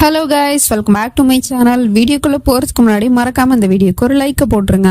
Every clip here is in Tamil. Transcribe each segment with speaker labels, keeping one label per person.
Speaker 1: Hello guys, welcome back to my channel. வீடியோக்குள்ள போறதுக்கு முன்னாடி மறக்காம இந்த வீடியோக்கு ஒரு லைக் போட்டுருங்க.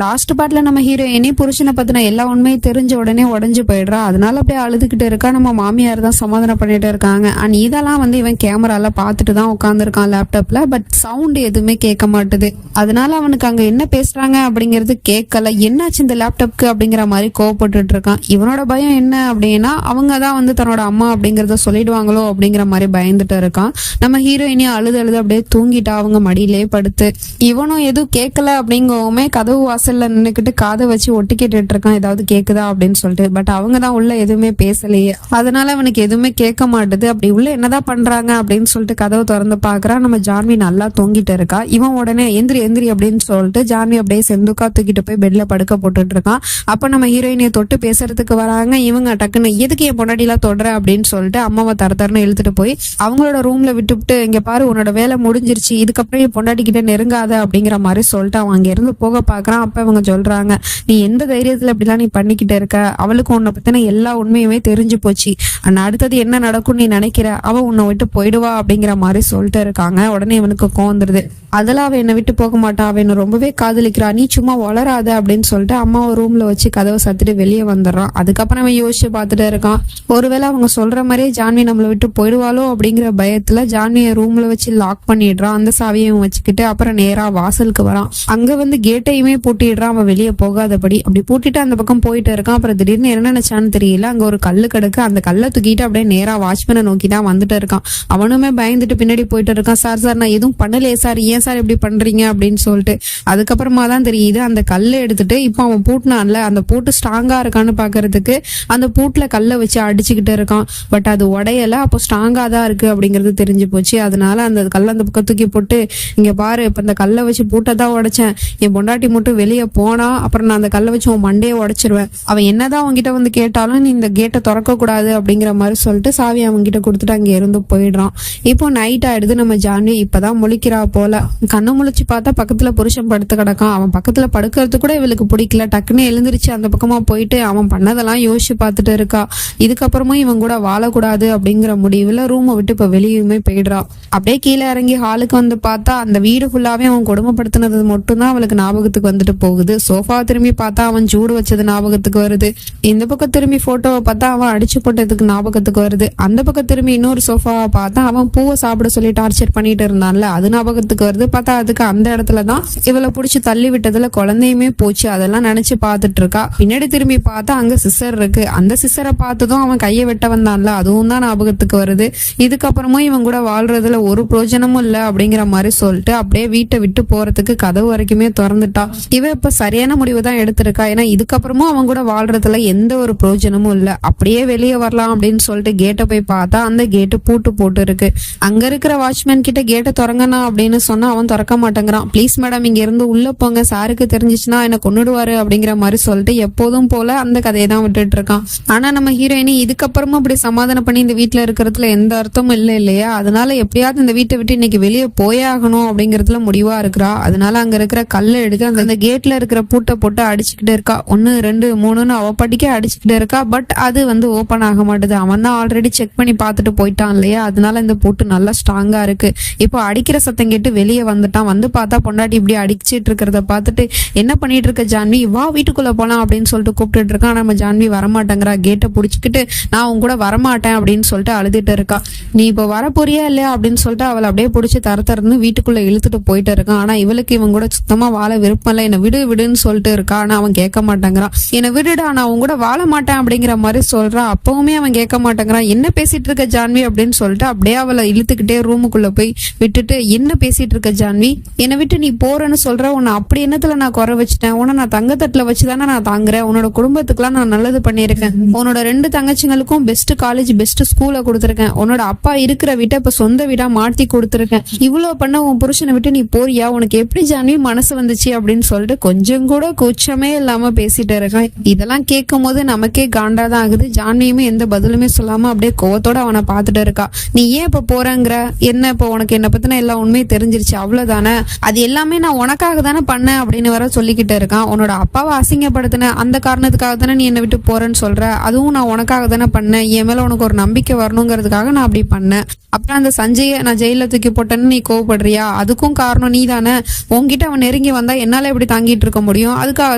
Speaker 1: லாஸ்ட் பார்ட்ல நம்ம ஹீரோயினி புருஷனை பத்தின எல்லா உண்மையும் தெரிஞ்ச உடனே உடஞ்சு போயிடுறா. அதனால அப்படியே அழுதுகிட்டு இருக்கா. நம்ம மாமியார் தான் சமாதானம் பண்ணிட்டு இருக்காங்க. அண்ட் இதெல்லாம் இவன் கேமரால பார்த்துட்டு தான் உட்காந்துருக்கான் லேப்டாப்ல. பட் சவுண்ட் எதுவுமே கேட்க மாட்டுது. அதனால அவனுக்கு அங்க என்ன பேசுறாங்க அப்படிங்கிறது கேட்கல. என்னாச்சு இந்த லேப்டாப்க்கு அப்படிங்கிற மாதிரி கோவப்பட்டு இருக்கான். இவனோட பயம் என்ன அப்படின்னா அவங்க தான் தன்னோட அம்மா அப்படிங்கறத சொல்லிடுவாங்களோ அப்படிங்கிற மாதிரி பயந்துட்டு இருக்கான். நம்ம ஹீரோயினி அழுது அப்படியே தூங்கிட்டா அவங்க மடியிலே படுத்து. இவனும் எதுவும் கேட்கல அப்படிங்கவுமே கதவு வாசல்ல நின்னுக்கிட்டு காதை வச்சு ஒட்டிக்கிட்டு இருக்கான், ஏதாவது கேக்குதா அப்படின்னு சொல்லிட்டு. பட் அவங்க தான் உள்ள எதுவுமே பேசலையே. அதனால அவனுக்கு எதுவுமே கேட்க மாட்டுது. அப்படி உள்ள என்னதான் பண்றாங்க அப்படின்னு சொல்லிட்டு கதவு திறந்து பாக்குறான். நம்ம ஜான்வி நல்லா தூங்கிட்டு இருக்கா. இவன் உடனே எந்திரி எந்திரி அப்படின்னு சொல்லிட்டு ஜான்வி அப்படியே செந்துக்கா தூக்கிட்டு போய் பெட்ல படுக்க போட்டுட்டு இருக்கான். அப்ப நம்ம ஹீரோயினியை தொட்டு பேசுறதுக்கு வராங்க. இவங்க டக்குன்னு எதுக்கு என் பொண்டாட்டிலாம் தொடுற அப்படின்னு சொல்லிட்டு அம்மாவை தரன்னு இழுத்துட்டு போய் அவங்களோட ரூம்ல விட்டுவிட்டு, இங்க பாரு உன்னோட வேலை முடிஞ்சிருச்சு, இதுக்கப்புறம் என் பொண்டாட்டி கிட்ட நெருங்காத அப்படிங்கிற மாதிரி சொல்லிட்டு அவன் அங்க இருந்து போக பாக்குறான். அப்ப இவங்க சொல்றாங்க, நீ எந்த தைரியத்துல இப்படிலாம் நீ பண்ணிக்கிட்டு இருக்க? அவளுக்கு உன்னை பத்தின எல்லா உண்மையுமே தெரிஞ்சு போச்சு. ஆனா அடுத்தது என்ன நடக்கும் நீ நினைக்கிற? அவ உன்னை விட்டு போயிடுவா அப்படிங்கிற மாதிரி சொல்லிட்டு இருக்காங்க. உடனே இவனுக்கு கோந்துருது. அதெல்லாம் அவ என்னை விட்டு போக மாட்டா, அவ என்ன ரொம்பவே காதலிக்கிறா, நீ சும்மா வளராத அப்படின்னு சொல்லிட்டு அம்மாவை ரூம்ல வச்சு கதவை சத்துட்டு வெளியே வந்துடுறான். அதுக்கப்புறம் அவன் யோசிச்சு பார்த்துட்டு இருக்கான். ஒருவேளை அவங்க சொல்ற மாதிரியே ஜான்வி நம்மளை விட்டு போயிடுவாளோ அப்படிங்கிற பயத்துல ஜான்வியை ரூம்ல வச்சு லாக் பண்ணிடுறான். அந்த சாவியையும் வச்சுக்கிட்டு அப்புறம் நேரா வாசலுக்கு வரான். அங்க கேட்டையுமே பூட்டிடுறான், அவன் வெளியே போகாதபடி. அப்படி பூட்டிட்டு அந்த பக்கம் போயிட்டு இருக்கான். அப்புறம் திடீர்னு என்ன நினைச்சான்னு தெரியல, அங்க ஒரு கல்லு கிடக்கு. அந்த கல்லை தூக்கிட்டு அப்படியே நேரா வாட்ச்மேனை நோக்கி தான் வந்துட்டு இருக்கான். அவனுமே பயந்துட்டு பின்னாடி போயிட்டு இருக்கான். சார் சார் நான் எதுவும் பண்ணலையே சார், ஏன் சார் இப்படி பண்றீங்க அப்படின்னு சொல்லிட்டு. அதுக்கப்புறமா தான் தெரியுது அந்த கல்லை எடுத்துட்டு இப்போ அவன் பூட்டினான்ல, அந்த பூட்டு ஸ்ட்ராங்கா இருக்கான்னு பாக்குறதுக்கு அந்த பூட்டுல கல்லை வச்சு அடிச்சுக்கிட்டு இருக்கான். பட் அது உடையல, அப்போ ஸ்ட்ராங்கா தான் இருக்கு அப்படிங்கிறது தெரிஞ்சு போச்சு. அதனால அந்த கல்லை அந்த பக்கம் தூக்கி போட்டு, இங்க பாரு இப்ப இந்த கல்லை வச்சு பூட்டை தான் உடைச்சேன், என் பொண்டாட்டி மட்டும் வெளியே போனா அப்புறம் நான் அந்த கல்லை வச்சு உன் மண்டையை உடைச்சிருவேன், அவன் என்னதான் அவன்கிட்ட கேட்டாலும் நீ இந்த கேட்டை திறக்க கூடாது அப்படிங்கிற மாதிரி சொல்லிட்டு சாவி அவன்கிட்ட கொடுத்துட்டு அங்க இருந்து போயிடுறான். இப்போ நைட் ஆயிடுது. நம்ம ஜான்வி இப்பதான் முழிக்கிறா போல. கண்ணு முழிச்சு பார்த்தா பக்கத்துல புருஷன் படுத்து கிடக்கான். அவன் பக்கத்துல படுக்கிறது கூட இவளுக்கு பிடிக்கல. டக்குன்னு எழுந்திருச்சு அந்த பக்கமா போயிட்டு அவன் பண்ணதெல்லாம் யோசிச்சு பார்த்துட்டு இருக்கா. இதுக்கப்புறமும் இவன் கூட வாழக்கூடாது அப்படிங்கிற முடிவுல ரூமை விட்டு இப்ப வெளியுமே போயிடுறா. அப்படியே கீழே இறங்கி ஹாலுக்கு வந்து பார்த்தா அந்த வீடு ஃபுல்லாவே அவன் கொடுமைப்படுத்தினது மட்டும்தான் அவளுக்கு ஞாபகத்துக்கு வந்துட்டு போகுது. சோஃபா திரும்பி பார்த்தா அவன் சூடு வச்சது ஞாபகத்துக்கு வருது. இந்த பக்கம் திரும்பி போட்டோவை பார்த்தா அவன் அடிச்சு போட்டதுக்கு ஞாபகத்துக்கு வருது. அந்த பக்கம் திரும்பி இன்னொரு சோஃபாவை பார்த்தா அவன் பூவை சாப்பிட சொல்லி டார்ச்சர் பண்ணிட்டு இருந்தான்ல, அது ஞாபகத்துக்கு வருது. பார்த்தா அதுக்கு அந்த இடத்துலதான் இவளை புடிச்சு தள்ளி விட்டதுல குழந்தையுமே போச்சு. அதெல்லாம் நினைச்சு பார்த்துட்டு இருக்கா. பின்னாடி திரும்பி பார்த்தா அங்க சிஸ்டர் இருக்கு. அந்த சிஸ்டரை பார்த்ததும் அவன் கையை வெட்ட வந்தான்ல, அதுவும் தான் ஞாபகத்துக்கு வருது. இதுக்கப்புறமும் இவன் கூட வாழ்றதுல ஒரு பிரோஜனமும் இல்ல அப்படிங்கிற மாதிரி சொல்லிட்டு அப்படியே வீட்டை விட்டு போறதுக்கு கதவு வரைக்குமே திறந்துட்டா. இவ இப்ப சரியான முடிவு தான் எடுத்திருக்கா. ஏன்னா இதுக்கப்புறமும் அவன் கூட வாழ்றதுல எந்த ஒரு பிரோஜனமும் இல்ல. அப்படியே வெளியே வரலாம் அப்படின்னு சொல்லிட்டு கேட்டை போய் பார்த்தா அந்த கேட்டு பூட்டு போட்டு இருக்கு. அங்க இருக்கிற வாட்ச்மேன் கிட்ட கேட்டை திறங்கண்ணா அப்படின்னு சொன்னா அவன் திறக்க மாட்டேங்கிறான். ப்ளீஸ் மேடம் இங்க இருந்து உள்ள போங்க, சாருக்கு தெரிஞ்சிச்சுன்னா என்ன கொன்னுடுவாரு அப்படிங்கிற மாதிரி சொல்லிட்டு எப்போதும் போல அந்த கதையை தான் விட்டுட்டு இருக்கான். ஆனா நம்ம ஹீரோயினி இதுக்கப்புறமும் அப்படி சமாதானம் பண்ணி இந்த வீட்டுல இருக்கிறதுல எந்த அர்த்தமும் இல்லை இல்லையா? அதனால எப்படியாவது இந்த வீட்டை விட்டு இன்னைக்கு வெளியே போயே ஆகணும் அப்படிங்கறதுல முடிவா இருக்கிறா. அதனால அங்க இருக்கிற கல்லை எடுத்து அந்த கேட்ல இருக்கிற பூட்டை போட்டு அடிச்சுக்கிட்டு இருக்கா. 1 2 3ன்னு அவ படிக்க அடிச்சுக்கிட்டு இருக்கா. பட் அது ஓபன் ஆக மாட்டுது. அவன் தான் ஆல்ரெடி செக் பண்ணி பார்த்துட்டு போயிட்டான் இல்லையா? அதனால இந்த பூட்டு நல்லா ஸ்ட்ராங்கா இருக்கு. இப்போ அடிக்கிற சத்தம் கேட்டு வெளியே வந்துட்டான். வந்து பார்த்தா பொண்டாட்டி இப்படி அடிச்சுட்டு இருக்கிறத பார்த்துட்டு, என்ன பண்ணிட்டு இருக்க ஜான்வி, வா வீட்டுக்குள்ள போலாம் அப்படின்னு சொல்லிட்டு கூப்பிட்டு இருக்கான். நம்ம ஜான்வி வரமாட்டேங்கிறா. கேட்டை புடிச்சுக்கிட்டு நான் உன் கூட வரமாட்டேன் அப்படின்னு சொல்லிட்டு அழுதுட்டு இருக்கா. நீ இப்போ வர போறியா இல்லையா அப்படின்னு சொல்லிட்டு அவளை அப்படியே பிடிச்சி தரன்னு வீட்டுக்குள்ள இழுத்துட்டு போயிட்டு இருக்கான். ஆனா இவளுக்கு இவன் கூட சுத்தமா வாழ விருப்பம் இல்லை. என்னை விடுன்னு சொல்லிட்டு இருக்கா. ஆனா அவன் கேட்க மாட்டேங்கிறான். என்னை விடுடா, நான் அவன் கூட வாழ மாட்டேன் அப்படிங்கிற மாதிரி சொல்றான். அப்பவுமே அவன் கேட்க மாட்டேங்கிறான். என்ன பேசிட்டு இருக்க ஜான்வி அப்படின்னு சொல்லிட்டு அப்படியே அவளை இழுத்துக்கிட்டே ரூமுக்குள்ள போய் விட்டுட்டு, என்ன பேசிட்டு இருக்க ஜான்வி, என்னை விட்டு நீ போறேன்னு சொல்ற, உன்னை அப்படி என்னத்துல நான் குறை வச்சுட்டேன்? உன்னை நான் தங்கத்தட்டுல வச்சுதானே நான் தாங்குறேன். உன்னோட குடும்பத்துக்குலாம் நான் நல்லது பண்ணியிருக்கேன். உன்னோட 2 தங்கச்சிங்களுக்கும் பெஸ்ட் காலேஜ் பெஸ்ட் ஸ்கூலை கொடுத்துருக்கேன். உன்னோட அப்பா இருக்கிற வீட்டை இப்ப சொந்த வீடா மாத்தி கொடுத்துருக்கேன். இவ்வளவு பண்ண உன் புருஷனை விட்டு நீ போறியா? உனக்கு எப்படி ஜான்வி மனசு வந்துச்சு அப்படின்னு சொல்லிட்டு கொஞ்சம் கூட கூச்சமே இல்லாம பேசிட்டு இருக்கான். இதெல்லாம் கேட்கும் போது நமக்கே காண்டாதான் ஆகுது. ஜான்வியுமே எந்த பதிலுமே சொல்லாம அப்படியே கோவத்தோட அவனை பார்த்துட்டு இருக்கா. நீ ஏன் இப்ப போறங்கிற? என்ன இப்போ உனக்கு என்ன பத்தின எல்லா உண்மையும் தெரிஞ்சிருச்சு அவ்வளவுதானே? அது எல்லாமே நான் உனக்காக தானே பண்ணேன் அப்படின்னு வர சொல்லிக்கிட்டு இருக்கான். உன்னோட அப்பாவை அசிங்கப்படுத்தின அந்த காரணத்துக்காக தானே நீ என்னை விட்டு போறேன்னு சொல்ற. அதுவும் நான் உனக்காக தானே பண்ணேன். என் மேல உனக்கு ஒரு நம்பிக்கை வரணுங்கிறதுக்காக நான் அப்படி பண்ணேன். அப்புறம் அந்த சஞ்சய் குழந்தைய நான் ஜெயில தூக்கி போட்டேன்னு நீ கோவப்படுறியா? அதுக்கும் காரணம் நீ தானே. உன்கிட்ட அவன் நெருங்கி வந்தா என்னால எப்படி தாங்கிட்டு இருக்க முடியும்? அதுக்காக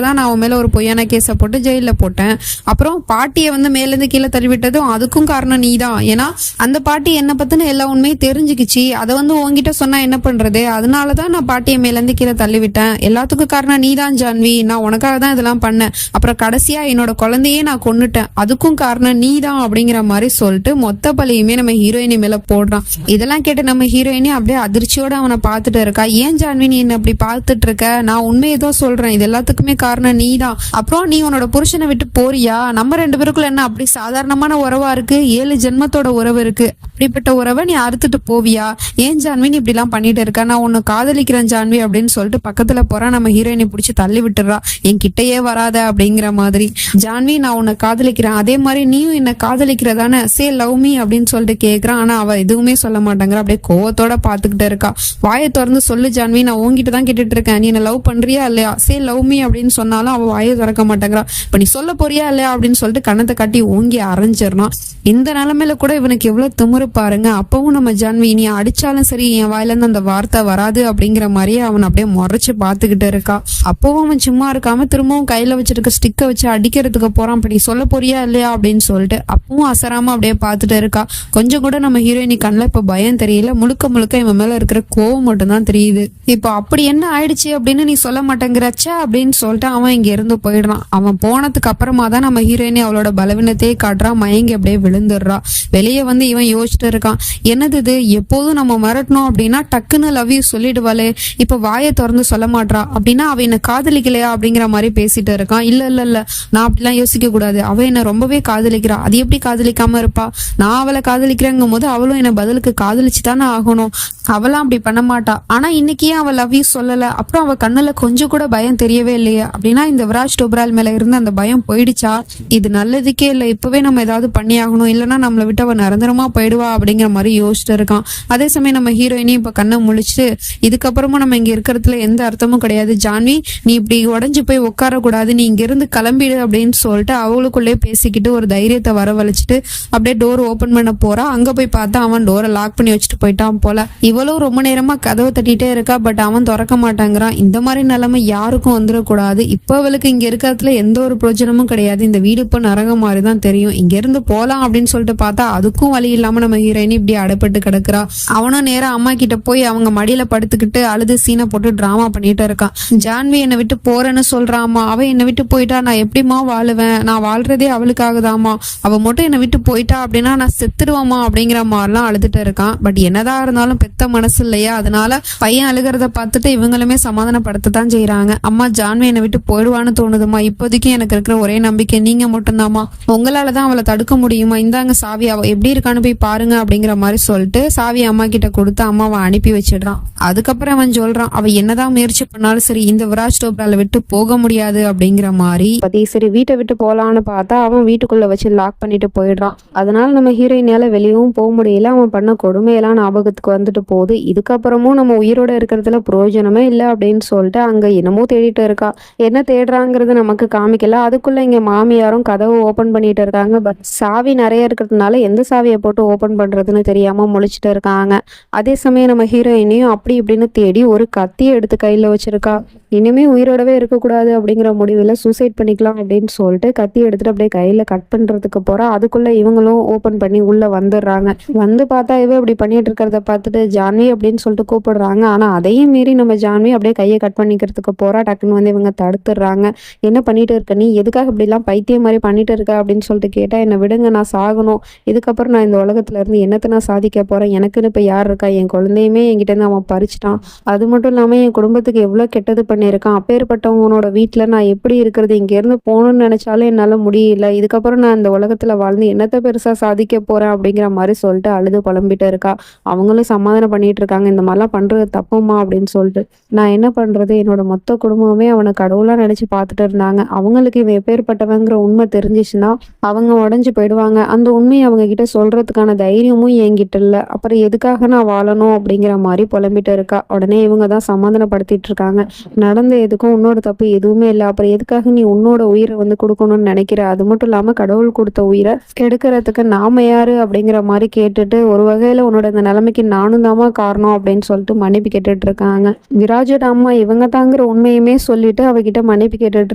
Speaker 1: தான் நான் அவன் மேல ஒரு பொய்யான கேஸை போட்டு ஜெயில போட்டேன். அப்புறம் பாட்டியை மேல இருந்து கீழே தள்ளிவிட்டதும் அதுக்கும் காரணம் நீ தான். ஏன்னா அந்த பாட்டி என்ன பத்தின எல்லா உண்மையும் தெரிஞ்சுக்கிச்சு. அதை உன்கிட்ட சொன்னா என்ன பண்றது? அதனாலதான் நான் பாட்டியை மேல இருந்து கீழே தள்ளிவிட்டேன். எல்லாத்துக்கும் காரணம் நீ தான் ஜான்வி. நான் உனக்காக தான் இதெல்லாம் பண்ணேன். அப்புறம் கடைசியா என்னோட குழந்தையே நான் கொன்னுட்டேன். அதுக்கும் காரணம் நீ தான் அப்படிங்கிற மாதிரி சொல்லிட்டு மொத்த பழியுமே நம்ம ஹீரோயினி மேல போடுறான். இதெல்லாம் கேட்டு நம்ம ஹீரோயினி அப்படியே அதிர்ச்சியோட அவனை பார்த்துட்டு இருக்கா. ஏன் ஜான்வி நீ என்ன அப்படி பார்த்துட்டு இருக்க? நான் உண்மையை தான் சொல்றேன். இது எல்லாத்துக்குமே காரணம் நீ தான். அப்புறம் நீ உன்னோட புருஷனை விட்டு போறியா? நம்ம 2 பேருக்குள்ள என்ன அப்படி சாதாரணமான உறவா இருக்கு? 7 ஜென்மத்தோட உறவு இருக்கு. அப்படிப்பட்ட உறவை நீ அறுத்துட்டு போவியா? ஏன் ஜான்வி நீ இப்படி எல்லாம் பண்ணிட்டு இருக்க? நான் உன்னை காதலிக்கிறேன் ஜான்வி அப்படின்னு சொல்லிட்டு பக்கத்துல போறா. நம்ம ஹீரோயினை பிடிச்சி தள்ளி விட்டுறா. என் கிட்டையே வராத அப்படிங்கிற மாதிரி. ஜான்வி நான் உன்னை காதலிக்கிறேன், அதே மாதிரி நீயும் என்ன காதலிக்கிறதானே, சே லவ் மீ அப்படின்னு சொல்லிட்டு கேக்குறான். ஆனா அவ எதுவுமே சொல்ல மாட்டேங்கிற. அப்படியே கோவத்தோட பாத்துக்கிட்டு இருக்கா. வாயை திறந்து சொல்லு ஜான்வி, நான் உன்கிட்ட தான் கேட்டுட்டு இருக்கேன். நீ என்ன லவ் பண்றியா இல்லையா? சே லவ் மீ அப்படின்னு சொன்னாலும் அவ வாயை திறக்க மாட்டேங்கிறா. இப்ப நீ சொல்ல போறியா இல்லையா அப்படின்னு சொல்லிட்டு கண்ணத்தை கட்டி ஓங்கி அரைஞ்சிடறான். இந்த நிலைமையில கூட இவனுக்கு எவ்வளவு திமிரு பாருங்க. அப்பவும் நம்ம ஜான்வி நீ அடிச்சாலும் சரி என் வாயில இருந்து அந்த வார்த்தை வராது அப்படிங்கிற மாதிரியே அவன் அப்படியே முறைச்சு பாத்துக்கிட்டு இருக்கா. அப்பவும் அவன் சும்மா இருக்காம திரும்பவும் கையில வச்சிருக்க ஸ்டிக்கை வச்சு அடிக்கிறதுக்கு போறான். இப்ப நீ சொல்ல போறியா இல்லையா அப்படின்னு சொல்லிட்டு அப்பவும் அசராம அப்படியே பாத்துட்டு இருக்கா. கொஞ்சம் கூட நம்ம ஹீரோயினி கண்ணுல இப்ப பயம் தெரியல. முழுக்க முழுக்க இவன் மேல இருக்கிற கோவம் மட்டும் தான் தெரியுது. இப்போ அப்படி என்ன ஆயிடுச்சு அப்படின்னு நீ சொல்ல மாட்டேங்கிறச்சா அப்படின்னு சொல்லிட்டு அவன் இங்க இருந்து போயிடுறான். அவன் போனதுக்கு அப்புறமா தான் நம்ம ஹீரோயினி அவளோட பலவீனத்தையே காட்டுறான். மயங்கி அப்படியே விழுந்துடுறா. வெளியே இவன் யோசிச்சுட்டு இருக்கான். என்னது இது, எப்போதும் நம்ம மிரட்டணும் அப்படின்னா டக்குன்னு லவ் யூ சொல்லிடுவாளே, இப்ப வாயை திறந்து சொல்ல மாட்றா. அப்படின்னா அவ என்ன காதலிக்கலையா அப்படிங்கிற மாதிரி பேசிட்டு இருக்கான். இல்ல இல்ல இல்ல, நான் அப்படிலாம் யோசிக்க கூடாது. அவ என்ன ரொம்பவே காதலிக்கிறா. அது எப்படி காதலிக்காம இருப்பா? நான் அவளை காதலிக்கிறேங்கும் போது அவளும் என்ன பதிலுக்கு காதலிச்சுதானே ஆகணும். அவளாம் அப்படி பண்ண மாட்டா. ஆனா இன்னைக்கு ஏன் அவ லவ் யூ சொல்லல? அப்புறம் அவ கண்ணுல கொஞ்சம் கூட பயம் தெரியவே இல்லையா? அப்படின்னா இந்த விராஜ் டோப்ரால் மேல இருந்து அந்த பயம் போயிடுச்சா? இது நல்லதுக்கே இல்லை. இப்பவே நம்ம ஏதாவது பண்ணி ஆகணும், இல்லைன்னா நம்மளை விட்டு அவ நிரந்தரமா போயிடுவா அப்படிங்கிற மாதிரி யோசிச்சுட்டு இருக்கான். அதே சமயம் நம்ம ஹீரோயினி இப்ப கண்ணை முழிச்சுட்டு இதுக்கப்புறமா நம்ம இங்க இருக்கிறதுல எந்த அர்த்தமும் கிடையாது ஜான்வி, நீ இப்படி உடஞ்சு போய் உட்கார கூடாது, நீ இங்க இருந்து கிளம்பிடு அப்படின்னு சொல்லிட்டு அவளுக்குள்ளே பேசிக்கிட்டு ஒரு தைரியத்தை வரவழைச்சிட்டு அப்படியே டோர் ஓபன் பண்ண போறா. அங்க போய் பார்த்தா அவன் டோரை லாக் பண்ணி வச்சுட்டு போயிட்டான் போல. இவளும் ரொம்ப நேரமா கதவை தட்டிட்டே இருக்கா. பட் அவன் திறக்க மாட்டாங்கிறான். இந்த மாதிரி நிலைமை யாருக்கும் வந்துடக்கூடாது. இப்ப அவளுக்கு இங்க இருக்கிறதுல எந்த ஒரு பிரயோஜனமும் கிடையாது. இந்த வீடு இப்ப நரகம் மாதிரிதான் தெரியும். இங்க இருந்து போலாம் அப்படின்னு சொல்லிட்டு பார்த்தா அதுக்கும் வழி இல்லாம நம்ம ஹீரோயினி இப்படி அடைப்பட்டு கிடக்குறா. அவனும் நேரா அம்மா கிட்ட போய் அவங்க மடியில படுத்துக்கிட்டு அழுது சீனை போட்டு டிராமா பண்ணிட்டு இருக்கான். ஜான்வி என்னை விட்டு போறேன்னு சொல்றாமா. அவ என்னை விட்டு போயிட்டா நான் எப்படிமா வாழுவேன்? நான் வாழ்றதே அவளுக்காகதாமா. அவ மட்டும் என்னை விட்டு போயிட்டா அப்படின்னா நான் செத்துடுவாமா அப்படிங்கிற மாதிரிலாம் அழுதுட்டு இருக்கான். பட் என்னதான் இருந்தாலும் பெத்த மனசு இல்லையா, அதனால பையன் அழுகிறத பார்த்துட்டு இவங்களுமே சமாதானப்படுத்தத்தான் செய்யறாங்க. அம்மா ஜான்வி என்னை விட்டு போயிடுவான்னு தோணுதுமா. இப்போதைக்கு எனக்கு இருக்கிற ஒரே நம்பிக்கை நீங்க மட்டும்தாமா. உங்களாலதான் அவளை தடுக்க முடியுமா? இந்தாங்க சாவி, அவ எப்படி இருக்கான்னு போய் பாருங்க அப்படிங்கிற மாதிரி சொல்லிட்டு சாவி அம்மா கிட்ட கொடுத்து அம்மாவை அனுப்பி வச்சிடுறான். அதுக்கப்புறம் அவன் சொல்றான், அவ என்னதான் முயற்சி பண்ணாலும் சரி இந்த விராஜ் டோப்ரால விட்டு போக முடியாது அப்படிங்கிற மாதிரி. சரி வீட்டை விட்டு போலான்னு பார்த்தா அவன் வீட்டுக்குள்ள வச்சு லாக் பண்ணிட்டு போயிடுறான். அதனால நம்ம ஹீரோயினால வெளியவும் போக முடியல. அவன் பண்ண கொடுமையெல்லாம் ஞாபகத்துக்கு வந்துட்டு போகுது. இதுக்கப்புறமும் நம்ம உயிரோட இருக்கிறதுல பிரயோஜனமே இல்லை அப்படின்னு சொல்லிட்டு அங்க என்னமோ தேடிட்டு இருக்கா. என்ன தேடுறாங்கிறது நமக்கு காமிக்கல. அதுக்குள்ள இங்க மாமியாரும் கதவை ஓபன் பண்ணிட்டு இருக்காங்க. பட் சாவி நிறைய இருக்கிறதுனால எந்த சாவியை போட்டு ஓபன் பண்றதுன்னு தெரியாம முழிச்சிட்டு இருக்காங்க. அதே சமயம் நம்ம ஹீரோயினையும் அப்படி இப்படின்னு தேடி ஒரு கத்தியை எடுத்து கையில வச்சிருக்கா. இனிமே உயிரோடவே இருக்கக்கூடாது அப்படிங்கிற முடிவில் சூசைட் பண்ணிக்கலாம் அப்படின்னு சொல்லிட்டு கத்தி எடுத்துட்டு அப்படியே கையில கட் பண்றதுக்கு போறா. அதுக்குள்ள இவங்களும் ஓபன் பண்ணி உள்ள வந்துடுறாங்க. வந்து பார்த்தா இவ இப்படி பண்ணிட்டு இருக்கிறத பார்த்துட்டு ஜான்வி அப்படின்னு சொல்லிட்டு கூப்பிடுறாங்க. ஆனா அதையும் மீறி நம்ம ஜான்வி அப்படியே கையை கட் பண்ணிக்கிறதுக்கு போறா. டக்குன்னு இவங்க தடுத்துடுறாங்க. என்ன பண்ணிட்டு இருக்க நீ? எதுக்காக இப்படி எல்லாம் பைத்தியம் மாதிரி பண்ணிட்டு இருக்க அப்படின்னு சொல்லிட்டு கேட்டா, என்ன விடுங்க, நான் சாகணும். இதுக்கப்புறம் நான் இந்த உலகத்துல இருந்து என்னத்தை நான் சாதிக்க போறேன்? எனக்குன்னு இப்ப யார் இருக்கா? என் குழந்தையுமே என்கிட்ட இருந்து அவன் பறிச்சுட்டான். அது மட்டும் இல்லாம என் குடும்பத்துக்கு எவ்வளவு கெட்டது பண்ணியிருக்கான். அப்பேற்பட்டவனோட வீட்டுல நான் எப்படி இருக்கிறது? இங்க இருந்து போகணும்னு நினைச்சாலும் என்னால முடியல. இதுக்கப்புறம் நான் இந்த உலகத்துல வாழ்ந்து என்னத்தை பெருசா சாதிக்க போறேன் அப்படிங்கிற மாதிரி சொல்லிட்டு அழுது புலம்பிட்டு இருக்கா. அவங்களும் சமாதானம் பண்ணிட்டு இருக்காங்க. இந்த மாதிரிலாம் பண்றது தப்புமா அப்படின்னு சொல்லிட்டு. நான் என்ன பண்றது? என்னோட மொத்த குடும்பமே அவனை கடவுளா நினைச்சு பார்த்துட்டு இருந்தாங்க. அவங்களுக்கு இவன் எப்பேற்பட்டவங்கிற உண்மை தெரிஞ்சிச்சுன்னா அவங்க உடஞ்சு போயிடுவாங்க. அந்த உண்மையை அவங்க கிட்ட சொல்றதுக்கான தைரியமும் என்கிட்ட இல்ல. அப்புறம் எதுக்காக நான் வாழணும் அப்படிங்கிற மாதிரி புலம்பிட்டு இருக்கா. உடனே இவங்க தான் சமாதானப்படுத்திட்டு இருக்காங்க. நடந்த எதுக்கும் உன்னோட தப்பு எதுவுமே இல்லை. அப்புறம் எதுக்காக நீ உன்னோட உயிரை கொடுக்கணும்னு நினைக்கிற? அது மட்டும் இல்லாம கடவுள் கொடுத்த உயிரை கெடுக்கிறதுக்கு நாம யாரு அப்படிங்கிற மாதிரி கேட்டுட்டு, ஒரு வகையில உன்னோட உன்னோட இந்த நிலைமைக்கு நானும் தாமா காரணம் அப்படின்னு சொல்லிட்டு மன்னிப்பு கேட்டுட்டு இருக்காங்க. விராஜோட அம்மா இவங்க தாங்கிற உண்மையுமே சொல்லிட்டு அவகிட்ட மன்னிப்பு கேட்டுட்டு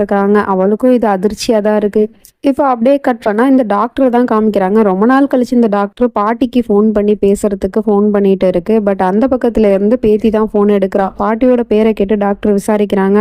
Speaker 1: இருக்காங்க. அவளுக்கும் இது அதிர்ச்சியா தான் இருக்கு. இப்போ அப்படியே கட் பண்ணா இந்த டாக்டர் தான் காமிக்கிறாங்க. ரொம்ப நாள் கழிச்சு இந்த டாக்டர் பாட்டிக்கு ஃபோன் பண்ணி பேசுறதுக்கு ஃபோன் பண்ணிட்டு இருக்கு. பட் அந்த பக்கத்துல இருந்து பேத்தி தான் ஃபோன் எடுக்கிறா. பாட்டியோட பேரை கேட்டு டாக்டர் விசாரிக்கிறாங்க.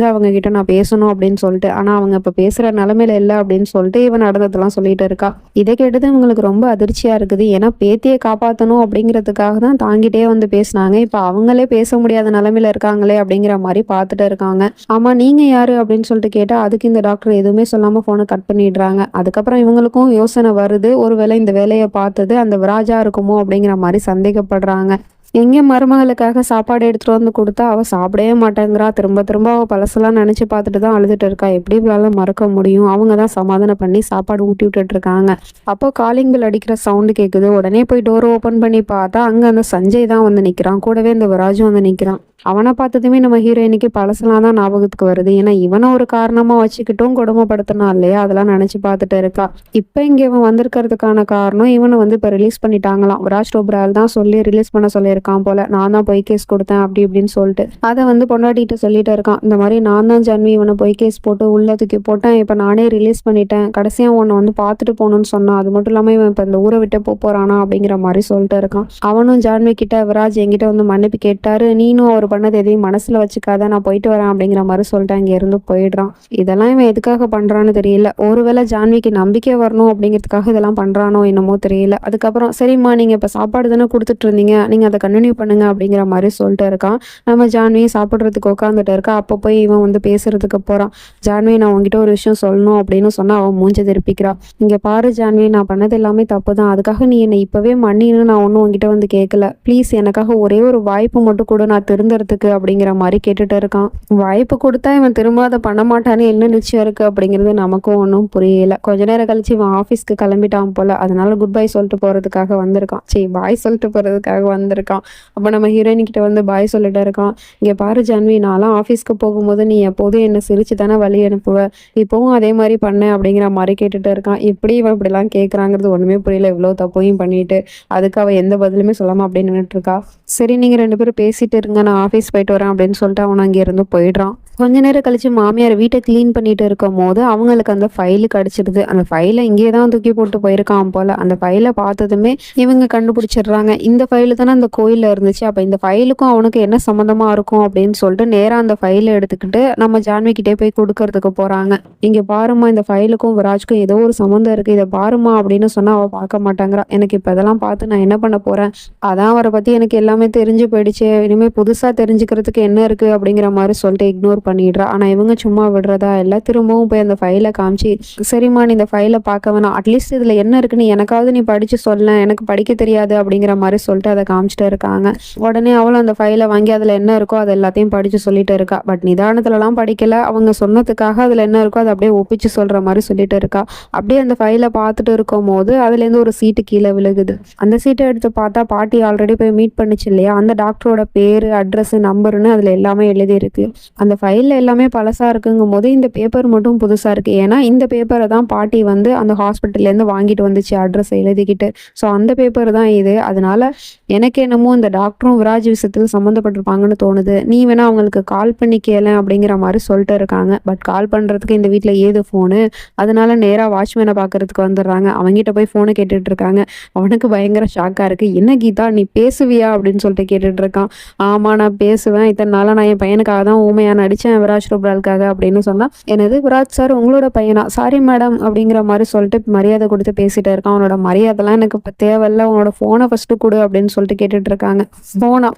Speaker 1: அவங்க கிட்ட நான் பேசணும் அப்படின்னு சொல்லிட்டு. ஆனா அவங்க இப்ப பேசுற நிலைமையில இல்லை அப்படின்னு சொல்லிட்டு இவன் நடந்ததெல்லாம் சொல்லிட்டு இருக்கா. இதை கேட்டது இவங்களுக்கு ரொம்ப அதிர்ச்சியா இருக்குது. ஏன்னா பேத்தியை காப்பாற்றணும் அப்படிங்கிறதுக்காக தான் தாங்கிட்டே வந்து பேசினாங்க. இப்ப அவங்களே பேச முடியாத நிலைமையில இருக்காங்களே அப்படிங்கிற மாதிரி பார்த்துட்டு இருக்காங்க. ஆமா நீங்க யாரு அப்படின்னு சொல்லிட்டு கேட்டா அதுக்கு இந்த டாக்டர் எதுவுமே சொல்லாம போனை கட் பண்ணிடுறாங்க. அதுக்கப்புறம் இவங்களுக்கும் யோசனை வருது, ஒருவேளை இந்த வேலையை பார்த்தது அந்த விராஜா இருக்குமோ அப்படிங்கிற மாதிரி சந்தேகப்படுறாங்க. எங்க மருமகளுக்காக சாப்பாடு எடுத்துட்டு வந்து கொடுத்தா அவ சாப்பிடவே மாட்டேங்கிறா. திரும்ப திரும்ப அவ பழசெல்லாம் நினைச்சு பார்த்துட்டு தான் அழுதுட்டு இருக்கா. எப்படி இவளால மறக்க முடியும்? அவங்க தான் சமாதானம் பண்ணி சாப்பாடு ஊட்டி விட்டுட்டு இருக்காங்க. அப்போ காலிங் பெல் அடிக்கிற சவுண்டு கேட்குது. உடனே போய் டோர் ஓபன் பண்ணி பார்த்தா அங்க அந்த சஞ்சய் தான் வந்து நிக்கிறான். கூடவே இந்த விராஜும் வந்து நிக்கிறான். அவனை பார்த்ததுமே நம்ம ஹீரோயினுக்கு பழசெல்லாம் தான் ஞாபகத்துக்கு வருது. ஏன்னா இவனை ஒரு காரணமா வச்சுக்கிட்டும் கொடுமைப்படுத்தினா இல்லையா, அதெல்லாம் நினைச்சு பார்த்துட்டு இருக்கா. இப்ப இங்க இவன் வந்திருக்கிறதுக்கான காரணம் இவனை வந்து இப்ப ரிலீஸ் பண்ணிட்டாங்களாம். விராஜ் டோப்ரால் தான் சொல்லி ரிலீஸ் பண்ண சொல்லியிருக்கான் போல. நான் தான் பொய் கேஸ் கொடுத்தேன் அப்படி இப்படின்னு சொல்லிட்டு அதை வந்து பொண்டாட்டிட்டு சொல்லிட்டு இருக்கான். இந்த மாதிரி நான் தான் ஜன்வி இவனை பொய் கேஸ் போட்டு உள்ள தூக்கி போட்டேன், இப்ப நானே ரிலீஸ் பண்ணிட்டேன், கடைசியா உன்னை வந்து பார்த்துட்டு போகணும்னு சொன்னான், அது மட்டும் இல்லாம இவன் இப்ப இந்த ஊரை விட்டு போறானா அப்படிங்கிற மாதிரி சொல்லிட்டு இருக்கான். அவனும் ஜான்வி கிட்ட விராஜ் என்கிட்ட வந்து மன்னிப்பு கேட்டாரு, நீனும் அவர் பண்ணது எதையும் மனசுல வச்சுக்காத, நான் போயிட்டு வரேன் அப்படிங்கிற மாதிரி சொல்லிட்டு அங்க இருந்து போயிடுறான். இதெல்லாம் இவன் எதுக்காக பண்றான்னு தெரியல. ஒருவேளை ஜான்விக்கு நம்பிக்கை வரணும் அப்படிங்கிறதுக்காக இதெல்லாம் பண்றானோ என்னமோ தெரியல. அதுக்கப்புறம் சரிம்மா நீங்க இப்ப சாப்பாடு தானே கொடுத்துட்டு இருந்தீங்க, நீங்க அதை கண்டினியூ பண்ணுங்க அப்படிங்கிற மாதிரி சொல்லிட்டு இருக்கான். நம்ம ஜான்வி சாப்பிட்றதுக்கு உட்காந்துட்டு இருக்கா. அப்போ போய் இவன் வந்து பேசுறதுக்கு போறான். ஜான்வி நான் உங்ககிட்ட ஒரு விஷயம் சொல்லணும் அப்படின்னு சொன்னா அவன் மூஞ்ச திருப்பிக்கிறா. இங்க பாரு ஜான்வி, நான் பண்ணது எல்லாமே தப்பு தான், அதுக்காக நீ என்னை இப்பவே மன்னின்னு நான் ஒன்னும் உங்ககிட்ட வந்து கேட்கல, ப்ளீஸ் எனக்காக ஒரே ஒரு வாய்ப்பு மட்டும் கூட நான் திருந்தறதுக்கு அப்படிங்கிற மாதிரி கேட்டுட்டு இருக்கான். வாய்ப்பு கொடுத்தா இவன் திரும்ப அதை பண்ண மாட்டான்னு என்ன நிச்சயம் இருக்கு அப்படிங்கிறது நமக்கும் ஒன்றும் புரியல. கொஞ்ச நேரம் கழிச்சு இவன் ஆஃபீஸ்க்கு கிளம்பிட்டான் போல. அதனால குட் பை சொல்லிட்டு போறதுக்காக வந்திருக்கான். பாய் சொல்லிட்டு போறதுக்காக வந்திருக்கான். அப்ப நம்ம ஹீரோயின் கிட்ட வந்து பாய் சொல்லிட்டு இருக்கான். இங்க பாரு ஜான்வி, நான்லாம் ஆஃபீஸ்க்கு போகும்போது நீ எப்போதும் என்ன சிரிச்சு தானே வழி அனுப்புவ, இப்பவும் அதே மாதிரி பண்ண அப்படிங்கிற மாதிரி கேட்டுட்டு இருக்கான். எப்படி இவன் இப்படிலாம் கேட்கறாங்கிறது ஒண்ணுமே புரியல. இவ்வளவு தப்பையும் பண்ணிட்டு அதுக்கு அவ எந்த பதிலுமே சொல்லாம அப்படியே நின்றுட்டு இருக்கா. சரி நீங்க ரெண்டு பேரும் பேசிட்டு இருங்க, நான் ஆஃபீஸ் போயிட்டு வரேன் அப்படின்னு சொல்லிட்டு அவன் அங்கே இருந்து போயிடுறான். கொஞ்ச நேரம் கழிச்சு மாமியார் வீட்டை கிளீன் பண்ணிட்டு இருக்கும் போது அவங்களுக்கு அந்த ஃபைலு கிடைச்சிடுது. அந்த ஃபைலை இங்கே தான் தூக்கி போட்டு போயிருக்கான் போல. அந்த ஃபைலை பார்த்ததுமே இவங்க கண்டுபிடிச்சிடுறாங்க, இந்த ஃபைலு தானே அந்த கோயில்ல இருந்துச்சு, அப்ப இந்த ஃபைலுக்கும் அவனுக்கு என்ன சம்மந்தமா இருக்கும் அப்படின்னு சொல்லிட்டு நேரா அந்த ஃபைலை எடுத்துக்கிட்டு நம்ம ஜான்வி கிட்டே போய் கொடுக்கறதுக்கு போறாங்க. இங்க பாருமா, இந்த ஃபைலுக்கும் விராஜ்க்கும் ஏதோ ஒரு சம்மந்தம் இருக்கு, இதை பாருமா அப்படின்னு சொன்னா அவ பார்க்க மாட்டாங்கிறா. எனக்கு இப்ப இதெல்லாம் பார்த்து நான் என்ன பண்ண போறேன், அதான் அவரை பத்தி எனக்கு எல்லாமே தெரிஞ்சு போயிடுச்சு, இனிமே புதுசா தெரிஞ்சுக்கிறதுக்கு என்ன இருக்கு அப்படிங்கிற மாதிரி சொல்லிட்டு இக்னோர் பண்ணிடுறா. ஆனா இவங்க சும்மா விடுறதா இல்ல, திரும்பவும் போய் அந்த ஃபைலை காமிச்சு, சரிம்மா நீ இந்த ஃபைலை பார்க்க வேணாம், அட்லீஸ்ட் இதுல என்ன இருக்குன்னு எனக்காவது நீ படிச்சு சொல்ல, எனக்கு படிக்க தெரியாது அப்படிங்கிற மாதிரி சொல்லிட்டு அதை காமிச்சிட்டு இருக்காங்க. உடனே அவளும் அந்த ஃபைலை வாங்கி அதுல என்ன இருக்கோ அது எல்லாத்தையும் படிச்சு சொல்லிட்டு இருக்கா. பட் நிதானத்துலலாம் படிக்கல, அவங்க சொன்னதுக்காக அதுல என்ன இருக்கோ அதை அப்படியே ஒப்பிச்சு சொல்ற மாதிரி சொல்லிட்டு இருக்கா. அப்படியே அந்த ஃபைலை பார்த்துட்டு இருக்கும் போது அதுல இருந்து ஒரு சீட்டு கீழே விழுகுது. அந்த சீட்டை எடுத்து பார்த்தா பாட்டி ஆல்ரெடி போய் மீட் பண்ணிச்சு இல்லையா, அந்த டாக்டரோட பேரு, அட்ரஸ், நம்பர்னு அதுல எல்லாமே எழுதி இருக்கு. அந்த ஃபைல்ல எல்லாமே பழசா இருக்குங்கும் போது இந்த பேப்பர் மட்டும் புதுசா இருக்கு. ஏன்னா இந்த பேப்பரை தான் பாட்டி வந்து அந்த ஹாஸ்பிட்டல்ல இருந்து வாங்கிட்டு வந்துச்சு அட்ரஸ் எழுதிக்கிட்டு. ஸோ அந்த பேப்பர் தான் இது. அதனால எனக்கு என்னமோ இந்த டாக்டரும் விராஜ் விஷயத்தில் சம்மந்தப்பட்டிருப்பாங்கன்னு தோணுது, நீ வேணா அவங்களுக்கு கால் பண்ணி கேளு அப்படிங்கிற மாதிரி சொல்லிட்டு இருக்காங்க. பட் கால் பண்றதுக்கு இந்த வீட்டில் ஏது ஃபோனு, அதனால நேரா வாட்ச்மேனை பார்க்கறதுக்கு வந்துடுறாங்க. அவங்ககிட்ட போய் ஃபோனை கேட்டுட்டு இருக்காங்க. அவனுக்கு பயங்கர ஷாக்கா இருக்கு. என்ன கீதா நீ பேசுவியா அப்படின்னு சொல்லிட்டு கேட்டுட்டு இருக்கான். ஆமா நான் பேசுவேன், இத்தனை நாளா நான் என் பையனுக்காக தான் ஊமையா நடிச்சேன் விராஜ் டோப்ராலுக்காக அப்படின்னு சொன்னா, எனது விராஜ் சார் உங்களோட பையனா, சாரி மேடம் அப்படிங்கிற மாதிரி சொல்லிட்டு மரியாதை கொடுத்து பேசிட்டு இருக்கான். அவனோட மரியாதைலாம் எனக்கு இப்போ தேவையில்ல, உன்னோட ஃபோனை ஃபர்ஸ்ட் கொடு அப்படின்னு சொல்லிட்டு கேட்டுட்டு இருக்காங்க.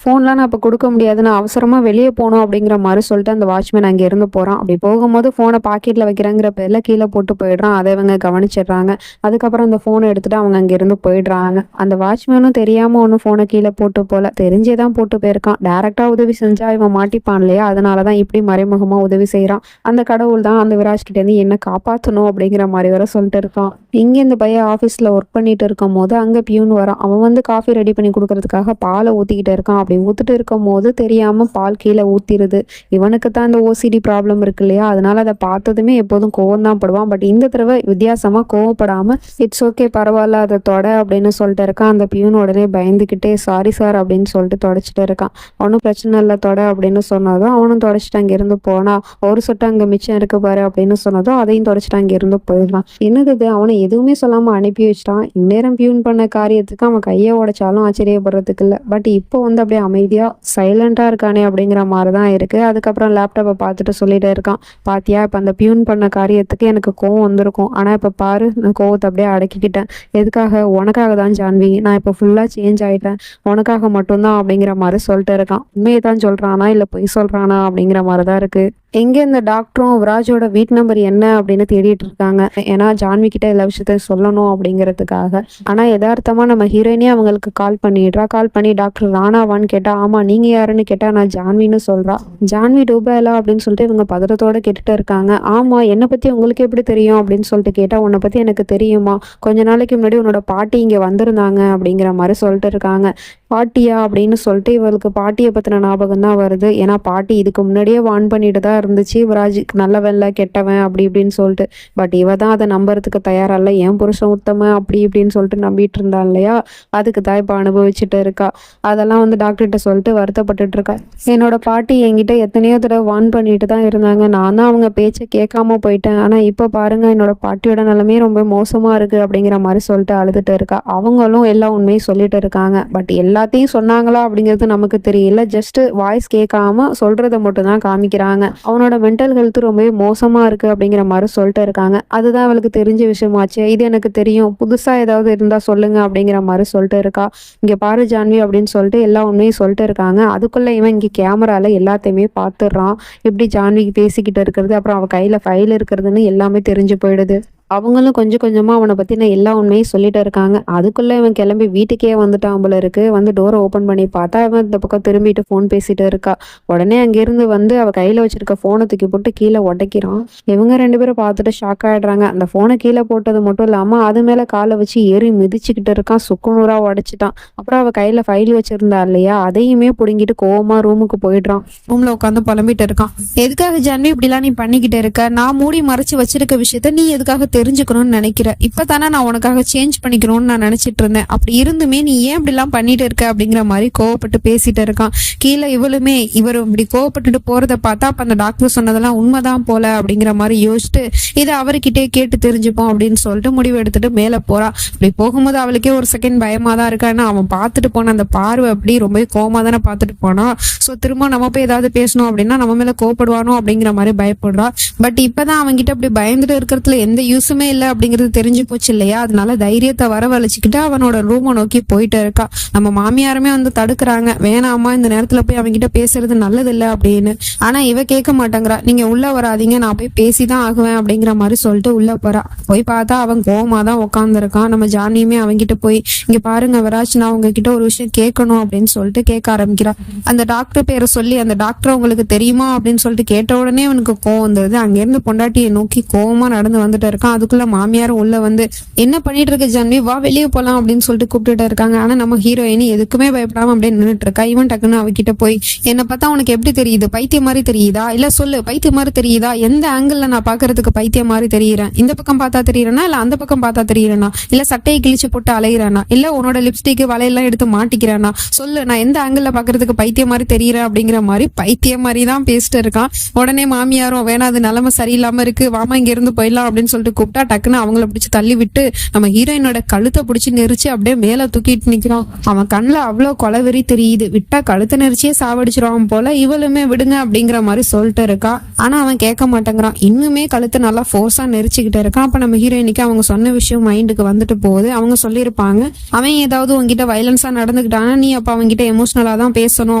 Speaker 1: ஃபோன்லாம் நான் இப்போ கொடுக்க முடியாது, நான் அவசரமா வெளியே போகணும் அப்படிங்கிற மாதிரி சொல்லிட்டு அந்த வாட்ச்மேன் அங்கே இருந்து போறான். அப்படி போகும்போது ஃபோனை பாக்கெட்ல வைக்கிறாங்கிற பேர்ல கீழே போட்டு போயிடுறான். அதை இவங்க கவனிச்சிடுறாங்க. அதுக்கப்புறம் அந்த ஃபோனை எடுத்துட்டு அவங்க அங்க இருந்து போயிடுறாங்க. அந்த வாட்ச்மேனும் தெரியாம ஒன்னும் ஃபோனை கீழே போட்டு போல, தெரிஞ்சேதான் போட்டு போயிருக்கான். டேரக்டா டைரக்டா உதவி செஞ்சா இவன் மாட்டிப்பான் இல்லையா, அதனாலதான் இப்படி மறைமுகமா உதவி செய்யறான். அந்த கடவுள் தான் அந்த விராஜ் கிட்ட இருந்து என்ன காப்பாத்தணும் அப்படிங்கிற மாதிரி வர சொல்லிட்டு இருக்கான். இங்க இந்த பையன் ஆபீஸ்ல ஒர்க் பண்ணிட்டு இருக்கும் போது அங்க பியூன் வரான். அவன் வந்து காஃபி ரெடி பண்ணி கொடுக்கறதுக்காக பாலை ஊத்திக்கிட்டு இருக்கான். அப்படி ஊத்திட்டு இருக்கும் போது தெரியாம பால் கீழே ஊத்திருது. இவனுக்கு தான் இந்த ஓசிடி ப்ராப்ளம் இருக்கு இல்லையா, அதனால அதை பார்த்ததுமே எப்போதும் கோவம் தான் படுவான். பட் இந்த தடவை வித்தியாசமா கோவப்படாம இட்ஸ் ஓகே பரவாயில்ல அதை தொட அப்படின்னு சொல்லிட்டு இருக்கான். அந்த பியூன் உடனே பயந்துக்கிட்டே சாரி சார் அப்படின்னு சொல்லிட்டு தொடச்சிட்டு இருக்கான். அவனும் பிரச்சனை இல்லை தொட அப்படின்னு சொன்னதும் அவனும் தொடச்சிட்டு அங்கிருந்து போனா. ஒரு சொட்டு அங்க மிச்சம் இருக்கு பாரு அப்படின்னு சொன்னதும் அதையும் தொடச்சிட்டு அங்கிருந்து போயிடலாம். என்னது அவனை எதுவுமே சொல்லாம அனுப்பி வச்சிட்டான். இந்நேரம் பியூன் பண்ண காரியத்துக்கு அவன் கையை உடைச்சாலும் ஆச்சரியப்படுறதுக்கு இல்லை. பட் இப்போ வந்து அப்படியே அமைதியா சைலண்டா இருக்கானே அப்படிங்கிற மாதிரிதான் இருக்கு. அதுக்கப்புறம் லேப்டாப்பை பார்த்துட்டு சொல்லிட்டே இருக்கான், பாத்தியா இப்ப அந்த பியூன் பண்ண காரியத்துக்கு எனக்கு கோவம் வந்திருக்கும், ஆனா இப்ப பாரு நான் கோவத்தை அப்படியே அடக்கிக்கிட்டேன். எதுக்காக? உனக்காக தான் ஜான்வி, நான் இப்போ ஃபுல்லா சேஞ்ச் ஆயிட்டேன், உனக்காக மட்டும்தான் அப்படிங்கிற மாதிரி சொல்லிட்டு இருக்கான். உண்மையை தான் சொல்றானா இல்ல பொய் சொல்றானா அப்படிங்கிற மாதிரிதான் இருக்கு. எங்க இந்த டாக்டரும் விராஜோட வீட் நம்பர் என்ன அப்படின்னு தேடிட்டு இருக்காங்க. ஏன்னா ஜான்வி கிட்ட எல்லா விஷயத்தையும் சொல்லணும் அப்படிங்கிறதுக்காக. ஆனா யதார்த்தமா நம்ம ஹீரோயினே அவங்களுக்கு கால் பண்ணிடுறா. கால் பண்ணி டாக்டர் ராணாவான்னு கேட்டா ஆமா நீங்க யாருன்னு கேட்டா நான் ஜான்வின்னு சொல்றா. ஜான்வி டூபாயிலா அப்படின்னு சொல்லிட்டு இவங்க பதறத்தோட கேட்டுட்டு இருக்காங்க. ஆமா என்னை பத்தி உங்களுக்கு எப்படி தெரியும் அப்படின்னு சொல்லிட்டு கேட்டா உன்னை பத்தி எனக்கு தெரியுமா, கொஞ்ச நாளைக்கு முன்னாடி உன்னோட பாட்டி இங்க வந்திருந்தாங்க அப்படிங்கிற மாதிரி சொல்லிட்டு இருக்காங்க. பாட்டியா அப்படின்னு சொல்லிட்டு இவளுக்கு பாட்டியை பத்தின ஞாபகம் தான் வருது. ஏன்னா பாட்டி இதுக்கு முன்னாடியே வார்ன் பண்ணிட்டு தான் இருந்துச்சு, விராஜ் நல்லவன்ல கெட்டவன் அப்படி இப்படின்னு சொல்லிட்டு. பட் இவ தான் அதை நம்புறதுக்கு தயாரா இல்ல. என் புருஷன் உத்தம அப்படி இப்படின்னு சொல்லிட்டு நம்பிட்டு இருந்தா இல்லையா, அதுக்கு தான் இப்ப அனுபவிச்சுட்டு இருக்கா. அதெல்லாம் வந்து டாக்டர்கிட்ட சொல்லிட்டு வருத்தப்பட்டுட்டு இருக்கா. என்னோட பாட்டி என்கிட்ட எத்தனையோ தடவை வார்ன் பண்ணிட்டு தான் இருந்தாங்க, நான் தான் அவங்க பேச்சை கேட்காம போயிட்டேன். ஆனா இப்ப பாருங்க என்னோட பாட்டியோட நிலைமையே ரொம்ப மோசமா இருக்கு அப்படிங்கிற மாதிரி சொல்லிட்டு அழுதுட்டு இருக்கா. அவங்களும் எல்லா உண்மையும் சொல்லிட்டு இருக்காங்க. பட் எல்லாத்தையும் சொன்னாங்களா அப்படிங்கிறது நமக்கு தெரியல. ஜஸ்ட் வாய்ஸ் கேட்காம சொல்றதை மட்டும் தான் காமிக்கிறாங்க. அவனோட மென்டல் ஹெல்த் ரொம்பவே மோசமா இருக்கு அப்படிங்கிற மாதிரி சொல்லிட்டு இருக்காங்க. அதுதான் அவளுக்கு தெரிஞ்ச விஷயமாச்சு. இது எனக்கு தெரியும், புதுசா ஏதாவது இருந்தா சொல்லுங்க அப்படிங்கிற மாதிரி சொல்லிட்டு இருக்கா. இங்க பாரு ஜான்வி அப்படின்னு சொல்லிட்டு எல்லா உண்மையும் சொல்லிட்டு இருக்காங்க. அதுக்குள்ள இவன் இங்க கேமரால எல்லாத்தையுமே பாத்துடுறான். எப்படி ஜான்விக்கு பேசிக்கிட்டு இருக்கிறது, அப்புறம் அவ கையில ஃபைல் இருக்கிறதுன்னு எல்லாமே தெரிஞ்சு போயிடுது. அவங்களும் கொஞ்சம் கொஞ்சமா அவனை பத்தின எல்லா உண்மையும் சொல்லிட்டு இருக்காங்க. அதுக்குள்ள இவன் கிளம்பி வீட்டுக்கே வந்துட்டான் போல இருக்கு. வந்து டோரை ஓபன் பண்ணி பார்த்தா இவன் இந்த பக்கம் திரும்பிட்டு போன் பேசிட்டு இருக்கா. உடனே அங்கிருந்து வந்து அவ கையில வச்சிருக்க போனை தூக்கி போட்டு கீழே உடைக்கிறான். இவங்க ரெண்டு பேரும் பார்த்துட்டு ஷாக் ஆயிடுறாங்க. அந்த போனை கீழே போட்டது மட்டும் இல்லாம அது மேல காலை வச்சு ஏறி மிதிச்சுக்கிட்டு இருக்கான். சுக்குநூறா உடைச்சிட்டான். அப்புறம் அவ கையில ஃபைல் வச்சிருந்தா இல்லையா, அதையுமே புடுங்கிட்டு கோவமா ரூமுக்கு போயிடுறான். ரூம்ல உட்காந்து புலம்பிட்டு இருக்கான். எதுக்காக ஜான்வி இப்படிலாம் நீ பண்ணிக்கிட்டு இருக்க? நான் மூடி மறைச்சு வச்சிருக்க விஷயத்த நீ எதுக்காக தெரிஞ்சுக்கணும்னு நினைக்கிறேன்? இப்பதானே நான் உனக்காக சேஞ்ச் பண்ணிக்கணும்னு நான் நினைச்சிட்டு இருந்தேன். அப்படி இருந்துமே நீ ஏன் இப்படி எல்லாம் பண்ணிட்டு இருக்க அப்படிங்கிற மாதிரி கோவப்பட்டு பேசிட்டு இருக்கான். கீழே இவளுமே இவரும் இப்படி கோவப்பட்டுட்டு போறதை பார்த்தா அப்ப அந்த டாக்டர் சொன்னதெல்லாம் உண்மைதான் போல அப்படிங்கிற மாதிரி யோசிச்சுட்டு இதை அவர்கிட்டே கேட்டு தெரிஞ்சுப்போம் அப்படின்னு சொல்லிட்டு முடிவு எடுத்துட்டு மேல போறா. அப்படி போகும்போது அவளுக்கே ஒரு செகண்ட் பயமா தான் இருக்கான்னு அவன் பார்த்துட்டு போன அந்த பார்வை அப்படி ரொம்ப கோவமா தானே பார்த்துட்டு போனா. சோ திரும்ப நம்ம போய் ஏதாவது பேசணும் அப்படின்னா நம்ம மேல கோவப்படுவானோ அப்படிங்கிற மாதிரி பயப்படுறா. பட் இப்பதான் அவன்கிட்ட அப்படி பயந்துட்டு இருக்கிறதுல எந்த யூஸுமே இல்லை அப்படிங்கிறது தெரிஞ்சு போச்சு இல்லையா, அதனால தைரியத்தை வரவழைச்சுக்கிட்டு அவனோட ரூமை நோக்கி போயிட்டு இருக்கா. நம்ம மாமியாருமே வந்து தடுக்கிறாங்க, வேணாமா இந்த நேரத்துல போய் அவன்கிட்ட பேசுறது நல்லது இல்லை அப்படின்னு. ஆனா இவ கேட்க மாட்டேங்கிறா. நீங்க உள்ள வராதீங்க, நான் போய் பேசிதான் ஆகுவேன் அப்படிங்கிற மாதிரி சொல்லிட்டு உள்ள போறா. போய் பார்த்தா அவன் கோவமா தான் உட்காந்துருக்கான். நம்ம ஜானியுமே அவன்கிட்ட போய் இங்க பாருங்க விராஜ், நான் உங்ககிட்ட ஒரு விஷயம் கேட்கணும் அப்படின்னு சொல்லிட்டு கேட்க ஆரம்பிக்கிறா. அந்த டாக்டர் பேரை சொல்லி அந்த டாக்டர் உங்களுக்கு தெரியுமா அப்படின்னு சொல்லிட்டு கேட்ட உடனே அவனுக்கு கோவம் வந்தது. அங்கிருந்து பொண்டாட்டியை நோக்கி கோவமா நடந்து வந்துட்டு இருக்கான். அதுக்குள்ள மாமியாரும் உள்ள வந்து என்ன பண்ணிட்டு இருக்க ஜான்வி, வா வெளியே போலாம் அப்படின்னு சொல்லிட்டு கூப்பிட்டுட்டு இருக்காங்க. ஆனா நம்ம ஹீரோயினி எதுக்குமே பயப்படாம அப்படியே நின்றுட்டு இருக்கா. இவன் டக்குன்னு அவகிட்ட போய் என்ன பார்த்தா உனக்கு எப்படி தெரியுது, பைத்தியம் மாதிரி தெரியுதா, இல்ல சொல்லு பைத்தியம் மாதிரி தெரியுதா, எந்த ஆங்கிள் நான் பாக்குறதுக்கு பைத்தியம் மாதிரி தெரியுறேன், இந்த பக்கம் பார்த்தா தெரியுறேனா இல்ல அந்த பக்கம் பார்த்தா தெரியுறேனா, இல்ல சட்டையை கிழிச்சு போட்டு அலையிறானா, இல்ல உன்னோட லிப்ஸ்டிக் வலையெல்லாம் எடுத்து மாட்டிக்கிறானா, சொல்லு நான் எந்த ஆங்கிள் பாக்குறதுக்கு பைத்தியம் மாதிரி தெரியுறேன் அப்படிங்கிற மாதிரி பைத்தியம் மாதிரி தான் பேசிட்டு இருக்கான். உடனே மாமியாரும் வேணா அது நிலைமை சரியில்லாம இருக்கு, வாமா இங்க இருந்து போயிடலாம் அப்படின்னு சொல்லிட்டு கூப்பிட்டா டக்குன்னு அவங்கள பிடிச்சு தள்ளி விட்டு நம்ம ஹீரோயினோட கழுத்தை பிடிச்சி நெரிச்சு அப்படியே மேல தூக்கிட்டு நிக்கிறான். அவன் கண்ணுல அவ்வளவு கொலவெறி தெரியுது. விட்டா கழுத்தை நெரிச்சியே சாவடிச்சிருவான் போல. இவளுமே விடுங்க அப்படிங்கிற மாதிரி சொல்லிட்டு இருக்கா. ஆனா அவன் கேட்க மாட்டேங்கிறான். இன்னுமே கழுத்தை நல்லா ஃபோர்ஸா நெரிச்சுக்கிட்டு இருக்கான். அப்ப நம்ம ஹீரோயினுக்கு அவங்க சொன்ன விஷயம் மைண்டுக்கு வந்துட்டு போகுது. அவங்க சொல்லியிருப்பாங்க அவன் ஏதாவது உங்ககிட்ட வயலன்ஸா நடந்துக்கிட்டானா நீ அப்ப அவங்ககிட்ட எமோஷனலா தான் பேசணும்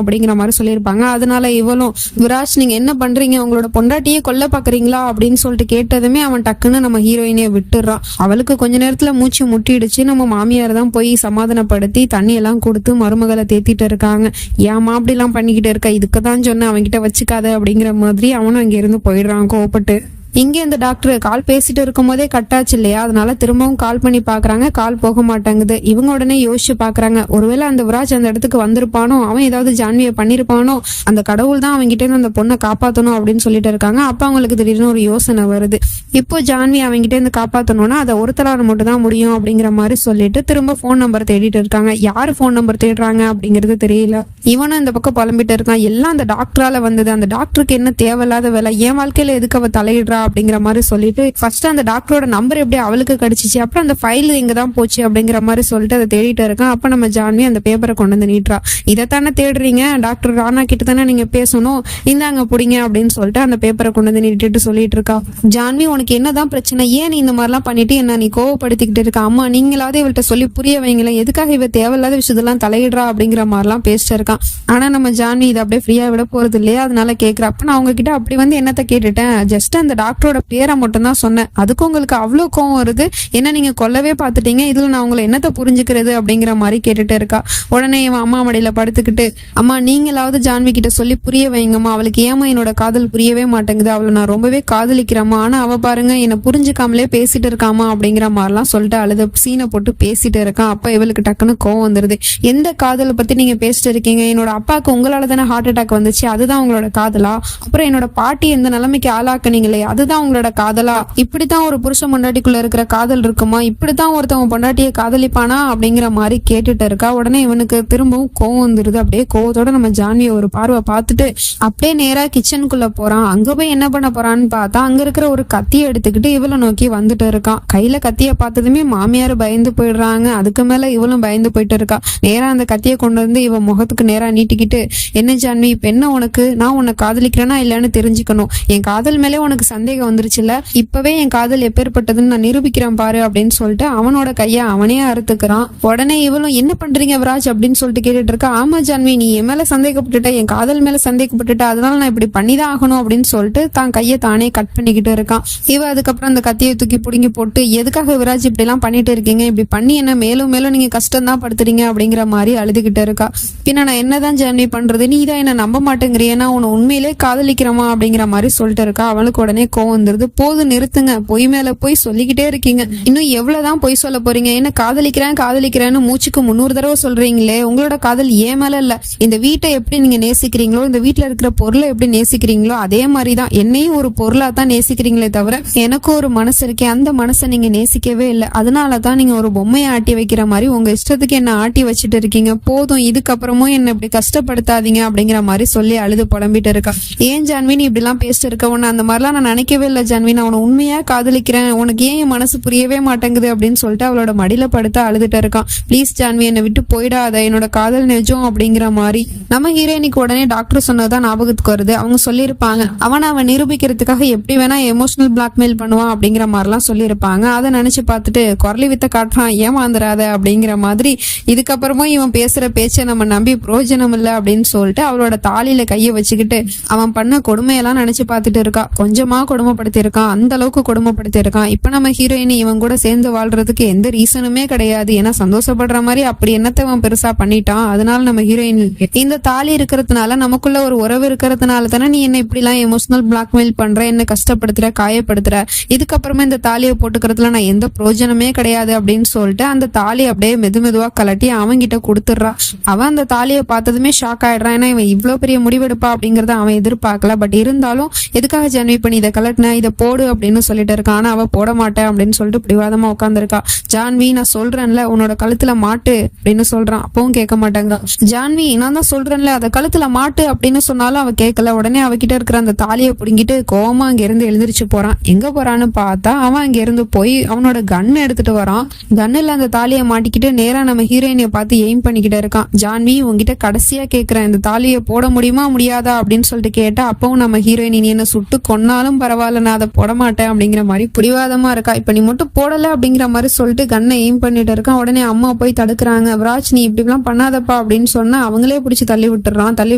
Speaker 1: அப்படிங்கிற மாதிரி சொல்லியிருப்பாங்க. அதனால இவளும் விராஜ் நீங்க என்ன பண்றீங்க, உங்களோட பொண்டாட்டியே கொல்ல பாக்குறீங்களா அப்படின்னு சொல்லிட்டு கேட்டதுமே அவன் டக்குன்னு நம்ம ஹீரோயினியை விட்டுறான். அவளுக்கு கொஞ்ச நேரத்துல மூச்சு முட்டிடுச்சு. நம்ம மாமியார் தான் போய் சமாதானப்படுத்தி தண்ணி எல்லாம் கொடுத்து மருமகளை தேத்திட்டு இருக்காங்க. ஏமா அப்படி எல்லாம் பண்ணிக்கிட்டு இருக்க, இதுக்குதான் சொன்ன அவன்கிட்ட வச்சுக்காத அப்படிங்கிற மாதிரி அவனும் அங்க இருந்து போயிடுறான் கோவப்பட்டு. இங்கே இந்த டாக்டர் கால் பேசிட்டு இருக்கும் போதே கட்டாச்சு இல்லையா, அதனால திரும்பவும் கால் பண்ணி பாக்குறாங்க. கால் போக மாட்டேங்குது. இவங்க உடனே யோசிச்சு பாக்குறாங்க, ஒருவேளை அந்த விராஜ் அந்த இடத்துக்கு வந்திருப்பானோ, அவன் ஏதாவது ஜான்வியை பண்ணிருப்பானோ, அந்த கடவுள் தான் அவன்கிட்ட இருந்து அந்த பொண்ணை காப்பாத்தணும் அப்படின்னு சொல்லிட்டு இருக்காங்க. அப்ப அவங்களுக்கு திடீர்னு ஒரு யோசனை வருது. இப்போ ஜான்வி அவன்கிட்ட இருந்து காப்பாத்தணும்னா அதை ஒருத்தரால மட்டும் தான் முடியும் அப்படிங்கிற மாதிரி சொல்லிட்டு திரும்ப போன் நம்பர் தேடிட்டு இருக்காங்க. யாரு போன் நம்பர் தேடுறாங்க அப்படிங்கிறது தெரியல. இவனும் இந்த பக்கம் புலம்பிட்டு இருக்கான். எல்லாம் அந்த டாக்டரால வந்தது, அந்த டாக்டருக்கு என்ன தேவையில்லாத வேலை, என் வாழ்க்கையில எதுக்கு அவ தலையிடுறா அப்படிங்கிற மாதிரி சொல்லிட்டு ஃபர்ஸ்ட் அந்த டாக்டரோட நம்பர் எப்படி அவளுக்கு கிடைச்சிச்சு, அப்புறம் அந்த ஃபைல் எங்கதான் போச்சு அப்படிங்கிற மாதிரி சொல்லிட்டு அதை தேடிட்டு இருக்கான். அப்ப நம்ம ஜான்வி அந்த பேப்பரை கொண்டு வந்து நீட்டுறா. இதைத்தானே தேடுறீங்க, டாக்டர் ராணா கிட்ட தானே நீங்க பேசணும், இந்தாங்க பிடிங்க அப்படின்னு சொல்லிட்டு அந்த பேப்பரை கொண்டு வந்து நீட்டிட்டு சொல்லிட்டு இருக்கா. ஜான்வி, உனக்கு என்னதான் பிரச்சனை, ஏன் நீ இந்த மாதிரிலாம் பண்ணிட்டு என்ன நீ கோவப்படுத்திக்கிட்டு இருக்க, அம்மா நீங்களாவது இவள்கிட்ட சொல்லி புரிய வைங்களேன், எதுக்காக இவ தேவையில்லாத விஷயத்தெல்லாம் தலையிடுறா அப்படிங்கிற மாதிரிலாம் பேசிட்டு இருக்கான். ஆனா நம்ம ஜான்வி இதை அப்படியே ஃப்ரீயா விட போறது இல்லையா, அதனால கேட்கிறா. அப்ப நான் உங்ககிட்ட அப்படி வந்து என்னத்த கேட்டுட்டேன், ஜஸ்ட் அந்த டாக்டரோட பேரை மட்டும் தான் சொன்னேன், அதுக்கு உங்களுக்கு அவ்வளவு கோவம் வருது, என்ன நீங்க கொல்லவே பாத்துட்டீங்க, இதுல நான் உங்களை என்னத்த புரிஞ்சுக்கிறது அப்படிங்கிற மாதிரி கேட்டுட்டு இருக்கா. உடனே இவன் அம்மா மடியில படுத்துக்கிட்டு, அம்மா நீங்களாவது ஜான்வி கிட்ட சொல்லி புரிய வைங்கம்மா, அவளுக்கு ஏமா என்னோட காதல் புரியவே மாட்டேங்குது, அவளை நான் ரொம்பவே காதலிக்கிறேம்மா, ஆனா அவ பாருங்க என்ன புரிஞ்சுக்காமலே பேசிட்டு இருக்காமா அப்படிங்கிற மாதிரிலாம் சொல்லிட்டு அழுத சீனை போட்டு பேசிட்டு இருக்கான். அப்ப இவளுக்கு டக்குன்னு கோவம் வந்துருது. எந்த காதலை பத்தி நீங்க பேசிட்டு இருக்கீங்க, என்னோட அப்பாவுக்கு உங்களால தானே ஹார்ட் அட்டாக் வந்துச்சு, அதுதான் உங்களோட காதலா, அப்புறம் என்னோட பாட்டி எந்த நிலைமைக்கு ஆளாக்குனீங்களே அதுதான் உங்களோட காதலா, இப்படித்தான் ஒரு புருஷன் பொண்டாட்டிக்குள்ள இருக்கிற காதல் இருக்குமா, இப்படித்தான் ஒருத்தவங்க பொண்டாட்டியை காதலிப்பானா அப்படிங்கிற மாதிரி கேட்டுட்டு இருக்கா. உடனே இவனுக்கு திரும்பவும் கோவம் வந்துருது. அப்படியே கோவத்தோட நம்ம ஜான்வியை ஒரு பார்வை பார்த்துட்டு அப்படியே நேரா கிச்சனுக்குள்ள போறான். அங்க போய் என்ன பண்ண போறான்னு பார்த்தா அங்க இருக்கிற ஒரு கத்தியை எடுத்துக்கிட்டு இவளை நோக்கி வந்துட்டு இருக்கான். கையில கத்திய பார்த்ததுமே மாமியார் பயந்து போயிடுறாங்க. அதுக்கு மேல இவளும் பயந்து போயிட்டு இருக்கா. நேரா அந்த கத்தியை கொண்டு வந்து இவ முகத்துக்கு நேரா நீட்டிக்கிட்டு, என்ன ஜான்வி இப்ப என்ன உனக்கு, நான் உன்னை காதலிக்கிறேன்னா இல்லைன்னு தெரிஞ்சுக்கணும், என் காதல் மேலே உனக்கு சந்தேகம் வந்துருச்சுல, இப்பவே என் காதல் எப்பேற்பட்டதுன்னு நான் நிரூபிக்கிறேன் பாரு அப்படின்னு சொல்லிட்டு அவனோட கைய அவனே அறுத்துக்கிறான். உடனே இவளும் என்ன பண்றீங்க விராஜ் அப்படின்னு சொல்லிட்டு கேட்டுட்டு இருக்கா. ஆமா ஜான்வி, நீ என் மேல சந்தேகப்பட்டுட்ட, என் காதல் மேல சந்தேகப்பட்டுட்ட, அதனால நான் இப்படி பண்ணிதான் ஆகணும் அப்படின்னு சொல்லிட்டு தான் கையை தானே கட் பண்ணிக்கிட்டு இருக்கான். இவ அதுக்கப்புறம் அந்த கத்தியை தூக்கி புடுங்கி போட்டு, எதுக்காக விராஜ் இப்படி எல்லாம் பண்ணிட்டு இருக்கீங்க, இப்படி பண்ணி என்ன மேலும் மேலும் நீங்க கஷ்டம் தான் படுத்துறீங்க அப்படிங்கிற மாதிரி அழுதுகிட்டு இருக்கா. பின்ன நான் என்னதான் ஜான்வி பண்றது, நீ தான் என்ன நம்ப மாட்டேங்கிறிய, நான் உன்னை உண்மையிலே காதலிக்கிறமா அப்படிங்கிற மாதிரி சொல்லிட்டு இருக்கா. அவளுக்கு உடனே கோவம் வந்துருது. போது நிறுத்துங்க, பொய் மேல போய் சொல்லிக்கிட்டே இருக்கீங்க, இன்னும் எவ்வளவுதான் பொய் சொல்ல போறீங்க, என்ன காதலிக்கிறேன் காதலிக்கிறேன்னு மூச்சுக்கு 300 தடவை சொல்றீங்களே, உங்களோட காதல் ஏன் மேல இல்ல, இந்த வீட்டை எப்படி நீங்க நேசிக்கிறீங்களோ, இந்த வீட்டுல இருக்கிற பொருளை எப்படி நேசிக்கிறீங்களோ அதே மாதிரிதான் என்னையும் ஒரு பொருளா தான் நேசிக்கிறீங்களே தவிர எனக்கும் ஒரு மனசு இருக்கேன், அந்த மனசை நீங்க நேசிக்கவே இல்லை, அதனாலதான் நீங்க ஒரு பொம்மையை ஆட்டி வைக்கிற மாதிரி உங்க இஷ்டத்துக்கு என்ன ஆட்டி வச்சுட்டு இருக்கீங்க, போதும் இதுக்கப்புறமும் என்ன இப்படி கஷ்டப்படுத்தாதீங்க அப்படிங்கிற மாதிரி சொல்லி அழுது புலம்பிட்டு இருக்கா. ஏன் ஜான்வி நீ இப்படி எல்லாம் பேசிட்டு இருக்க, உன்ன அந்த மாதிரிலாம் நான் நினைக்கவே இல்லை ஜான்வி, நான் உன்னை உண்மையா காதலிக்கிறேன், உனக்கு ஏன் என் மனசு புரியவே மாட்டேங்குது அப்படின்னு சொல்லிட்டு அவளோட மடியில படுத்து அழுதுட்டு இருக்கான். ப்ளீஸ் ஜான்வி என்னை விட்டு போயிடாத, என்னோட காதல் நிஜம் அப்படிங்கிற மாதிரி. நம்ம ஹீரோயினுக்கு உடனே டாக்டர் சொன்னதான் ஞாபகத்துக்கு வருது. அவங்க சொல்லியிருப்பாங்க அவன் நிரூபிக்கிறதுக்காக எப்படி வேணா எமோஷனல் பிளாக்மெயில் பண்ணுவான் அப்படிங்கிற மாதிரிலாம் சொல்லியிருப்பாங்க. அதை நினைச்சு பார்த்துட்டு குரலி வித்த காட்டுறான், ஏமாந்துராத அப்படிங்கிற மாதிரி. இதுக்கப்புறமும் இவன் பேசுற பேச்சை நம்ம நம்பி பிரயோஜனம் இல்லை அப்படின்னு சொல்லிட்டு அவளோட தாலியில கையை வச்சுக்கிட்டு அவன் பண்ண கொடுமையெல்லாம் நினைச்சு பார்த்துட்டு இருக்கா. கொஞ்சமா கொடுமைப்படுத்தி இருக்கான், அந்த அளவுக்கு கொடுமைப்படுத்தி இருக்கான். இப்ப நம்ம ஹீரோயின் இவன் கூட சேர்ந்து வாழ்றதுக்கு எந்த ரீசனுமே கிடையாது. ஏன்னா சந்தோஷப்படுற மாதிரி அப்படி என்னத்தை அவன் பெருசா பண்ணிட்டான். அதனால நம்ம ஹீரோயின் இந்த தாலி இருக்கிறதுனால நமக்குள்ள ஒரு உறவு இருக்கிறதுனால தானே நீ என்ன இப்படி எல்லாம் எமோஷனல் பிளாக்மெயில் பண்ற, என்ன கஷ்டப்படுத்துற, காயப்படுத்துற, இதுக்கப்புறமா இந்த தாலியை போட்டுக்கிறதுல நான் எந்த பிரயோஜனமே கிடையாது அப்படின்னு சொல்லிட்டு அந்த தாலியை அப்படியே மெதுவா கலட்டி அவன்கிட்ட கொடுத்துடுறா. அவன் அந்த தாலியை பார்த்ததுமே ஷாக் ஆயிடுறான். ஏன்னா இவன் இவ்வளவு பெரிய முடிவெடுப்பா அப்படிங்கறத அவன் எதிர்பார்க்கல. பட் இருந்தாலும் எதுக்காக ஜான்வி பண்ணி இதை கலட்டின, இதை போடு அப்படின்னு சொல்லிட்டு இருக்கான். ஆனா அவ போட மாட்டேன் அப்படின்னு சொல்லிட்டு பிடிவாதமா உட்காந்துருக்கா. ஜான்வி நான் சொல்றேன்ல உன்னோட கழுத்துல மாட்டு அப்படின்னு சொல்றான். அப்பவும் கேட்க மாட்டாங்க. ஜான்வி நான் தான் சொல்றேன்ல அதை கழுத்துல மாட்டு அப்படின்னு சொன்னாலும் அவ கேட்கல. உடனே அவகிட்ட இருக்கிற அந்த தாலியை பிடிங்கிட்டு கோவமா அங்க இருந்து எழுந்திரிச்சு போறான். எங்க போறான்னு பார்த்தா அவன் அங்க இருந்து போய் அவனோட கன் எடுத்துட்டு வரான். கன்னுல அந்த தாலியை மாட்டிக்கிட்டு நேரா நம்ம ஹீரோயினை பார்த்து எய்ம் பண்ணிக்கிட்டு இருக்கான். ஜான்வி உங்ககிட்ட கடைசியா கேட்கிறேன், இந்த தாலியை போட முடியுமா முடியாதா அப்படின்னு சொல்லிட்டு கேட்டா அப்பவும் நம்ம ஹீரோயின் நீ என்ன சுட்டு கொன்னாலும் பரவாயில்ல நான் அதை போட மாட்டேன் அப்படிங்கிற மாதிரி பிடிவாதமா இருக்கா. இப்ப நீ மட்டும் போடல அப்படிங்கிற மாதிரி சொல்லிட்டு கண்ணை எய்ம் பண்ணிட்டு இருக்கான். உடனே அம்மா போய் தடுக்கிறாங்க. விராஜ் நீ இப்படி எல்லாம் பண்ணாதப்பா அப்படின்னு சொன்னா அவங்களே பிடிச்சி தள்ளி விட்டுறான். தள்ளி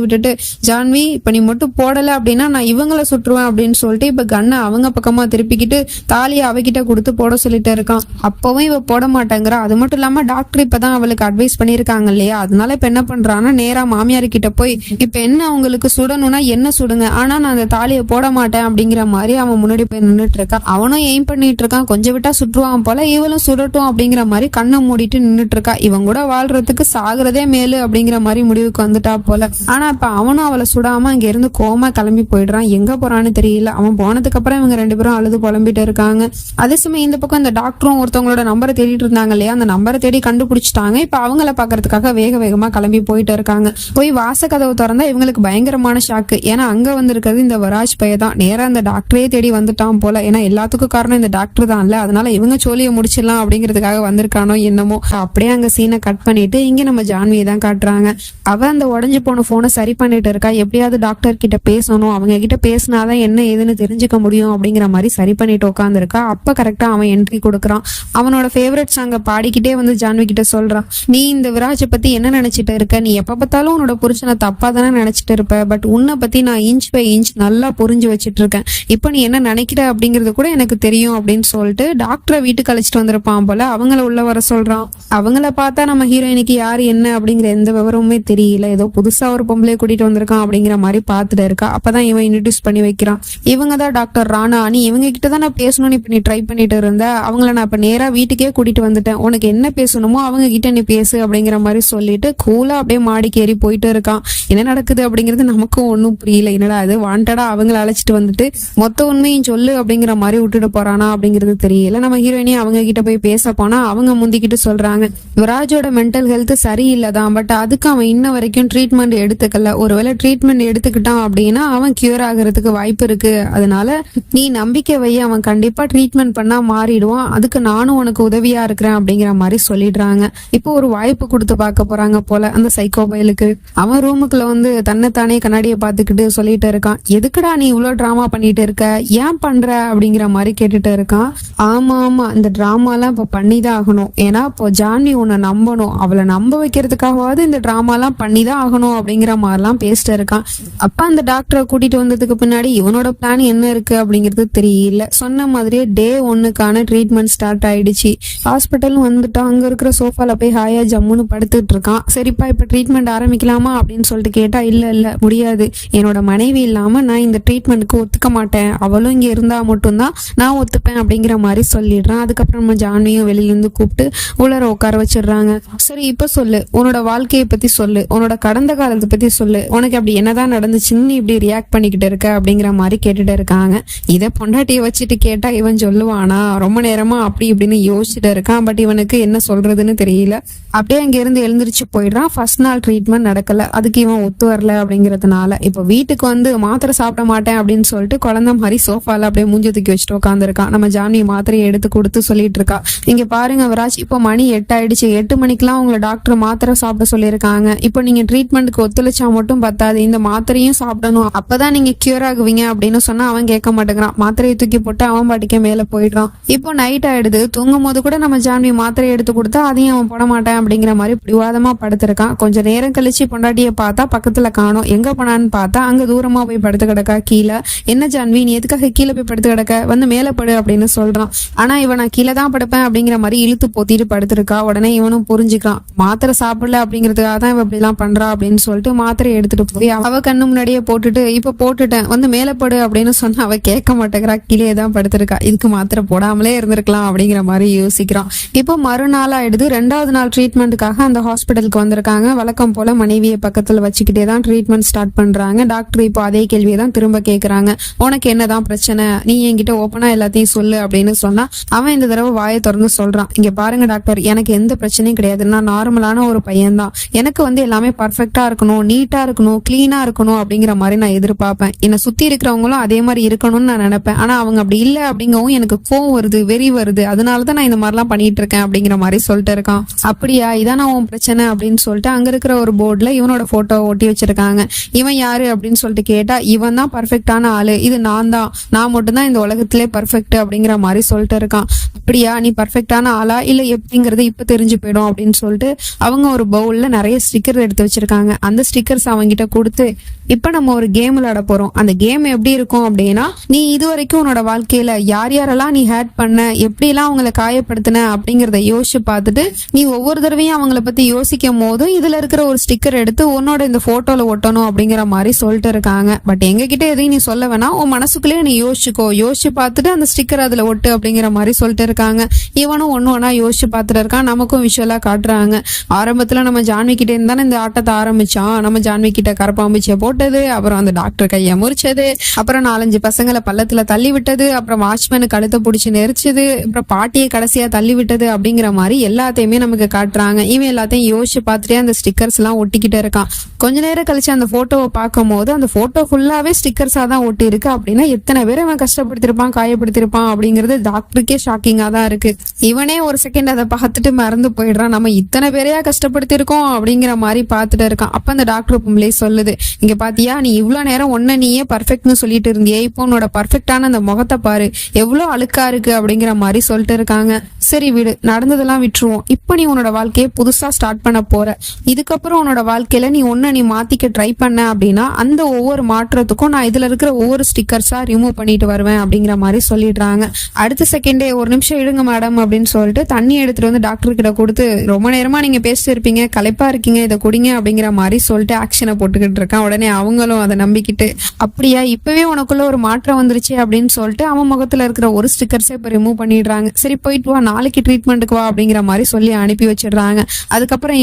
Speaker 1: விட்டுட்டு ஜான்வி இப்ப நீ மட்டும் போடல அப்படின்னா நான் இவங்கள சுட்டுருவேன் அப்படின்னு சொல்லிட்டு இப்ப கண்ணை அவங்க பக்கமா பக்கமா திருப்பிக்கிட்டு தாலியை அவகிட்ட கொடுத்து போட சொல்லிட்டு இருக்கான். அப்பவும் இவ போட மாட்டேங்கிறா. அது மட்டும் இல்லாம டாக்டர் இப்பதான் அவளுக்கு அட்வைஸ் பண்ணிருக்காங்க இல்லையா, அதனால இப்ப என்ன பண்றான்னா நேரா மாமியார் கிட்ட போய் இப்ப என்ன அவங்களுக்கு சுடணும்னா என்ன சுடுங்க, ஆனா நான் அந்த தாலியை போட மாட்டேன் அப்படிங்கிற மாதிரி அவன் முன்னாடி போய் நின்றுட்டு இருக்கான். அவனும் எய்ம் பண்ணிட்டு இருக்கான், கொஞ்சம் விட்டா சுற்றுவான் போல, இவளும் சுடட்டும் அப்படிங்கிற மாதிரி கண்ணை மூடிட்டு நின்றுட்டு இருக்கா. இவன் கூட வாழ்றதுக்கு சாகுறதே மேலு அப்படிங்கிற மாதிரி முடிவுக்கு வந்துட்டா போல. ஆனா இப்ப அவனும் அவளை சுடாம அங்க இருந்து கோமா கிளம்பி போயிடுறான். எங்க போறான்னு தெரியல. அவன் போனதுக்கு அப்புறம் இவங்க 2 பேரும் அழுது புலம்பிட்டு இருக்காங்க. அதே சமயம் இந்த பக்கம் இந்த டாக்டரும் ஒருத்தவங்களோட நம்பரை தேடிட்டு இருந்தாங்க இல்லையா, அந்த நம்பரை தேடி கண்டுபிடிச்சிட்டாங்க. இப்ப அவங்கள பாக்குறதுக்காக வேக வேகமா கிளம்பி போயிட்டு இருக்காங்க. போய் வாச கதவு திறந்தா இவங்களுக்கு பயங்கரமான ஷாக்கு. ஏன்னா அங்க வந்திருக்கிறது இந்த வராஜ் பையன் தான். நேரா அந்த டாக்டரே தேடி வந்துட்டான் போல. ஏன்னா எல்லாத்துக்கும் காரணம் இந்த டாக்டர் தான் இல்ல, அதனால இவங்க சோழியை முடிச்சிடலாம் அப்படிங்கிறதுக்காக வந்திருக்கானோ என்னமோ. அப்படியே அங்க சீனை கட் பண்ணிட்டு இங்க நம்ம ஜான்வியை தான் காட்டுறாங்க. அவ அந்த உடஞ்சு போன போனை சரி பண்ணிட்டு இருக்கா. எப்படியாவது டாக்டர் கிட்ட பேசணும், அவங்க கிட்ட பேசினாதான் என்ன ஏதுன்னு தெரிஞ்சுக்க முடியும் அப்படிங்கிற மாதிரி சரி பண்ணிட்டு உட்காந்துருக்கா. அப்ப கரெக்டா அவன் என்ட்ரி கொடுக்குறான். அவனோட ஃபேவரட் சாங்க பாடிக்கிட்டே வந்து ஜான்வி கிட்ட சொல்றான், நீ இந்த விராஜை பத்தி என்ன நினைச்சிட்டு இருக்க, நீ எப்ப பார்த்தாலும் உன்னோட புருஷனை தப்பா தானே நினைச்சிட்டு இருப்ப, பட் உன்னை பத்தி நான் இன்ச் பை இன்ச் நல்லா புரிஞ்சு வச்சிட்டு இருக்கேன். இப்ப நீ என்ன நினைக்கிற அப்படிங்கிறது கூட எனக்கு தெரியும் அப்படின்னு சொல்லிட்டு டாக்டரை வீட்டுக்கு அழைச்சிட்டு வந்திருப்பான் போல. அவங்கள உள்ள வர சொல்றான். அவங்கள பார்த்தா நம்ம ஹீரோயினுக்கு யாரு என்ன அப்படிங்கிற எந்த விவரமுமே தெரியல. ஏதோ புதுசா ஒரு பொம்பளைய கூட்டிட்டு வந்திருக்கான் அப்படிங்கிற மாதிரி பார்த்துட்டு இருக்கா. அப்பதான் இவன் இன்ட்ரடியூஸ் பண்ணி வைக்கிறான். இவங்க தான் டாக்டர் ராணா, நீ இவங்க கிட்ட தான் நான் பேசணும்னு இப்ப நீ ட்ரை பண்ணிட்டு இருந்த, அவங்கள நான் இப்ப நேரா வீட்டுக்கே கூட்டிட்டு வந்துட்டேன், உனக்கு என்ன பேசணுமோ அவங்க கிட்ட நீ பேசு அப்படிங்கிற மாதிரி சொல்லிட்டு கூலா அப்படியே மாடிக்கு ஏறி போயிட்டு இருக்கான். என்ன நடக்குது அப்படிங்கிறது நமக்கும் ஒன்னும் புரியல. என்னடா அது வாண்டடா அவங்களை அழைச்சிட்டு வந்துட்டு மொத்த உண்மையும் சொல்லு அப்படிங்கிற மாதிரி விட்டுட்டு போறானா அப்படிங்கிறது தெரியல. நம்ம ஹீரோயினி அவங்க கிட்ட போய் பேச போனா அவங்க முந்திக்கிட்டு சொல்றாங்க, விராஜோட மென்டல் ஹெல்த் சரியில்லைதான், பட் அதுக்கு அவன் இன்ன வரைக்கும் ட்ரீட்மெண்ட் எடுத்துக்கல. ஒருவேளை ட்ரீட்மெண்ட் எடுத்துக்கிட்டான் அப்படின்னா அவன் கியூர் ஆகிறதுக்கு வாய்ப்பு இருக்கு, அதனால நீ நம்பிக்கை வை, அவன் கண்டிப்பா ட்ரீட்மெண்ட் பண்ணா மாறிடுவான், அதுக்கு நானும் உனக்கு உதவியா இருக்கிறேன் அப்படிங்கிற மாதிரி சொல்லிடுறாங்க. இப்போ ஒரு வாய்ப்பு கொடுத்து பார்க்க போறாங்க போல அந்த சைக்கோபைலுக்கு. அவன் ரூமுக்குள்ள வந்து தன்னைத்தானே கண்ணாடியை பார்த்துக்கிட்டு சொல்லிட்டு இருக்கான், எதுக்குடா நீ இவ்வளவு டிராமா பண்ணிட்டு இருக்க, ஏன் பண்ற அப்படிங்கிற மாதிரி கேட்டுட்டு இருக்கான். ஆமா ஆமா, இந்த டிராமாலாம் இப்ப பண்ணிதான் ஆகணும், ஏன்னா இப்போ ஜான்வி உன்னை நம்பணும், அவளை நம்ப வைக்கிறதுக்காகவாது இந்த டிராமாலாம் பண்ணிதான் ஆகணும் அப்படிங்கிற மாதிரிலாம் பேசிட்டு இருக்கான். அப்ப அந்த டாக்டரை கூட்டிட்டு வந்ததுக்கு பின்னாடி இவனோட பிளான் என்ன இருக்கு அப்படிங்கிறது தெரியல. சொன்ன மாதிரியே டே 1க்கான ட்ரீட்மெண்ட் ஸ்டார்ட் ஆயிடுச்சு. ஹாஸ்பிட்டலும் வந்துட்டான். அங்க இருக்கிற சோஃபால போய் ஹாயா ஜம்முன்னு படுத்துட்டு இருக்கான். சரிப்பா இப்ப ட்ரீட்மெண்ட் ஆரம்பிக்கலாமா அப்படின்னு சொல்லிட்டு கேட்டா, இல்ல முடியாது, என்னோட மனைவி இல்லாம நான் இந்த ட்ரீட்மெண்ட்டுக்கு ஒத்துக்க மாட்டேன், அவளும் இங்க இருந்தா மட்டும்தான் நான் ஒத்துப்பேன் அப்படிங்கிற மாதிரி சொல்லிடுறான். அதுக்கப்புறம் நம்ம ஜான்வியும் வெளியில இருந்து கூப்பிட்டு உலர உட்கார வச்சிடுறாங்க. சரி இப்ப சொல்லு, உன்னோட வாழ்க்கையை பத்தி சொல்லு, உன்னோட கடந்த காலத்தை பத்தி சொல்லு, உனக்கு அப்படி என்னதான் நடந்துச்சுன்னு இப்படி ரியாக்ட் பண்ணிக்கிட்டு இருக்க அப்படிங்கிற மாதிரி கேட்டுட்டு இருக்காங்க. இதை பொண்டாட்டியை வச்சுட்டு கேட்டா இவன் சொல்லுவானா, ரொம்ப நேரமா அப்படி இப்படின்னு யோசிச்சுட்டு இருக்கான். பட் இவனுக்கு என்ன சொல்றதுன்னு தெரியல. அப்படியே அங்க இருந்து எழுந்திரிச்சு போயிடுறான். ஃபர்ஸ்ட் நாள் ட்ரீட்மெண்ட் நடக்கல, அதுக்கு இவன் ஒத்து வரல அப்படிங்கறதுனால இப்ப வீட்டுக்கு வந்து மாத்திரை சாப்பிட மாட்டேன் அப்படின்னு சொல்லிட்டு குழந்தை மாதிரி சோஃபால அப்படியே மூஞ்சி தூக்கி வச்சுட்டு உட்காந்துருக்கான். நம்ம ஜான்வி மாத்திரையை எடுத்து கொடுத்து சொல்லிட்டு இருக்கா, இங்க பாருங்க விராஜ், இப்போ மணி 8 ஆயிடுச்சு, 8 மணிக்கெல்லாம் உங்களை டாக்டர் மாத்திரை சாப்பிட சொல்லியிருக்காங்க. இப்போ நீங்க ட்ரீட்மெண்ட்டுக்கு ஒத்துழைச்சா மட்டும் பத்தாது, இந்த மாத்திரையும் சாப்பிடணும், அப்பதான் நீங்க கியூர் ஆகுவீங்க அப்படின்னு சொன்னா அவன் கேட்க மாட்டேங்கிறான். மாத்திரையை தூக்கி போட்டு அவன் பாட்டிக்க மேல போயிடுறான். இப்போ நைட் ஆயிடுது. தூங்கும் போது கூட நம்ம ஜான்வி மாத்திரையை எடுத்து கொடுத்தா அதையும் அவன் போட மாட்டேன் அப்படிங்கிற மாதிரி பிடிவாதமா படுத்திருக்கான். கொஞ்சம் நேரம் கழிச்சு பொண்டாட்டியை பார்த்தா பக்கத்துல காணோம். எங்க போனான்னு பார்த்தா அங்க தூரமா போய் படுத்து கிடக்கா கீழே. என்ன ஜான்வி, நீ எதுக்காக கீழே போய் படுத்து கிடக்க, வந்து மேல படு அப்படின்னு சொல்றான். ஆனா இவன் நான் கீழே தான் படுப்பேன் அப்படிங்கிற மாதிரி இழுத்து போத்திட்டு படுத்திருக்கா. உடனே இவனும் புரிஞ்சுக்கான், மாத்திரை சாப்பிடல அப்படிங்கிறதுக்காக தான் இவ இப்படி எல்லாம் பண்றா அப்படின்னு சொல்லிட்டு மாத்திரையை எடுத்துட்டு போய் அவ கண்ணு முன்னாடியே போட்டுட்டு, இப்ப போட்டுட்டேன் வந்து மேல படு அப்படின்னு சொன்னா அவ கேட்க மாட்டேங்கிறா, கீழே தான் படுத்திருக்கா. இதுக்கு மாத்திரை போடாமலே இருந்திருக்கலாம் அப்படிங்கிற மாதிரி யோசிக்கிறான். இப்போ மறுநாள் ஆயிடுது. 2வது நாள் ட்ரீட்மெண்ட்டுக்காக அந்த ஹாஸ்பிட்டலுக்கு வந்திருக்காங்க. வழக்கம் போல மனைவியை பக்கத்துல வச்சுக்கிட்டே தான் ட்ரீட்மெண்ட் ஸ்டார்ட் பண்றாங்க. டாக்டர் இப்போ அதே கேள்வியை தான் திரும்ப கேட்கறாங்க, உனக்கு என்னதான் பிரச்சனை, நீ என்கிட்ட ஓப்பனா எல்லாத்தையும் சொல்லு அப்படின்னு சொன்னா அவன் இந்த தடவை வாயை திறந்து சொல்றான், இங்க பாருங்க டாக்டர், எனக்கு எந்த பிரச்சனையும் கிடையாது, நான் நார்மலான ஒரு பையன் தான், எனக்கு வந்து எல்லாமே பர்ஃபெக்டா இருக்கணும், நீட்டா இருக்கணும், கிளீனா இருக்கணும் அப்படிங்கிற மாதிரி நான் எதிர்பார்ப்பேன், என்னை சுத்தி இருக்கிறவங்களும் அதே மாதிரி இருக்கணும்னு நான் நினைப்பேன், ஆனா அவங்க அப்படி இல்லை அப்படிங்கவும் எனக்கு கோவம் வருது, வெறி வருது, அதனாலதான் நான் இந்த மாதிரிலாம் பண்ணிட்டு இருக்கேன் அப்படிங்கிற மாதிரி சொல்லிட்டு இருக்கான். அப்படியா, இதான உன் பிரச்சனை அப்படின்னு சொல்லிட்டு அங்க இருக்கிற ஒரு போர்டுல இவனோட போட்டோ ஒட்டி வச்சிருக்காங்க. இவன் யாரு அப்படின்னு சொல்லிட்டு கேட்டா, இவன் தான் பர்ஃபெக்டான ஆளு, இது நான் தான், நான் மட்டும்தான் இந்த உலகத்திலே பர்ஃபெக்ட் அப்படிங்கிற மாதிரி சொல்லிட்டு இருக்கான். அப்படியா, நீ பர்ஃபெக்டான ஆளா இல்ல எப்படிங்கிறது இப்ப தெரிஞ்சு போயிடும் அப்படின்னு சொல்லிட்டு அவங்க ஒரு பவுல்ல நிறைய ஸ்டிக்கர் எடுத்து வச்சிருக்காங்க. அந்த ஸ்டிக்கர்ஸ் அவங்கிட்ட கொடுத்து, இப்ப நம்ம ஒரு கேம் விளையாட போறோம், அந்த கேம் எப்படி இருக்கும் அப்படின்னா, நீ இது வரைக்கும் உன்னோட வாழ்க்கையில யார் யாரெல்லாம் நீ ஹேட் பண்ண, எப்படிலாம் அவங்கள காயப்படுத்தின அப்படிங்கறத யோசிச்சு பார்த்துட்டு நீ ஒவ்வொரு தடவையும் அவங்கள பத்தி யோசிக்கும் போதும் இதுல இருக்கிற ஒரு ஸ்டிக்கர் எடுத்து உன்னோட இந்த போட்டோல ஒட்டணும் அப்படிங்கிற மாதிரி சொல்லிட்டு இருக்காங்க. பட் எங்ககிட்ட எதையும் நீ சொல்ல வேணாம், உன் மனசுக்குள்ளேயே நீ யோசிச்சுக்கோ, யோசிச்சு பார்த்துட்டு அந்த ஸ்டிக்கர் அதுல ஒட்டு அப்படிங்கிற மாதிரி சொல்லிட்டு இருக்காங்க. இவனும் ஒன்னா யோசிச்சு பார்த்துட்டு இருக்கான். நமக்கும் விஷுவலா காட்டுறாங்க. ஆரம்பத்துல நம்ம ஜான்வி கிட்ட இருந்தானே இந்த ஆட்டத்தை ஆரம்பிச்சான். நம்ம ஜான்வி கிட்ட கரப்பாம்பூச்சியை போட்டது, அப்புறம் அந்த டாக்டர் கையை முறிச்சது, அப்புறம் 4-5 பசங்களை பள்ளத்துல தள்ளி விட்டது, அப்புறம் வாட்ச்மேனு கழுத்தை பிடிச்சி நெரிச்சது, அப்புறம் பாட்டியை கடைசியா தள்ளி விட்டது அப்படிங்கிற மாதிரி எல்லாத்தையுமே நமக்கு காட்டுறாங்க. இவன் எல்லாத்தையும் யோசிச்சு பார்த்துட்டே அந்த ஸ்டிக்கர்ஸ் எல்லாம் ஒட்டிக்கிட்டே இருக்கான். கொஞ்ச நேரம் கழிச்சு அந்த போட்டோவை பார்க்கும் போது அந்த போட்டோ ஃபுல்லாவே ஸ்டிக்கர்ஸா தான் ஒட்டி இருக்கு. அப்படின்னா எத்தனை பேர் அவன் கஷ்டப்படுத்திருப்பான், காயப்படுத்திருப்பான் அப்படிங்கிறது டாக்டருக்கே ஷாக்கிங்கா தான் இருக்கு. இவனே ஒரு செகண்ட் அதை பார்த்துட்டு மறந்து போயிடுறான். நம்ம இத்தனை பேரையா கஷ்டப்படுத்திருக்கோம் அப்படிங்கிற மாதிரி பார்த்துட்டு இருக்கான். அப்ப அந்த டாக்டர் பொம்பளை சொல்லுது, இங்க பாத்தியா, நீ இவ்வளவு நேரம் ஒன்ன நீயே பர்ஃபெக்ட்னு சொல்லிட்டு இருந்தியே, இப்போ உன்னோட பர்ஃபெக்டான அந்த முகத்தை பாரு, எவ்வளவு அழுக்கா இருக்கு அப்படிங்கிற மாதிரி சொல்லிட்டு இருக்காங்க. சரி விடு, நடந்ததெல்லாம் விட்டுருவோம். இப்ப நீ உன்னோட வாழ்க்கையை புதுசா ஸ்டார்ட் பண்ண போற. இதுக்கப்புறம் உன்னோட வாழ்க்கையில நீ ஒன்ன நீ மாத்திக்க ட்ரை பண்ண அப்படின்னா அந்த ஒவ்வொரு மாற்றத்துக்கும் நான் இதுல இருக்கிற ஒவ்வொரு ஸ்டிக்கர்ஸா ரிமூவ் பண்ணிட்டு வருவேன் அப்படிங்கிற மாதிரி சொல்லிடுறாங்க. அடுத்த செகண்டே, ஒரு நிமிஷம் இடுங்க மேடம் அப்படின்னு சொல்லிட்டு தண்ணி எடுத்துட்டு வந்து டாக்டர் கிட்ட கொடுத்து, ரொம்ப நேரமா நீங்க பேசிட்டு இருப்பீங்க, களைப்பா இருக்கீங்க, இதை குடிங்க அப்படிங்கிற மாதிரி சொல்லிட்டு ஆக்ஷனை போட்டுக்கிட்டு இருக்கான். உடனே அவங்களும் அதை நம்பிக்கிட்டு, அப்படியா இப்பவே உனக்குள்ள ஒரு மாற்றம் வந்துருச்சு அப்படின்னு சொல்லிட்டு அவன் முகத்துல இருக்கிற ஒரு ஸ்டிக்கர்ஸை இப்ப ரிமூவ் பண்ணிடுறாங்க. சரி போயிட்டு வா, நாளைக்கு ட்ரீட்மெண்ட்டுக்கு வா அப்படிங்கிற மாதிரி சொல்லி அனுப்பி வச்சிடுறாங்க. அதுக்கப்புறம்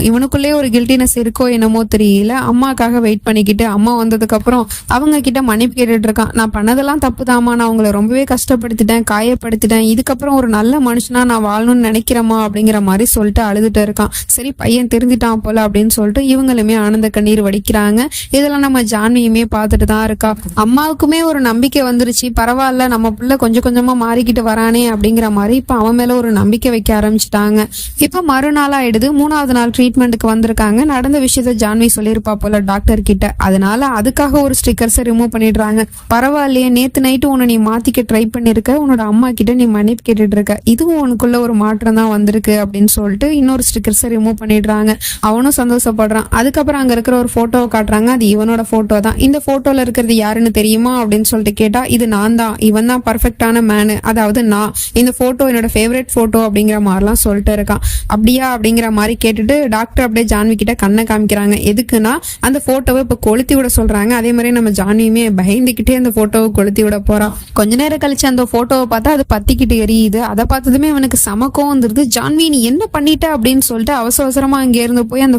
Speaker 1: இவனுக்குள்ளே ஒரு கில்ட்டினஸ் இருக்கோ என்னமோ தெரியல, அம்மாக்காக வெயிட் பண்ணிக்கிட்டு அம்மா வந்ததுக்கு அப்புறம் அவங்க கிட்ட மன்னிப்பு கேட்டுட்டு இருக்கான். நான் பண்ணதெல்லாம் தப்புதாமா, நான் உங்களை ரொம்பவே கஷ்டப்படுத்திட்டேன், காயப்படுத்திட்டேன், இதுக்கப்புறம் ஒரு நல்ல மனுஷனா நான் வாழணும்னு நினைக்கிறேமா அப்படிங்கிற மாதிரி சொல்லிட்டு அழுதுட்டு இருக்கான். சரி பையன் திருந்திட்டான் போல அப்படின்னு சொல்லிட்டு இவங்களுமே ஆனந்த கண்ணீர் வடிக்கிறாங்க. இதெல்லாம் நம்ம ஜான்வியுமே பார்த்துட்டு தான் இருக்கா. அம்மாவுக்குமே ஒரு நம்பிக்கை வந்துருச்சு, பரவாயில்ல நம்ம பிள்ளை கொஞ்சம் கொஞ்சமா மாறிக்கிட்டு வரானே அப்படிங்கிற மாதிரி இப்ப அவன் மேல ஒரு நம்பிக்கை வைக்க ஆரம்பிச்சுட்டாங்க. இப்ப மறுநாள் ஆயிடுது. 3வது நாள் ட்ரீட்மெண்ட்டுக்கு வந்திருக்காங்க. நடந்த விஷயத்த ஜான்வி சொல்லியிருப்பா போல டாக்டர் கிட்ட. அதனால அதுக்காக ஒரு ஸ்டிக்கர்ஸை ரிமூவ் பண்ணிடுறாங்க. பரவாயில்லையே, நேத்து நைட்டு உன்னை நீ மாத்திக்க ட்ரை பண்ணிருக்க, உன்னோட அம்மா கிட்ட நீ மன்னிப்பு கேட்டுட்டு இருக்க, இதுவும் உனக்குள்ள ஒரு மாற்றம் தான் வந்திருக்கு அப்படின்னு சொல்லிட்டு இன்னொரு ஸ்டிக்கர்ஸை ரிமூவ் பண்ணிடுறாங்க. அவனும் சந்தோஷப்படுறான். அதுக்கப்புறம் அங்க இருக்கிற ஒரு போட்டோவை காட்டுறாங்க. அது இவனோட போட்டோ தான். இந்த போட்டோல இருக்கிறது யாருன்னு தெரியுமா அப்படின்னு சொல்லிட்டு கேட்டா, இது நான் தான், இவன் தான் பர்ஃபெக்டான மேனு, அதாவது நான், இந்த போட்டோ என்னோட ஃபேவரட் போட்டோ அப்படிங்கிற மாதிரிலாம் சொல்லிட்டு இருக்கான். அப்படியா அப்படிங்கிற மாதிரி கேட்டுட்டு டாக்டர் அப்படியே ஜான்வி கிட்ட கண்ணை காமிக்கிறாங்க. எதுக்குன்னா அந்த போட்டோவை இப்ப கொளுத்தி விட சொல்றாங்க. அதே மாதிரி நம்ம ஜான்வியுமே பயந்துகிட்டே அந்த போட்டோவை கொளுத்தி விட போறான். கொஞ்ச நேரம் கழிச்சு அந்த போட்டோவை பார்த்தா அது பத்திக்கிட்டு எரியுது. அதை பார்த்ததுமே அவனுக்கு சமக்கம் வந்துருது. ஜான்வி நீ என்ன பண்ணிட்ட அப்படின்னு சொல்லிட்டு அவசரமா அங்க இருந்து போய் அந்த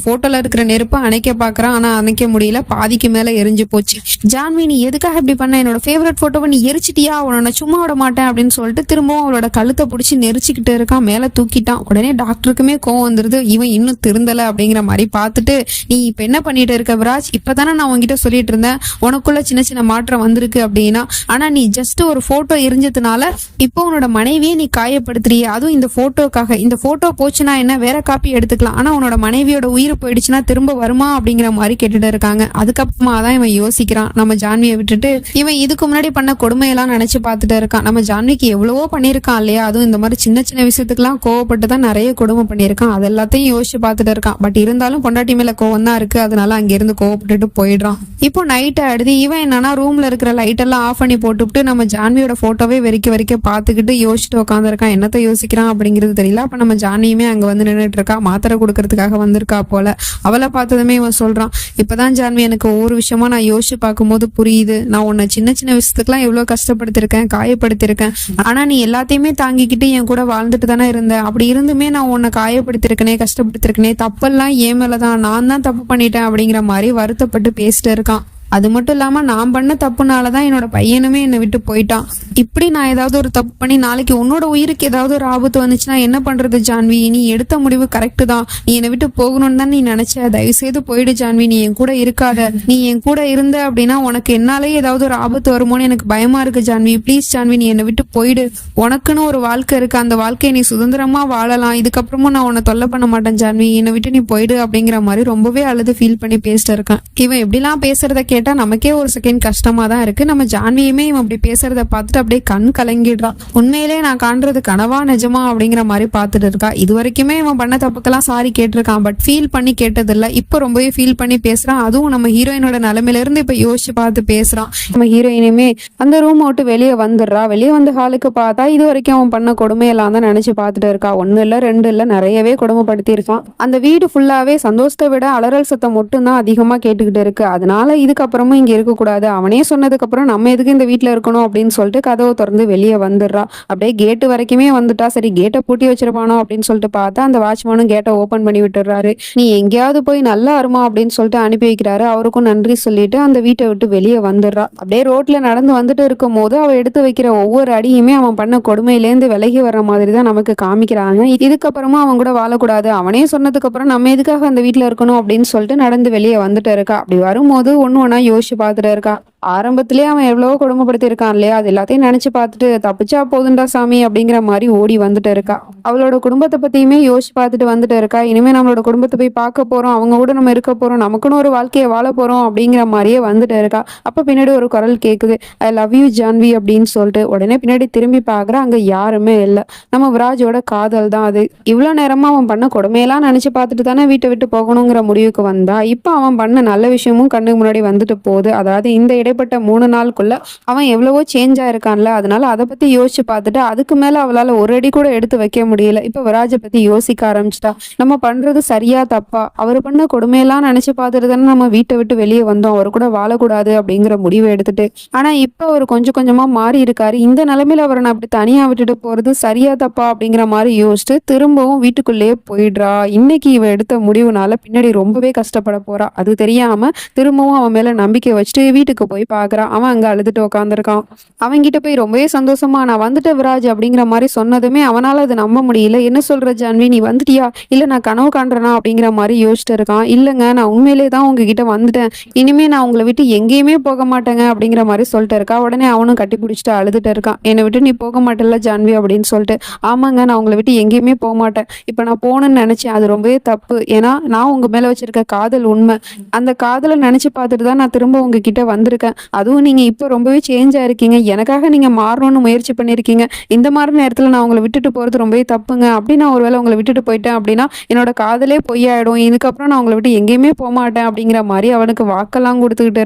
Speaker 1: போட்டோல இருக்கிற நெருப்பை அணைக்க பாக்குறான். ஆனா அணைக்க முடியல, பாதிக்கு மேல எரிஞ்சு போச்சு. ஜான்வி நீ எதுக்காக இப்படி பண்ண, என்னோட ஃபேவரட் போட்டோவை நீ எரிச்சிட்டியா, உன்னை சும்மா விட மாட்டேன் அப்படின்னு சொல்லிட்டு திரும்பவும் அவளோட கழுத்தை பிடிச்சி நெரிச்சுக்கிட்டு இருக்கான். மேல தூக்கிட்டான். உடனே டாக்டருக்குமே கோவம் வந்துருது. இவன் இன்னும் திருந்தல அப்படிங்கிற மாதிரி பார்த்துட்டு, நீ இப்ப என்ன பண்ணிட்டு இருக்க விராஜ், இப்பதானே நான் உங்ககிட்ட சொல்லிட்டு இருந்தேன் உனக்குள்ள சின்ன சின்ன மாற்றம் வந்திருக்கு அப்படின்னா, ஆனா நீ ஜஸ்ட் ஒரு போட்டோ எரிஞ்சதுனால இப்போ உன்னோட மனைவியை நீ காயப்படுத்துறிய, அதுவும் இந்த போட்டோக்காக. இந்த போட்டோ போச்சுன்னா என்ன, வேற காப்பி எடுத்துக்கலாம், ஆனா உன்னோட மனைவியோட உயிர் போயிடுச்சுன்னா திரும்ப வருமா அப்படிங்கிற மாதிரி கேட்டுட்டு இருக்காங்க. அதுக்கப்புறமா தான் இவன் யோசிக்கிறான். நம்ம ஜான்வியை விட்டுட்டு இவன் இதுக்கு முன்னாடி பண்ண கொடுமையெல்லாம் நினைச்சு பார்த்துட்டு இருக்கான். நம்ம ஜான்விக்கு எவ்வளவோ பண்ணியிருக்கான் இல்லையா, அதுவும் இந்த மாதிரி சின்ன சின்ன விஷயத்துக்குலாம் கோவப்பட்டு தான் நிறைய கொடுமை பண்ணியிருக்கான். அது எல்லாத்தையும் யோசிச்சு பார்த்துட்டு இருக்கான். பட் இருந்தாலும் பொண்டாட்டி மேல கோவம் தான் இருக்கு. அதனால அங்கிருந்து கோவப்பட்டுட்டு போயிடுறான். இப்போ நைட் ஆயிடுது. இவன் என்னன்னா ரூம்ல இருக்கிற லைட் எல்லாம் ஆஃப் பண்ணி போட்டுவிட்டு நம்ம ஜான்வியோட போட்டோவே வரைக்க பார்த்துக்கிட்டு யோசிச்சுட்டு உட்காந்துருக்கான். என்னத்த யோசிக்கிறான் அப்படிங்கிறது தெரியல. அப்ப நம்ம ஜான்வியுமே அங்க வந்து நின்றுட்டு இருக்கா. மாத்திரை கொடுக்கறதுக்காக வந்திருக்கா போல. அவளை பார்த்ததுமே இவன் சொல்றான், இப்பதான் ஜான்வி எனக்கு ஒவ்வொரு விஷயமா நான் யோசிச்சு பார்க்கும்போது புரியுது, நான் உன்னை சின்ன சின்ன விஷயத்துக்குலாம் எவ்வளவு கஷ்டப்படுத்திருக்கேன், காயப்படுத்திருக்கேன், ஆனா நீ எல்லாத்தையுமே தாங்கிக்கிட்டு என் கூட வாழ்ந்துட்டு தானே இருந்த. அப்படி இருந்துமே நான் உன்னை காயப்படுத்திருக்கனே, கஷ்டப்படுத்திருக்கனே, தப்பெல்லாம் ஏன் மேலதான், நான் தான் தப்பு பண்ணிட்டேன் அப்படிங்கிற மாதிரி வருத்தப்பட்டு பேசிட்டு இருக்கான். அது மட்டும் இல்லாம நான் பண்ண தப்புனாலதான் என்னோட பையனுமே என்னை விட்டு போயிட்டான். இப்படி நான் ஏதாவது ஒரு தப்பு பண்ணி நாளைக்கு உன்னோட உயிருக்கு ஏதாவது ஒரு ஆபத்து வந்துச்சுன்னா என்ன பண்றது ஜான்வி, நீ எடுத்த முடிவு கரெக்ட் தான், நீ என்னை விட்டு போகணும்னு தான் நீ நினைச்ச, தயவு செய்து போயிடு ஜான்வி, நீ என் கூட இருக்காத, நீ என் கூட இருந்த அப்படின்னா உனக்கு என்னாலே ஏதாவது ஒரு ஆபத்து வருமோன்னு எனக்கு பயமா இருக்கு ஜான்வி, ப்ளீஸ் ஜான்வி நீ என்னை விட்டு போயிடு, உனக்குன்னு ஒரு வாழ்க்கை இருக்கு, அந்த வாழ்க்கையை நீ சுதந்திரமா வாழலாம், இதுக்கப்புறமும் நான் உன்னை தொல்லை பண்ண மாட்டேன் ஜான்வி, என்னை விட்டு நீ போயிடு அப்படிங்கிற மாதிரி ரொம்பவே அழுது ஃபீல் பண்ணி பேசிட்டு இருக்கான். இவன் எப்படிலாம் பேசுறத கேட்டா நமக்கே ஒரு செகண்ட் கஷ்டமா தான் இருக்கு. நம்ம ஜான்வியுமே இவன் அப்படி பேசுறத பார்த்துட்டு அப்படியே கண் கலங்கிடுறா. உண்மையிலே நான் காண்றது கனவா நிஜமா அப்படிங்கிற மாதிரி பார்த்துட்டு இருக்கா. இது வரைக்குமே இவன் பண்ண தப்புக்கெல்லாம் சாரி கேட்டிருக்கான், பட் ஃபீல் பண்ணி கேட்டது இல்ல. இப்போ ரொம்பவே ஃபீல் பண்ணி பேசுறான். அதுவும் நம்ம ஹீரோயினோட நிலைமையில இருந்து இப்ப யோசிச்சு பார்த்து பேசுறான். நம்ம ஹீரோயினுமே அந்த ரூம் விட்டு வெளியே வந்துடுறா. வெளியே வந்து ஹாலுக்கு பார்த்தா இது வரைக்கும் அவன் பண்ண கொடுமையெல்லாம் தான் நினைச்சு பார்த்துட்டு இருக்கா. ஒன்னு இல்ல ரெண்டு இல்ல, நிறையவே கொடுமைப்படுத்தி இருக்கான். அந்த வீடு ஃபுல்லாவே சந்தோஷத்தை விட அலறல் சத்தம் மட்டும் தான் அதிகமா கேட்டுக்கிட்டு இருக்கு. அதனால இதுக்கப்புறமும் இங்க இருக்கக்கூடாது, அவனே சொன்னதுக்கு அப்புறம் நம்ம எதுக்கு இந்த வீட்டுல இருக்கணும் அப்படின்னு சொல்லிட்டு கதவை திறந்து வெளியே வந்துடுறா. அப்படியே கேட்டு வரைக்குமே வந்துட்டா. சரி கேட்டை பூட்டி வச்சிருப்பானோ அப்படின்னு சொல்லிட்டு பார்த்தா அந்த வாட்ச்மேனும் கேட்டை ஓபன் பண்ணி விட்டுறாரு. நீ எங்கேயாவது போய் நல்லா இருமா அப்படின்னு சொல்லிட்டு அனுப்பி வைக்கிறாரு. அவருக்கும் நன்றி சொல்லிட்டு அந்த வீட்டை விட்டு வெளியே வந்துடுறா. அப்படியே ரோட்ல நடந்து வந்துட்டு இருக்கும் போது அவ எடுத்து வைக்கிற ஒவ்வொரு அடியுமே அவன் பண்ண கொடுமையிலேருந்து விலகி வர்ற மாதிரி தான் நமக்கு காமிக்கிறாங்க. இதுக்கப்புறமா அவன் கூட வாழக்கூடாது, அவனே சொன்னதுக்கு அப்புறம் நம்ம எதுக்காக அந்த வீட்டுல இருக்கணும் அப்படின்னு சொல்லிட்டு நடந்து வெளியே வந்துட்டு இருக்கா. அப்படி வரும்போது ஒண்ணு ஒண்ணா யோசிச்சு பார்த்துட்டு இருக்கா. ஆரம்பத்திலேயே அவன் எவ்வளவோ கொடுமைப்படுத்தி இருக்கான் இல்லையா, அது எல்லாத்தையும் நினைச்சு பார்த்துட்டு தப்பிச்சா போதுண்டா சாமி அப்படிங்கிற மாதிரி ஓடி வந்துட்டு இருக்கா. அவளோட குடும்பத்தை பத்தியுமே யோசிச்சு பார்த்துட்டு வந்துட்டு இருக்கா. இனிமே நம்மளோட குடும்பத்தை போய் பார்க்க போறோம், அவங்க கூட நம்ம இருக்க போறோம், நமக்குன்னு ஒரு வாழ்க்கையை வாழ போறோம் அப்படிங்கிற மாதிரியே வந்துட்டு இருக்கா. அப்ப பின்னாடி ஒரு குரல் கேக்குது, ஐ லவ் யூ ஜான்வி அப்படின்னு சொல்லிட்டு. உடனே பின்னாடி திரும்பி பாக்குற, அங்க யாருமே இல்லை. நம்ம விராஜோட காதல் தான் அது. இவ்வளவு நேரமா அவன் பண்ண கொடுமையெல்லாம் நினைச்சு பார்த்துட்டு தானே வீட்டை விட்டு போகணுங்கிற முடிவுக்கு வந்தா. இப்ப அவன் பண்ண நல்ல விஷயமும் கண்ணுக்கு முன்னாடி வந்துட்டு போகுது. அதாவது இந்த இடைப்பட்ட 3 நாளுக்குள்ள அவன் எவ்வளவோ சேஞ்ச் ஆயிருக்கான்ல, அதனால அதை பத்தி யோசிச்சு பார்த்துட்டு அதுக்கு மேல அவளால ஒரு அடி கூட எடுத்து வைக்க முடியல. இப்ப விராஜை பத்தி யோசிக்க ஆரம்பிச்சிட்டா. நம்ம பண்றது சரியா தப்பா, அவர் பண்ண கொடுமையெல்லாம் நினைச்சு பார்த்துட்டு தானே நம்ம வீட்டை விட்டு வெளியே வந்தோம், அவர் கூட வாழக்கூடாது அப்படிங்கிற முடிவை எடுத்துட்டு. ஆனா இப்ப அவர் கொஞ்சம் கொஞ்சமா மாறி இருக்காரு. இந்த நிலைமையில அவரை நான் அப்படி தனியா விட்டுட்டு போறது சரியா தப்பா அப்படிங்கிற மாதிரி யோசிச்சுட்டு திரும்பவும் வீட்டுக்குள்ளேயே போயிடுறா. இன்னைக்கு இவ எடுத்த முடிவுனால பின்னாடி ரொம்பவே கஷ்டப்பட போறா. அது தெரியாம திரும்பவும் அவன் மேல நம்பிக்கை வச்சுட்டு வீட்டுக்கு போய் பாக்குறான். அவன் அங்க அழுதுட்டு உட்காந்துருக்கான். அவன்கிட்ட போய் ரொம்பவே சந்தோஷமா நான் வந்துட்டு விராஜ் அப்படிங்கிற மாதிரி சொன்னதுமே அவனால அது நம்ப முடியல. என்ன சொல்ற ஜான்வி, நீ வந்துட்டியா, இல்ல நான் கனவு காண்றேனா அப்படிங்கிற மாதிரி யோசிச்சுட்டு இருக்கான். இல்லங்க, நான் உண்மையிலே தான் உங்ககிட்ட வந்துட்டேன், இனிமே நான் உங்களை விட்டு எங்கேயுமே போக மாட்டேங்க அப்படிங்கிற மாதிரி சொல்லிட்டு இருக்கா. உடனே அவனும் கட்டி பிடிச்சிட்டு அழுதுட்டு இருக்கான். என்னை விட்டு நீ போக மாட்டேல்ல ஜான்வி அப்படின்னு சொல்லிட்டு. ஆமாங்க, நான் உங்களை விட்டு எங்கேயுமே போக மாட்டேன். இப்ப நான் போகணும்னு நினைச்சேன், அது ரொம்பவே தப்பு. ஏன்னா நான் உங்க மேல வச்சிருக்க காதல் உண்மை. அந்த காதலை நினைச்சு பார்த்துட்டு தான் நான் திரும்ப உங்ககிட்ட வந்திருக்கேன். அதுவும் நீங்க இப்போ ரொம்பவே சேஞ்ச் ஆயிருக்கீங்க, எனக்காக நீங்க மாறணும்னு முயற்சி பண்ணிருக்கீங்க. இந்த மாதிரி நேரத்துல நான் உங்களை விட்டுட்டு போறது ரொம்பவே தப்புங்க. அப்படி நான் ஒருவேளை உங்களை விட்டுட்டு போயிட்டேன் அப்படின்னா என்னோட காதலே பொய்யாயிடும், இதுக்கப்புறம் நான் உங்களை விட்டு எங்கேயுமே போக மாட்டேன் அப்படிங்கிற மாதிரி அவனுக்கு வாக்கெல்லாம் கொடுத்துக்கிட்டு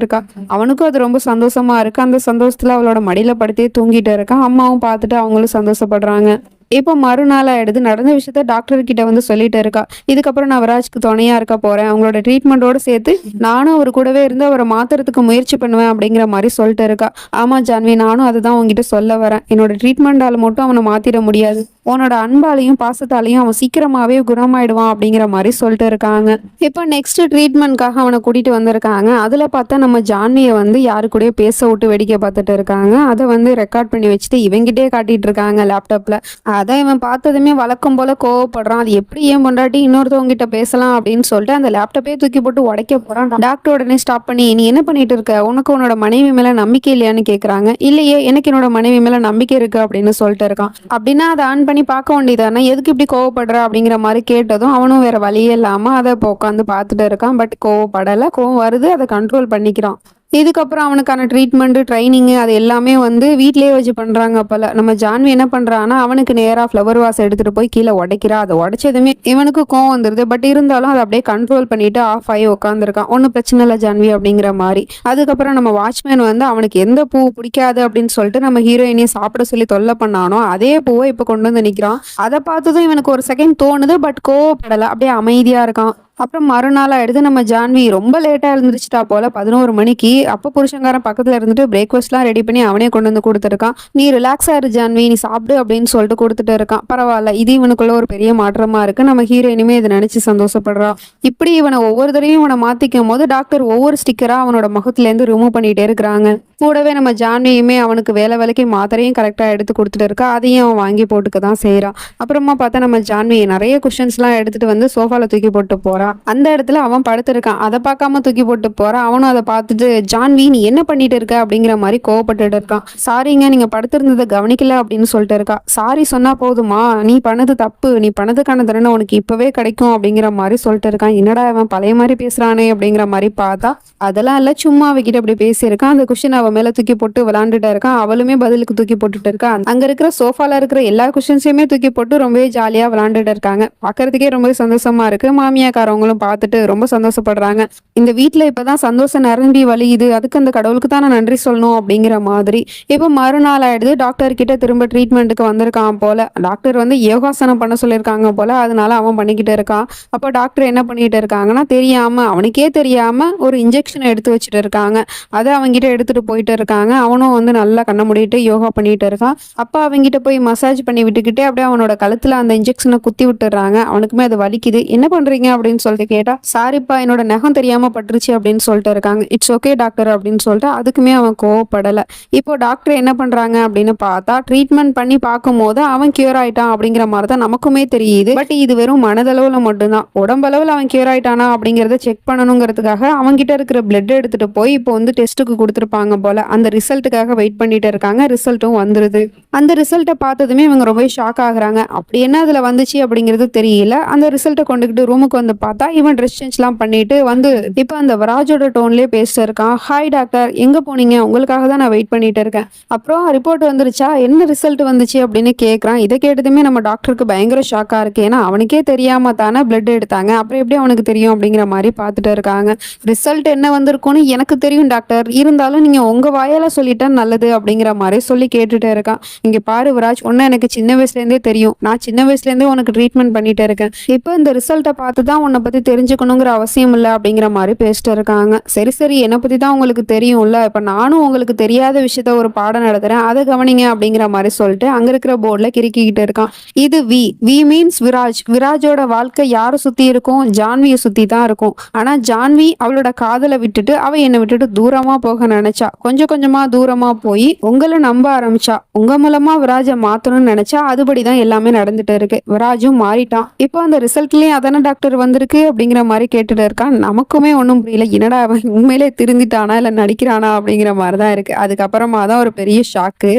Speaker 1: இருக்கா. அவனுக்கும் அது ரொம்ப சந்தோஷமா இருக்கு. அந்த சந்தோஷத்துல அவளோட மடியில படுத்தே தூங்கிட்டு இருக்கான். அம்மாவும் பார்த்துட்டு அவங்களும் சந்தோஷப்படுறாங்க. இப்போ மறுநாள் ஆயிடுது. நடந்த விஷயத்த டாக்டர் கிட்ட வந்து சொல்லிட்டு இருக்கா. இதுக்கப்புறம் நான் விராஜ்க்கு துணையா இருக்க போறேன், அவங்களோட ட்ரீட்மெண்டோட சேர்த்து நானும் அவர் கூடவே இருந்து அவரை மாத்துறதுக்கு முயற்சி பண்ணுவேன் அப்படிங்கிற மாதிரி சொல்லிட்டு இருக்கா. ஆமா ஜான்வி, நானும் அதுதான் உங்ககிட்ட சொல்ல வரேன். என்னோட ட்ரீட்மெண்டால மட்டும் அவனை மாத்திட முடியாது, உன்னோட அன்பாலையும் பாசத்தாலையும் அவன் சீக்கிரமாவே குணமாயிடுவான் அப்படிங்கிற மாதிரி சொல்லிட்டு இருக்காங்க. இப்போ நெக்ஸ்ட் ட்ரீட்மெண்ட்காக அவனை கூட்டிட்டு வந்திருக்காங்க. அதுல பார்த்தா நம்ம ஜான்வியை வந்து யாரு கூட பேச விட்டு வேடிக்கை பார்த்துட்டு இருக்காங்க. அதை வந்து ரெக்கார்ட் பண்ணி வச்சுட்டு இவங்கிட்டே காட்டிட்டு இருக்காங்க லேப்டாப்ல. அதான் இவன் பார்த்ததுமே வழக்கம் போல கோவப்படுறான். அது எப்படி ஏன் பொண்டாட்டி இன்னொருத்தவங்க கிட்ட பேசலாம் அப்படின்னு சொல்லிட்டு அந்த லேப்டாப்பே தூக்கி போட்டு உடைக்க போறான். டாக்டர் உடனே ஸ்டாப் பண்ணி, நீ என்ன பண்ணிட்டு இருக்க, உனக்கு உன்னோட மனைவி மேல நம்பிக்கை இல்லையான்னு கேக்குறாங்க. இல்லையே, எனக்கு என்னோட மனைவி மேல நம்பிக்கை இருக்கு அப்படின்னு சொல்லிட்டு இருக்கான். அப்படின்னா அதை ஆன் பண்ணி பார்க்க வேண்டியதானே, எதுக்கு இப்படி கோவப்படுற அப்படிங்கிற மாதிரி கேட்டதும் அவனும் வேற வழியே இல்லாம அதை இப்போ உட்காந்து பார்த்துட்டு இருக்கான். பட் கோவப்படலை, கோவம் வருது, அதை கண்ட்ரோல் பண்ணிக்கிறான். இதுக்கப்புறம் அவனுக்கான ட்ரீட்மெண்ட் ட்ரைனிங்கு அது எல்லாமே வந்து வீட்லயே வச்சு பண்றாங்க. அப்பல நம்ம ஜான்வி என்ன பண்றான்னா அவனுக்கு நேரா ஃப்ளவர் வாஸ் எடுத்துட்டு போய் கீழே உடைக்கிறா. அதை உடைச்சதுமே இவனுக்கு கோவம் வந்துருது. பட் இருந்தாலும் அதை அப்படியே கண்ட்ரோல் பண்ணிட்டு ஆஃப் ஆகி உட்காந்துருக்கான். ஒன்றும் பிரச்சனை இல்லை ஜான்வி அப்படிங்கிற மாதிரி. அதுக்கப்புறம் நம்ம வாட்ச்மேன் வந்து அவனுக்கு எந்த பூ பிடிக்காது அப்படின்னு சொல்லிட்டு நம்ம ஹீரோயினையும் சாப்பிட சொல்லி தொல்லை பண்ணானோ அதே பூவை இப்போ கொண்டு வந்து நிற்கிறான். அதை பார்த்ததும் இவனுக்கு ஒரு செகண்ட் தோணுது, பட் கோவப்படலை, அப்படியே அமைதியா இருக்கான். அப்புறம் மறுநாள் ஆயிடுது. நம்ம ஜான்வி ரொம்ப லேட்டா எழுந்திரிச்சிட்டா போல 11 மணிக்கு. அப்ப புருஷங்காரன் பக்கத்துல இருந்துட்டு பிரேக்ஃபாஸ்ட்லாம் ரெடி பண்ணி அவனே கொண்டு வந்து கொடுத்துருக்கான். நீ ரிலாக்ஸா இரு ஜான்வி, நீ சாப்பிடு அப்படின்னு சொல்லிட்டு கொடுத்துட்டு இருக்கான். பரவாயில்ல, இது இவனுக்குள்ள ஒரு பெரிய மாற்றமா இருக்கு. நம்ம ஹீரோயினுமே இதை நினைச்சு சந்தோஷப்படுறா. இப்படி இவனை ஒவ்வொரு தடவையும் இவனை மாத்திக்கும் போது டாக்டர் ஒவ்வொரு ஸ்டிக்கரா அவனோட முகத்துல இருந்து ரிமூவ் பண்ணிட்டே இருக்கிறாங்க. கூடவே நம்ம ஜான்வியுமே அவனுக்கு வேலைக்கு மாத்திரையும் கரெக்டா எடுத்து கொடுத்துட்டு இருக்கா. அதையும் அவன் வாங்கி போட்டுக்க தான் செய்யறான். அப்புறமா பார்த்தா நம்ம ஜான்வி நிறைய குஷன்ஸ்லாம் எடுத்துட்டு வந்து சோஃபால தூக்கி போட்டு போறான். போறா. அந்த இடத்துல அவன் படுத்திருக்கான். அதை பார்க்காம தூக்கி போட்டு போறா. அவனும் அதை பார்த்துட்டு ஜான்வி நீ என்ன பண்ணிட்டு இருக்க அப்படிங்கிற மாதிரி கோவப்பட்டுட்டு இருக்கான். சாரிங்க நீங்க படுத்திருந்ததை கவனிக்கல அப்படின்னு சொல்லிட்டு இருக்கா. சாரி சொன்னா போதுமா, நீ பண்ணது தப்பு, நீ பண்ணதுக்கான தண்டனை உனக்கு இப்பவே கிடைக்கும் அப்படிங்கிற மாதிரி சொல்லிட்டு இருக்கான். என்னடா அவன் பழைய மாதிரி பேசுறானே அப்படிங்கிற மாதிரி பார்த்தா அதெல்லாம் இல்ல, சும்மா அவகிட்ட அப்படி பேசியிருக்கான். அந்த குஷன் அவன் மேல தூக்கி போட்டு விளாண்டுட்டு இருக்கான். அவளுமே பதிலுக்கு தூக்கி போட்டுட்டு இருக்கா. அங்க இருக்கிற சோஃபால இருக்கிற எல்லா குஷன்ஸையுமே தூக்கி போட்டு ரொம்பவே ஜாலியா விளாண்டுட்டு இருக்காங்க. பாக்குறதுக்கே ரொம்பவே சந்தோஷமா இருக்கு. மாமியாக்காரவங்களும் பார்த்துட்டு ரொம்ப சந்தோஷப்படுறாங்க. இந்த வீட்டுல இப்பதான் சந்தோஷம் நிரம்பி வழியுது, அதுக்கு அந்த கடவுளுக்கு தான் நான் நன்றி சொல்லணும் அப்படிங்கிற மாதிரி. இப்ப மறுநாள் ஆயிடுது. டாக்டர் கிட்ட திரும்ப ட்ரீட்மெண்ட்டுக்கு வந்திருக்கான் போல. டாக்டர் வந்து யோகாசனம் பண்ண சொல்லியிருக்காங்க போல, அதனால அவன் பண்ணிக்கிட்டு இருக்கான். அப்போ டாக்டர் என்ன பண்ணிட்டு இருக்காங்கன்னா, தெரியாம அவனுக்கே தெரியாம ஒரு இன்ஜெக்ஷன் எடுத்து வச்சுட்டு இருக்காங்க. அதை அவங்கிட்ட எடுத்துட்டு போயிட்டு இருக்காங்க. அவனும் வந்து நல்லா கண்ண மூடிட்டு யோகா பண்ணிட்டு இருக்கான். அப்ப அவங்கிட்ட போய் மசாஜ் பண்ணி விட்டுக்கிட்டே அப்படியே அவனோட கழுத்துல அந்த இன்ஜெக்ஷனை குத்தி விட்டுறாங்க. அவனுக்குமே அது வலிக்குது. என்ன பண்றீங்க அப்படின்னு சொல்லிட்டு கேட்டா, சாரிப்பா என்னோட நகம் தெரியாம பட்டுருச்சு அப்படின்னு சொல்லிட்டு இருக்காங்க. இட்ஸ் ஓகே டாக்டர் அப்படின்னு சொல்லிட்டு அதுக்குமே அவன் கோவப்படல. இப்போ டாக்டர் என்ன பண்றாங்க அப்படின்னு பார்த்தா, ட்ரீட்மெண்ட் பண்ணி பார்க்கும் போது அவன் கியூர் ஆயிட்டான் அப்படிங்கிற மாதிரி தான் நமக்குமே தெரியுது. பட் இது வெறும் மனதளவுல மட்டும்தான். உடம்பளவுல அவன் கியூர் ஆயிட்டானா அப்படிங்கறத செக் பண்ணணுங்கிறதுக்காக அவன்கிட்ட இருக்கிற பிளட் எடுத்துட்டு போய் இப்போ வந்து டெஸ்ட்டுக்கு கொடுத்துருப்பாங்க போல. அந்த ரிசல்ட்டுக்காக வெயிட் பண்ணிட்டு இருக்காங்க. ரிசல்ட்டும் வந்துருது. அந்த ரிசல்ட்டை பார்த்ததுமே இவங்க ரொம்ப ஷாக் ஆகுறாங்க. அப்படி என்ன அதுல வந்துச்சு அப்படிங்கிறது தெரியல. அந்த ரிசல்ட்டை கொண்டுகிட்டு ரூமுக்கு வந்து பார்த்தா இவன் ட்ரெஸ் சேஞ்ச்லாம் பண்ணிட்டு வந்து இப்போ அந்த வராஜோட டோன்லயே பேசிட்டு இருக்கான். ஹாய் டாக்டர், எங்க போனீங்க, உங்களுக்காக தான் நான் வெயிட் பண்ணிட்டு இருக்கேன். அப்புறம் ரிப்போர்ட் வந்துருச்சா, என்ன ரிசல்ட் வந்துச்சு அப்படின்னு கேட்குறான். இதை கேட்டதுமே நம்ம டாக்டருக்கு பயங்கர ஷாக்கா இருக்கு. ஏன்னா அவனுக்கே தெரியாம தானே பிளட் எடுத்தாங்க, அப்புறம் எப்படி அவனுக்கு தெரியும் அப்படிங்கிற மாதிரி பார்த்துட்டு இருக்காங்க. ரிசல்ட் என்ன வந்திருக்கும்னு எனக்கு தெரியும் டாக்டர், இருந்தாலும் நீங்க உங்க வாயால சொல்லிட்டா நல்லது அப்படிங்கிற மாதிரி சொல்லி கேட்டுட்டு இருக்கான். இங்க பாரு விராஜ், ஒன்னு எனக்கு சின்ன வயசுல இருந்தே தெரியும். நான் சின்ன வயசுல இருந்தே உனக்கு ட்ரீட்மெண்ட் பண்ணிட்டு இருக்கேன். இப்போ இந்த ரிசல்ட்டை பார்த்து தான் உன்னை பத்தி தெரிஞ்சுக்கணுங்கிற அவசியம் இல்லை அப்படிங்கிற மாதிரி பேசிட்டு இருக்காங்க. சரி சரி, என்னை பத்தி தான் உங்களுக்கு தெரியும்ல, இப்ப நானும் உங்களுக்கு தெரியாத விஷயத்த ஒரு பாடம் நடத்துறேன், அதை கவனிங்க அப்படிங்கிற மாதிரி சொல்லிட்டு அங்க இருக்கிற போர்ட்ல கிறுக்கிக்கிட்டு இருக்கான். இது வி மீன்ஸ் விராஜ். விராஜோட வாழ்க்கை யாரை சுத்தி இருக்கும், ஜான்வியை சுத்தி தான் இருக்கும். ஆனா ஜான்வி அவளோட காதலை விட்டுட்டு அவ என்னை விட்டுட்டு தூரமா போக நினைச்சா. கொஞ்சம் கொஞ்சமா தூரமா போய் உங்களை நம்ப ஆரம்பிச்சா. உங்க மூலமா விராஜை மாத்தணும்னு நினைச்சா. அதுபடிதான் எல்லாமே நடந்துட்டு இருக்கு. விராஜும் மாறிட்டான். இப்போ அந்த ரிசல்ட்லயும் அதான டாக்டர் வந்திருக்கு அப்படிங்கிற மாதிரி கேட்டுட்டு இருக்கான். நமக்குமே ஒன்றும் புரியல, என்னடா அவன் உண்மையிலே திருந்திட்டானா இல்ல நடிக்கிறானா அப்படிங்கிற மாதிரிதான் இருக்கு. அதுக்கப்புறமா தான் ஒரு பெரிய ஷாக்கு.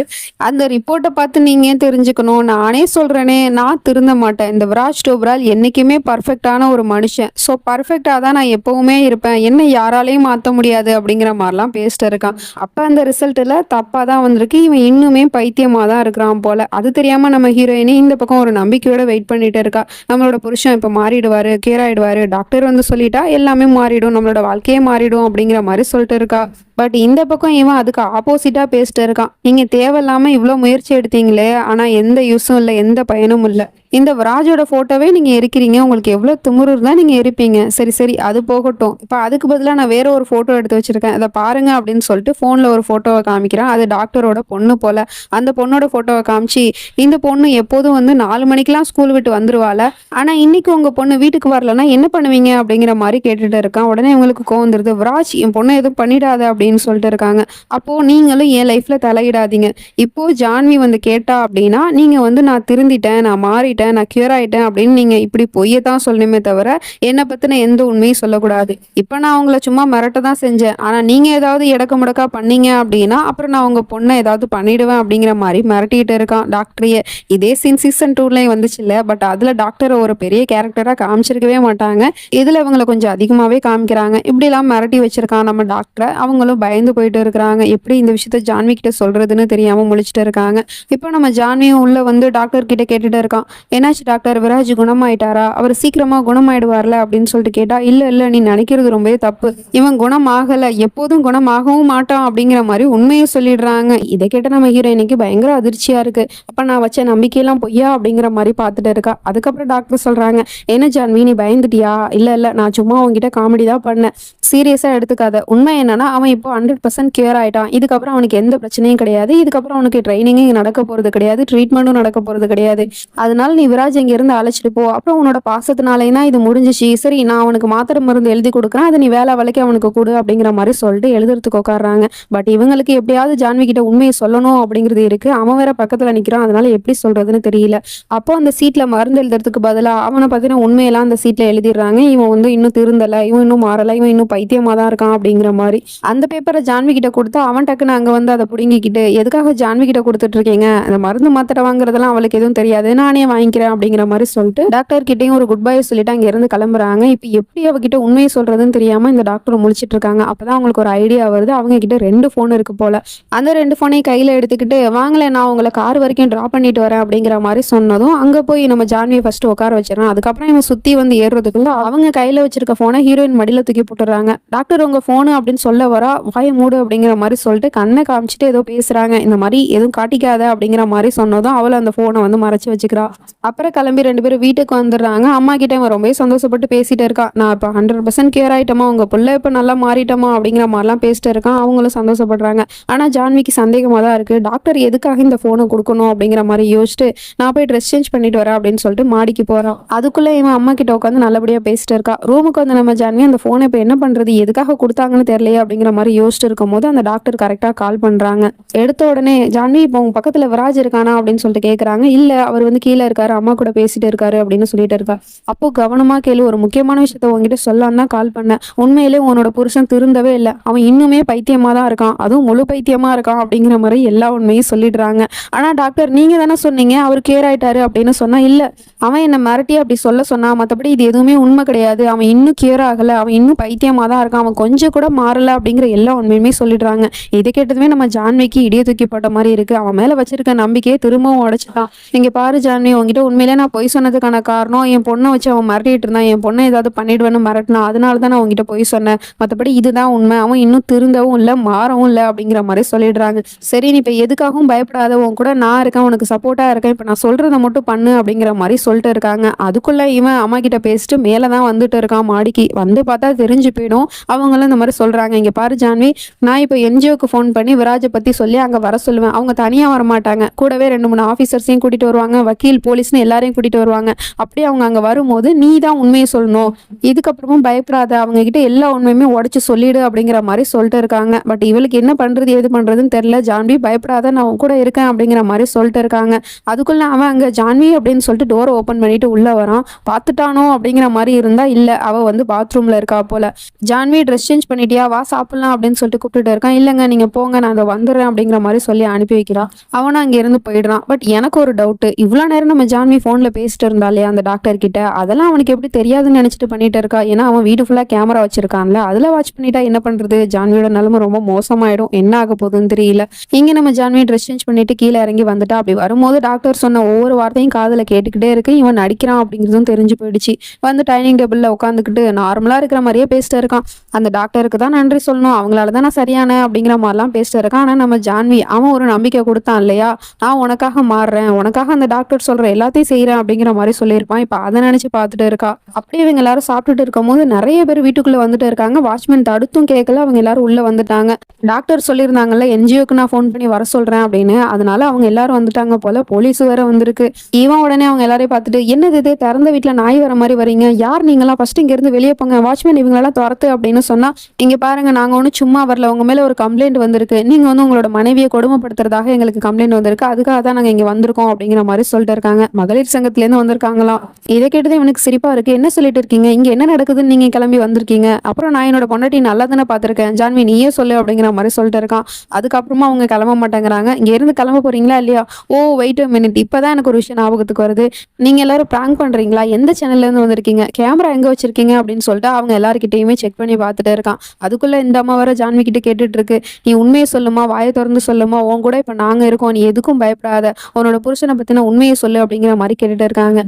Speaker 1: அந்த ரிப்போர்ட்டை பார்த்து நீங்க ஏன் தெரிஞ்சுக்கணும், நானே சொல்றேனே, நான் திருந்த மாட்டேன். இந்த விராஜ் டோப்ரால் என்னைக்குமே பர்ஃபெக்டான ஒரு மனுஷன். ஸோ பர்ஃபெக்டா தான் நான் எப்பவுமே இருப்பேன், என்ன யாராலையும் மாற்ற முடியாது அப்படிங்கிற மாதிரிலாம் பேசிட்டு இருக்கான். அப்ப அந்த ரிசல்ட்ல தப்பா தான் வந்திருக்கு. இவன் இன்னுமே பைத்தியமா தான் இருக்கிறான் போல. அது தெரியாம நம்ம ஹீரோயினி இந்த பக்கம் ஒரு நம்பிக்கையோட வெயிட் பண்ணிட்டு இருக்கா. நம்மளோட புருஷன் இப்ப மாறிடுவாரு, கேர் ஆயிடுவாரு, டாக்டர் வந்து சொல்லிட்டா எல்லாமே மாறிடும், நம்மளோட வாழ்க்கையே மாறிடும் அப்படிங்கிற மாதிரி சொல்லிட்டு இருக்கா. பட் இந்த பக்கம் இவன் அதுக்கு ஆப்போசிட்டா பேசிட்டு இருக்கான். நீங்க தேவையில்லாம இவ்வளவு முயற்சி எடுத்தீங்களே, ஆனா எந்த யூஸும் இல்லை, எந்த பயனும் இல்லை. இந்த விராஜோட போட்டோவே நீங்க எரிக்கிறீங்க, உங்களுக்கு எவ்வளவு திமிரு இருந்தா நீங்க எரிப்பீங்க. சரி சரி, அது போகட்டும். இப்ப அதுக்கு பதிலாக நான் வேற ஒரு போட்டோ எடுத்து வச்சிருக்கேன், அதை பாருங்க அப்படின்னு சொல்லிட்டு போன்ல ஒரு போட்டோவை காமிக்கிறான். அது டாக்டரோட பொண்ணு போல. அந்த பொண்ணோட போட்டோவை காமிச்சு, இந்த பொண்ணு எப்போதும் வந்து 4 மணிக்கெல்லாம் ஸ்கூல் விட்டு வந்துருவாள, ஆனா இன்னைக்கு உங்க பொண்ணு வீட்டுக்கு வரலன்னா என்ன பண்ணுவீங்க அப்படிங்கிற மாதிரி கேட்டுட்டு இருக்கான். உடனே இவங்களுக்கு கோவம் வந்துருது. விராஜ், என் பொண்ணை எதுவும் பண்ணிடாத அப்படின்னு சொல்லிட்டு இருக்காங்க. அப்போ நீங்களும் என் லைஃப்ல தலையிடாதீங்க. இப்போ ஜான்வி வந்து கேட்டா அப்படின்னா நீங்க வந்து நான் திருந்திட்டேன், நான் மாறிட்டேன், நான் கியூர் ஆயிட்டேன் அப்படின்னு நீங்க இப்படி பொய்யை தான் சொல்லணுமே தவிர என்னை பத்தின எந்த உண்மையும் சொல்லக்கூடாது. இப்ப நான் உங்களை சும்மா மிரட்ட தான் செஞ்சேன், ஆனா நீங்க ஏதாவது இடக்க முடக்கா பண்ணீங்க அப்படின்னா அப்புறம் நான் உங்க பொண்ணை ஏதாவது பண்ணிடுவேன் அப்படிங்கிற மாதிரி மிரட்டிட்டு இருக்கான் டாக்டரையே. இதே சீசன் 2லயும் வந்துச்சு இல்ல, பட் அதுல டாக்டரை ஒரு பெரிய கேரக்டரா காமிச்சிருக்கவே மாட்டாங்க. இதுல இவங்களை கொஞ்சம் அதிகமாவே காமிக்கிறாங்க. இப்படி எல்லாம் மிரட்டி வச்சிருக்கான் நம்ம டாக்டரை. அவங்களும் பயந்து போயிட்டு இருக்கிறாங்க. எப்படி இந்த விஷயத்த ஜான்வி கிட்ட சொல்றதுன்னு தெரியாம முழிச்சிட்டு இருக்காங்க. இப்போ நம்ம ஜான்வியும் உள்ள வந்து டாக்டர் கிட்ட கேட்டுட்டு இருக்கான். என்னாச்சு டாக்டர், விராஜ் குணமாயிட்டாரா, அவர் சீக்கிரமா குணமாயிடுவார்ல அப்படின்னு சொல்லிட்டு கேட்டா, இல்ல நீ நினைக்கிறது ரொம்பவே தப்பு, இவன் குணமாகல, எப்போதும் குணமாகவும் மாட்டான் அப்படிங்கிற மாதிரி உண்மையை சொல்லிடுறாங்க. இதை கேட்ட நம்ம ஹீரோயினுக்கு பயங்கர அதிர்ச்சியா இருக்கு. அப்ப நான் வச்ச நம்பிக்கையெல்லாம் பொய்யா அப்படிங்கிற மாதிரி பார்த்துட்டு இருக்கா. அதுக்கப்புறம் டாக்டர் சொல்றாங்க, என்ன ஜான்வி நீ பயந்துட்டியா, இல்ல நான் சும்மா உங்ககிட்ட காமெடி தான் பண்ணேன், சீரியஸா எடுத்துக்காத. உண்மை என்னன்னா அவன் இப்போ 100% கியூர் ஆயிட்டான். இதுக்கப்புறம் அவனுக்கு எந்த பிரச்சனையும் கிடையாது. இதுக்கப்புறம் அவனுக்கு ட்ரைனிங்கும் நடக்க போறது கிடையாது. ட்ரீட்மெண்ட்டும் நடக்க போறது கிடையாது. அதனால நீ விராஜ் இங்க இருந்து அழைச்சிட்டு போ. அப்புறம் உன்னோட பாசத்தினாலேனா இது முடிஞ்சிச்சு. சரி நான் அவனுக்கு மாத்திரை மருந்து எழுதி கொடுக்குறேன். அதை நீ வேலை வேலைக்கு அவனுக்கு கொடு அப்படிங்கிற மாதிரி சொல்லிட்டு எழுதுறதுக்கு உட்காடுறாங்க. பட் இவங்களுக்கு எப்படியாவது ஜான்வி கிட்ட உண்மையை சொல்லணும் அப்படிங்கிறது இருக்கு. அவன் வேற பக்கத்துல நிக்கிறான். அதனால எப்படி சொல்றதுன்னு தெரியல. அப்போ அந்த சீட்ல மருந்து எழுதுறதுக்கு பதிலா அவனை பத்தின உண்மையெல்லாம் அந்த சீட்ல எழுதிடுறாங்க. இவன் வந்து இன்னும் திருந்தல, இவன் இன்னும் மாறல, இவன் இன்னும் பைத்தியமா தான் இருக்கான் அப்படிங்கிற மாதிரி. அந்த பேப்பரை ஜான்வி கிட்ட கொடுத்தா அவன் டக்குன்னு அங்க வந்து அதை புடுங்கிக்கிட்டு, எதுக்காக ஜான்வி கிட்ட கொடுத்துட்டு இருக்கீங்க, அந்த மருந்து மாத்திரை வாங்குறதெல்லாம் அவளுக்கு எதுவும் தெரியாது, நானே வாங்கிக்கிறேன் அப்படிங்கிற மாதிரி சொல்லிட்டு டாக்டர் கிட்டையும் ஒரு குட் பை சொல்லிட்டு அங்க இருந்து கிளம்புறாங்க. இப்ப எப்படி அவகிட்ட உண்மையை சொல்றதுன்னு தெரியாம இந்த டாக்டர் முழிச்சிட்டு இருக்காங்க. அப்பதான் அவங்களுக்கு ஒரு ஐடியா வருது. அவங்க கிட்ட 2 போன் இருக்கு போல. அந்த 2 போனையும் கையில எடுத்துக்கிட்டு, வாங்கல நான் உங்களை கார் வரைக்கும் டிராப் பண்ணிட்டு வரேன் அப்படிங்கிற மாதிரி சொன்னதும் அங்க போய் நம்ம ஜான்வியை ஃபர்ஸ்ட் உட்கார வச்சிடறான். அதுக்கப்புறம் இவன் சுத்தி வந்து ஏறுறதுக்குள்ள அவங்க கையில வச்சிருக்க போனை ஹீரோயின் மடியில தூக்கி போட்டுறாங்க. டாக்டர் உங்க போனு அப்படின்னு சொல்ல வரா, வாய மூடு அப்படிங்கிற மாதிரி சொல்லிட்டு கண்ணை காமிச்சிட்டு ஏதோ பேசுறாங்க. இந்த மாதிரி எதுவும் காட்டிக்காத அப்படிங்கிற மாதிரி சொன்னதும் அவளை அந்த போனை வந்து மறைச்சு வச்சுக்கிறா. அப்புறம் கிளம்பி 2 பேரும் வீட்டுக்கு வந்துடுறாங்க. அம்மா கிட்ட இவன் ரொம்ப சந்தோஷப்பட்டு பேசிட்டு இருக்கா. நான் இப்போ 100% கியூர் ஆயிட்டமா, உங்க புள்ள இப்ப நல்லா மாறிட்டமா அப்படிங்கிற மாதிரிலாம் பேசிட்டு இருக்கான். அவங்களும் சந்தோஷப்படுறாங்க. ஆனா ஜான்விக்கு சந்தேகமா தான் இருக்கு. டாக்டர் எதுக்காக இந்த போனை கொடுக்கணும் அப்படிங்கிற மாதிரி யோசிச்சுட்டு நான் போய் ட்ரெஸ் சேஞ்ச் பண்ணிட்டு வரேன் அப்படின்னு சொல்லிட்டு மாடிக்கு போறான். அதுக்குள்ள இவன் அம்மா கிட்ட உட்காந்து நல்லபடியா பேசிட்டு இருக்கா. ரூமுக்கு வந்து நம்ம ஜான்வி அந்த போனை இப்ப என்ன பண்றது, எதுக்காக கொடுத்தாங்கன்னு தெரியலையே அப்படிங்கிற மாதிரி யோசிச்சுட்டு இருக்கும் போது அந்த டாக்டர் கரெக்டா கால் பண்றாங்க. எடுத்த உடனே ஜான்வி இப்போ உங்க பக்கத்துல விராஜ் இருக்கானா அப்படின்னு சொல்லிட்டு கேக்குறாங்க. இல்ல அவர் வந்து கீழே இருக்காரு, அம்மா கூட பேசிட்டு இருக்காரு அப்படின்னு சொல்லிட்டு இருக்கா. அப்போ கவனமா கேளு, ஒரு முக்கியமான விஷயத்த உங்ககிட்ட சொல்லலாம் தான் கால் பண்ணேன். உண்மையிலே உன்னோட புருஷன் திருந்தவே இல்லை, அவன் இன்னுமே பைத்தியமா தான் இருக்கான், அதுவும் முழு பைத்தியமா இருக்கான் அப்படிங்கிற மாதிரி எல்லா உண்மையும் சொல்லிடுறாங்க. ஆனா டாக்டர் நீங்க தானே சொன்னீங்க அவர் கிளியர் ஆயிட்டாரு அப்படின்னு சொன்னா, இல்ல அவன் என்ன மிரட்டி அப்படி சொல்ல சொன்னா, மற்றபடி இது எதுவுமே உண்மை கிடையாது, அவன் இன்னும் கிளியர் ஆகல, அவன் இன்னும் பைத்தியமா தான் இருக்கான், அவன் கொஞ்சம் கூட மாறல அப்படிங்கிற எல்லா உண்மையுமே சொல்லிடுறாங்க. இதை கேட்டதுமே நம்ம ஜான்விக்கு இடிய தூக்கி போட்ட மாதிரி இருக்கு. அவன் மேல வச்சிருக்க நம்பிக்கையை திரும்பவும் உடைச்சிட்டான். நீங்க பாரு ஜான்வி, உங்ககிட்ட உண்மையிலே நான் பொய் சொன்னதுக்கான காரணம் என் பொண்ணை வச்சு அவன் மிரட்டிட்டு இருந்தான், என் பொண்ணை ஏதாவது பண்ணிடுவேன்னு மிரட்டினா, அதனால தான் நான் உங்ககிட்ட பொய் சொன்னேன், மற்றபடி இதுதான் உண்மை, அவன் இன்னும் திருந்தவும் இல்லை மாறவும் இல்லை அப்படிங்கிற மாதிரி சொல்லிடுறாங்க. சரி நீ இப்போ எதுக்காகவும் பயப்படாத, உன் கூட நான் இருக்கேன், உனக்கு சப்போர்ட்டா இருக்கேன், இப்போ நான் சொல்றதை மட்டும் பண்ணு அப்படிங்கிற மாதிரி சொல்லிட்டு இருக்காங்க. அதுக்குள்ள இவன் அம்மா கிட்ட பேசிட்டு மேலே தான் வந்துட்டு இருக்கான். மாடிக்கு வந்து பார்த்தா தெரிஞ்சு போயிடும். அவங்களும் இந்த மாதிரி சொல்றாங்க. இங்க பாரு ஜான்வி, நான் இப்போ என்ஜிஓக்கு ஃபோன் பண்ணி விராஜை பத்தி சொல்லி அங்க வர சொல்லுவேன். அவங்க தனியா வரமாட்டாங்க, கூடவே 2-3 ஆஃபீஸர்ஸையும் கூட்டிட்டு வருவாங்க, வக்கீல் போலீஸ்னு எல்லாரையும் கூட்டிட்டு வருவாங்க. அப்படியே அவங்க அங்க வரும்போது நீ தான் உண்மையை சொல்லணும், இதுக்கப்புறமும் பயப்படாத, அவங்க கிட்ட எல்லா உண்மையுமே உடைச்சு சொல்லிடு அப்படிங்கிற மாதிரி சொல்லிட்டு இருக்காங்க. பட் இவளுக்கு என்ன பண்றது எது பண்றதுன்னு தெரியல. ஜான்வி பயப்படாத, நான் உன் கூட இருக்கேன் அப்படிங்கிற மாதிரி சொல்லிட்டு இருக்காங்க. அதுக்குள்ள அவன் அங்க ஜான்வி அப்படின்னு சொல்லிட்டு டோரை ஓப்பன் பண்ணிட்டு உள்ள வரான். பார்த்துட்டானோ அப்படிங்கிற மாதிரி இருந்தா இல்ல, அவ வந்து பாத்ரூம்ல இருக்கா போல. ஜான்வி ட்ரெஸ் சேஞ்ச் பண்ணிட்டியா, வா சாப்பிடலாம் அப்படின்னு சொல்லிட்டு கூப்பிட்டுட்டு இருக்கான். இல்லைங்க நீங்க போங்க, நான் அதை வந்துடுறேன் அப்படிங்கிற மாதிரி சொல்லி அனுப்பி வைக்கிறான். அவனும் அங்க இருந்து போயிடுறான். பட் எனக்கு ஒரு டவுட், இவ்வளவு நேரம் நம்ம ஜான்வி போன்ல பேசிட்டு இருந்தாலே அந்த டாக்டர் கிட்ட, அதெல்லாம் அவனுக்கு எப்படி தெரியாதுன்னு நினைச்சிட்டு பண்ணிட்டு இருக்கா? ஏன்னா அவன் வீடு ஃபுல்லா கேமரா வச்சிருக்கான்ல, அதுல வாட்ச் பண்ணிட்டா என்ன பண்றது? ஜான்வியோட நிலைமை ரொம்ப மோசமாயிடும், என்ன ஆக போகுதுன்னு தெரியல. இங்க நம்ம ஜான்வி ட்ரெஸ் சேஞ்ச் பண்ணிட்டு கீழே இறங்கி வந்துட்டா. அப்படி வரும்போது டாக்டர் சொன்ன ஒவ்வொரு வார்த்தையும் காதுல கேட்டுக்கிட்டே இருக்கு. இவன் நடிக்கிறான் அப்படிங்கிறதும் தெரிஞ்சு போயிடுச்சு. வந்து டைனிங் டேபிள்ல உட்காந்துக்கிட்டு நார்மலா இருக்கிற மாதிரியே பேசிட்டு இருக்கான். அந்த டாக்டருக்கு தான் நன்றி சொல்லணும், அவங்களால தான் நான் சரியான அப்படிங்கிற மாதிரிலாம் பேசிட்டு இருக்கான். ஆனா நம்ம ஜான்வி, அவன் ஒரு நம்பிக்கை கொடுத்தான் இல்லையா, நான் உனக்காக மாறுறேன், உனக்காக அந்த டாக்டர் சொல்ற எல்லாத்தையும் செய்யறேன் அப்படிங்கிற மாதிரி சொல்லியிருப்பான். இப்ப அதை நினைச்சு பார்த்துட்டு இருக்கா. அப்படியே இவங்க எல்லாரும் சாப்பிட்டுட்டு இருக்கும் போது நிறைய பேர் வீட்டுக்குள்ள வந்துட்டு இருக்காங்க. வாட்ச்மேன் தடுத்தும் கேட்கல, அவங்க எல்லாரும் உள்ள வந்துட்டாங்க. டாக்டர் சொல்லியிருந்தாங்கல்ல என்ஜிஓக்கு நான் ஃபோன் பண்ணி வர சொல்றேன் அப்படின்னு, அதனால அவங்க எல்லாரும் வந்துட்டாங்க போல. போலீஸ் வேற வந்திருக்கு. இவன் உடனே அவங்க எல்லாரையும் பார்த்துட்டு, என்னது இது திறந்த வீட்டுல நாய் வர மாதிரி வரீங்க, யார் நீங்களாம், ஃபர்ஸ்ட் இங்க இருந்து வெளியே போங்க, வாட்ச்மேன் இவங்களெல்லாம் துரத்து அப்படின்னு சொன்னா, இங்க பாருங்க நாங்க ஒன்றும் சும்மா வரல, உங்க மேல ஒரு கம்ப்ளைண்ட் வந்திருக்கு, நீங்க வந்து உங்களோட மனைவியை கொடுமைப்படுத்துறதாக எங்களுக்கு கம்ப்ளைண்ட் வந்திருக்கு, அதுக்காக தான் நாங்க இங்க வந்திருக்கோம் அப்படிங்கிற மாதிரி சொல்லிட்டு இருக்காங்க. மகளிர் சங்கத்துல இருந்து வந்திருக்காங்களாம். இதை கேட்டது இவனுக்கு சிரிப்பா இருக்கு. என்ன சொல்லிட்டு இருக்கீங்க, இங்க என்ன நடக்குதுன்னு நீங்க கிளம்பி வந்திருக்கீங்க? அப்புறம் நான் என்னோட பொண்டாட்டி நல்லா தானே பாத்திருக்கேன், ஜான்வி நீயே சொல்லு அப்படிங்கிற மாதிரி சொல்லிட்டு இருக்கான். அதுக்கப்புறமா அவங்க கிளம்ப மாட்டேங்கிறாங்க. இங்க இருந்து கிளம்ப போறீங்களா இல்லையா? ஓ வெயிட் அ மினிட், இப்பதான் எனக்கு ஒரு விஷயம் ஞாபகத்துக்கு வருது, நீங்க எல்லாரும் பிராங்க் பண்றீங்களா, எந்த சேனல்ல இருந்து வந்திருக்கீங்க, கேமரா எங்க வச்சிருக்கீங்க அப்படின்னு சொல்லிட்டு அவங்க எல்லாருக்கிட்டையுமே செக் பண்ணி பார்த்துட்டு இருக்கான். அதுக்குள்ள இந்த அம்மா வர ஜான்வி கிட்ட கேட்டுட்டு இருக்கு, நீ உண்மையை சொல்லுமா, வாயை திறந்து சொல்லுமா, உன் கூட இப்ப நாங்க இருக்கோம், நீ எதுக்கும் பயப்படாத, உன்னோட புருஷனை பத்தின உண்மையை சொல்லு அப்படிங்கிற மாதிரி கேட்டுட்டு இருக்காங்க.